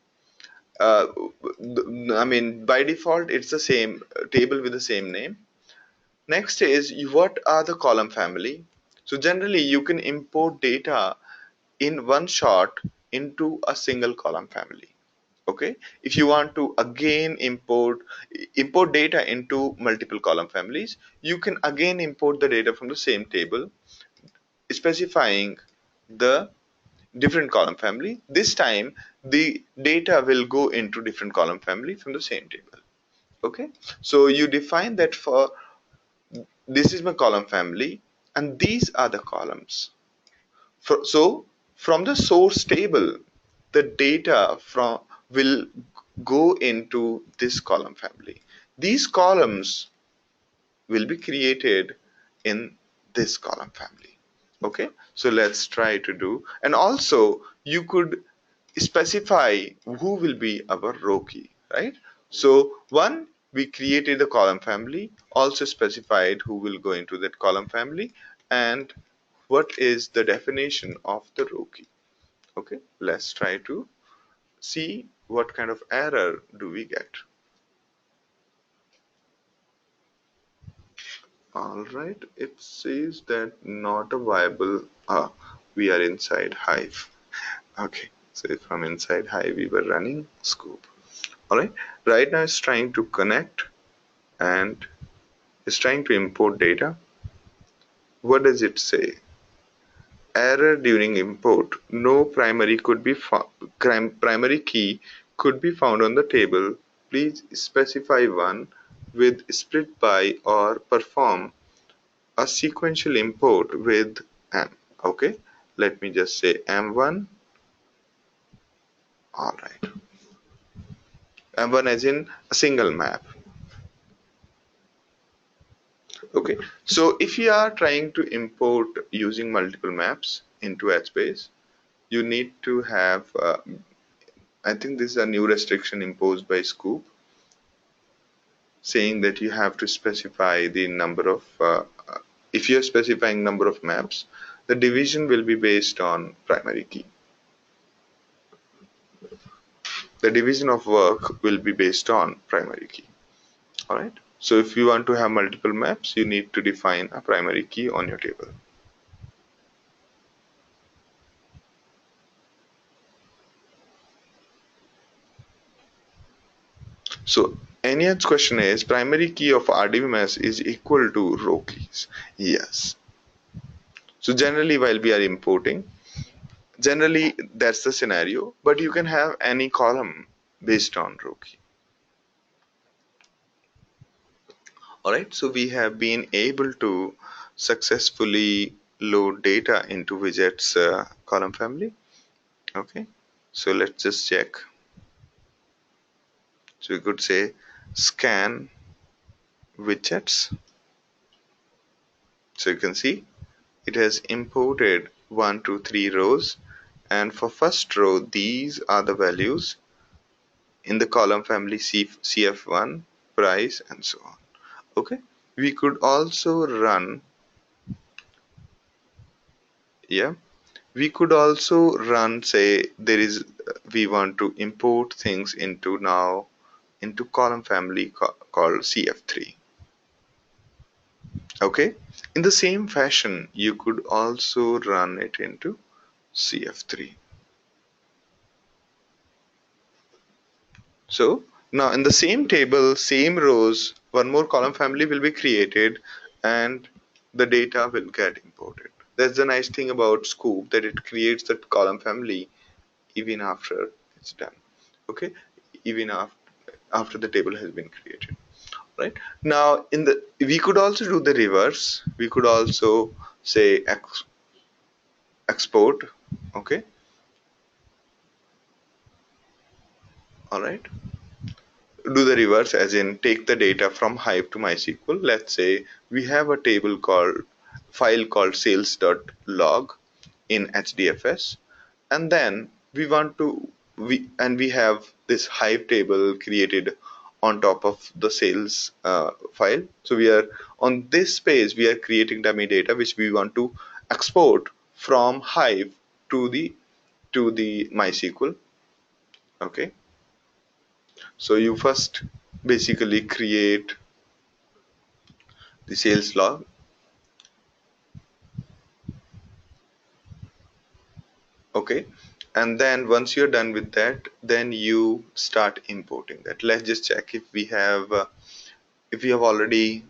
uh, I mean by default it's the same table with the same name. Next is what are the column family. So generally you can import data in one shot into a single column family. Okay, if you want to again import data into multiple column families, you can again import the data from the same table, specifying the different column family. This time the data will go into different column family from the same table. Okay, so you define that for this is my column family and these are the columns. So from the source table, the data from will go into this column family. These columns will be created in this column family. Okay, so let's try to do, and also you could specify who will be our row key, right? So one, we created the column family, also specified who will go into that column family, and what is the definition of the row key. Okay, let's try to see what kind of error do we get. All right, it says that not a viable. We are inside Hive. Okay, so from inside Hive we were running Scoop. All right, right now it's trying to connect and it's trying to import data. What does it say? Error during import. No primary key could be found on the table. Please specify one with split by or perform a sequential import with M. Okay, let me just say M1. All right, M1 as in a single map. Okay, so if you are trying to import using multiple maps into HBase, you need to have, I think this is a new restriction imposed by Scoop, saying that you have to specify the number of, if you're specifying number of maps, the division will be based on primary key. The division of work will be based on primary key. All right. So if you want to have multiple maps, you need to define a primary key on your table. So Anyan's question is primary key of RDBMS is equal to row keys. Yes. So generally while we are importing, generally that's the scenario, but you can have any column based on row key. Alright, so we have been able to successfully load data into widgets column family. Okay, so let's just check. So we could say scan widgets. So you can see it has imported 1, 2, 3 rows, and for first row these are the values in the column family CF1, price, and so on. Okay, we could also run, yeah, we could also run, say there is, we want to import things into now into column family called CF3. Okay, in the same fashion you could also run it into CF3. So now in the same table, same rows, one more column family will be created and the data will get imported. That's the nice thing about Scoop, that it creates that column family even after it's done. Okay, even after the table has been created. Right now, in the we could also do the reverse. We could also say export. Okay, all right. Do the reverse, as in take the data from Hive to MySQL. Let's say we have a table called file called sales.log in HDFS, and then we want to we have this Hive table created on top of the sales file. So we are on this page, we are creating dummy data which we want to export from Hive to the MySQL. Okay, so you first basically create the sales log. Okay, and then once you're done with that, then you start importing that. Let's just check if we have already.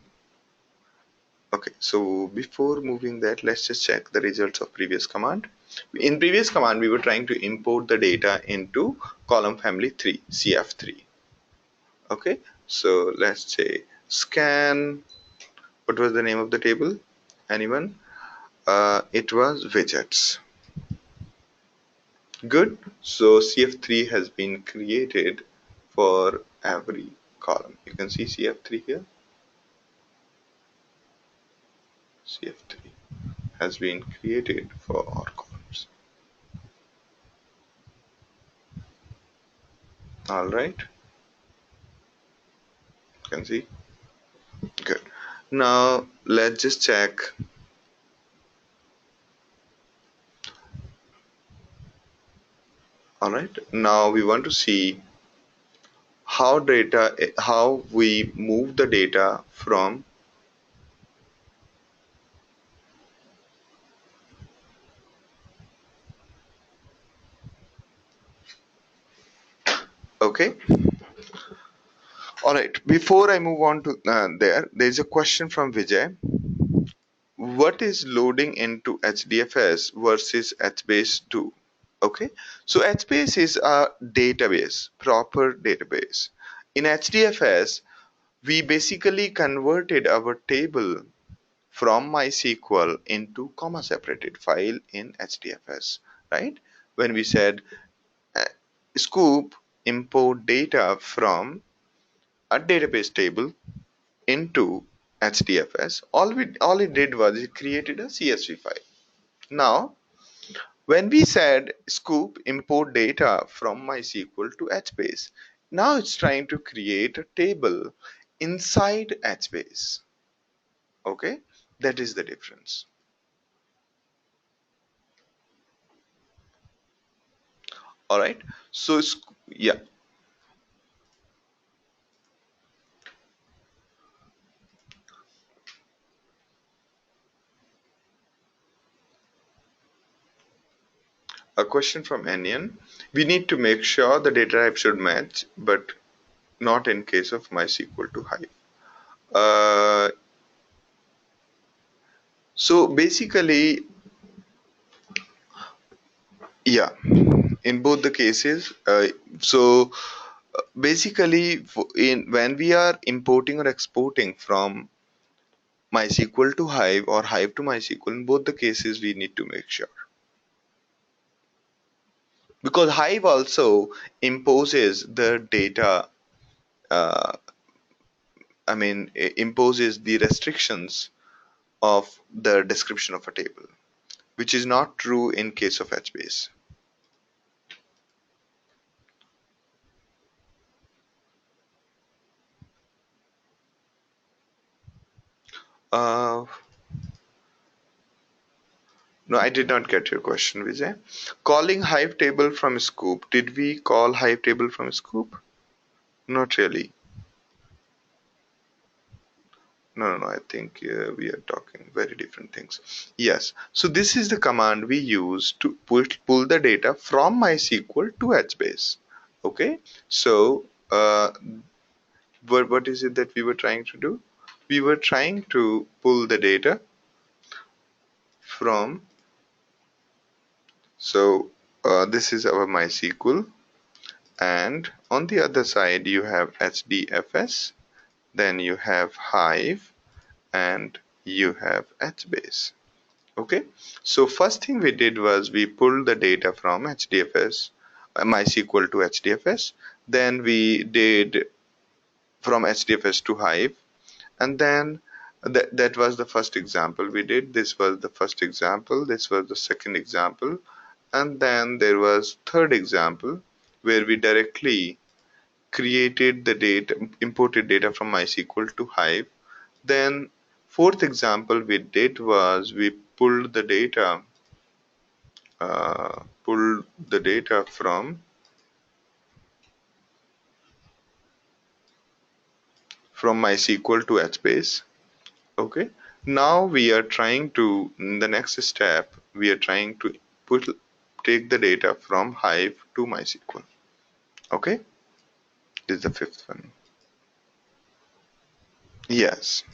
Okay, so before moving that, let's just check the results of previous command. In previous command we were trying to import the data into column family 3, CF3. Okay, so let's say scan, what was the name of the table? Anyone? It was widgets. Good. So CF3 has been created for every column. You can see CF3 here. CF3 has been created for all columns. All right. You can see. Good. Now let's just check. All right. Now we want to see how we move the data from. Okay. All right. Before I move on to there's a question from Vijay. What is loading into HDFS versus HBase 2? Okay, so HBase is a database, proper database. In HDFS, we basically converted our table from MySQL into comma separated file in HDFS, right? When we said uh, scoop import data from a database table into HDFS, all it did was it created a CSV file. Now, when we said scoop import data from MySQL to HBase, now it's trying to create a table inside HBase. Okay, that is the difference. All right. So yeah, a question from Anion. We need to make sure the data type should match, but not in case of MySQL to Hive. So basically, yeah, in both the cases. So basically, in when we are importing or exporting from MySQL to Hive or Hive to MySQL, in both the cases we need to make sure, because Hive also imposes the data. Uh, imposes the restrictions of the description of a table, which is not true in case of HBase. Uh, no, I did not get your question, Vijay. Calling Hive table from Scoop. Did we call Hive table from Scoop? Not really. No, no, no. I think we are talking very different things. Yes. So this is the command we use to pull the data from MySQL to HBase. Okay. So what is it that we were trying to do? We were trying to pull the data from, so this is our MySQL, and on the other side you have HDFS, then you have Hive, and you have HBase. Okay, so first thing we did was we pulled the data from HDFS, MySQL to HDFS, then we did from HDFS to Hive, and then that was the first example we did. This was the first example, this was the second example, and then there was third example where we directly created the data, imported data from MySQL to Hive. Then fourth example we did was we pulled the data from MySQL to HBase. Okay. Now we are trying to, in the next step, we are trying to put take the data from Hive to MySQL. Okay. This is the fifth one. Yes.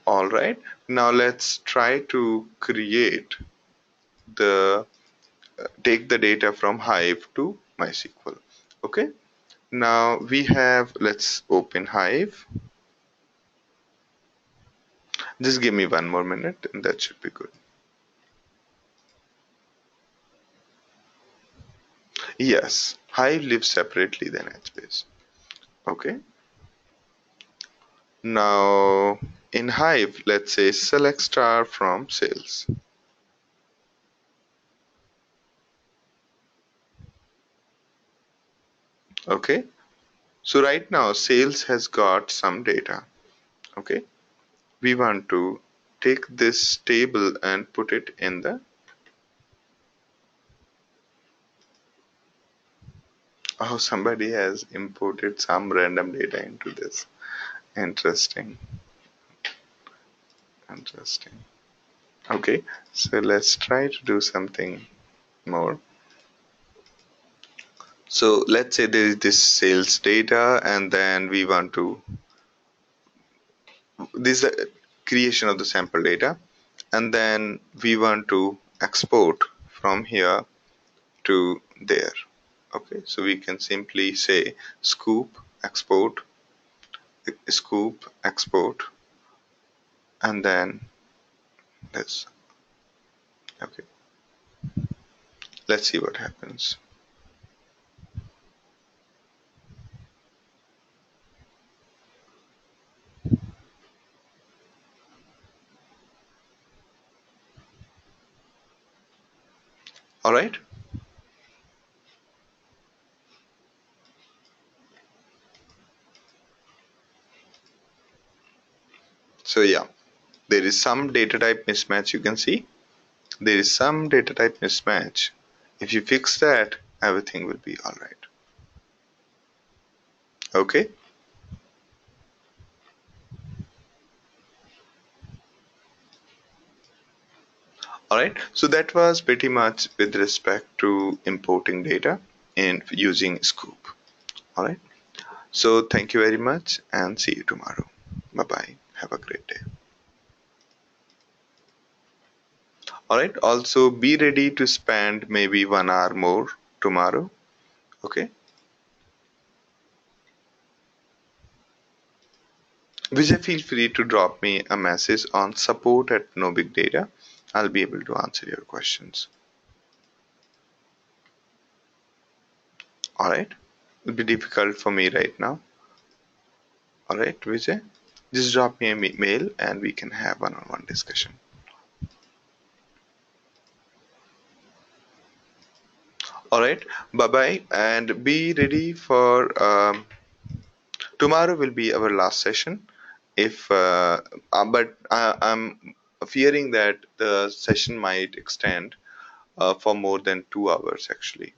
All right. Now let's try to create the take the data from Hive to MySQL. Okay. Now we have, let's open Hive. Just give me one more minute and that should be good. Yes, Hive lives separately than HBase. Okay. Now in Hive, let's say select star from sales. Okay. So right now sales has got some data. Okay. We want to take this table and put it in the, oh, somebody has imported some random data into this. Interesting. Interesting. Okay. So let's try to do something more. So let's say there is this sales data, and then we want to, this is the creation of the sample data, and then we want to export from here to there. Okay, so we can simply say scoop export scoop, export, and then this. Okay, let's see what happens. All right. So yeah, there is some data type mismatch. You can see there is some data type mismatch. If you fix that, everything will be all right. Okay. All right. So that was pretty much with respect to importing data and using Scoop. All right. So thank you very much and see you tomorrow. Bye bye. Have a great day. All right. Also be ready to spend maybe 1 hour more tomorrow. Okay. Vijay, feel free to drop me a message on support at No Big Data. I'll be able to answer your questions. All right. It'll be difficult for me right now. All right, Vijay. Just drop me a mail and we can have one-on-one discussion. All right. Bye bye. And be ready for tomorrow will be our last session. If but I'm fearing that the session might extend for more than 2 hours actually.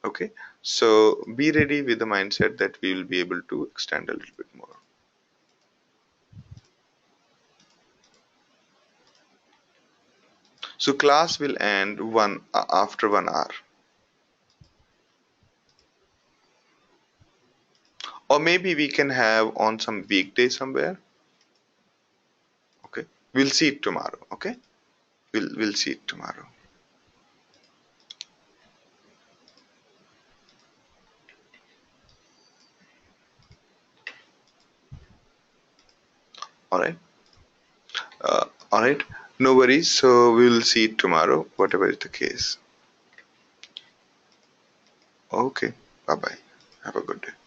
Okay. So be ready with the mindset that we will be able to extend a little bit more. So class will end after 1 hour, or maybe we can have on some weekday somewhere. Okay, we'll see it tomorrow. Okay, we'll see it tomorrow. All right, all right. No worries. So we will see it tomorrow, whatever is the case. Okay. Bye bye. Have a good day.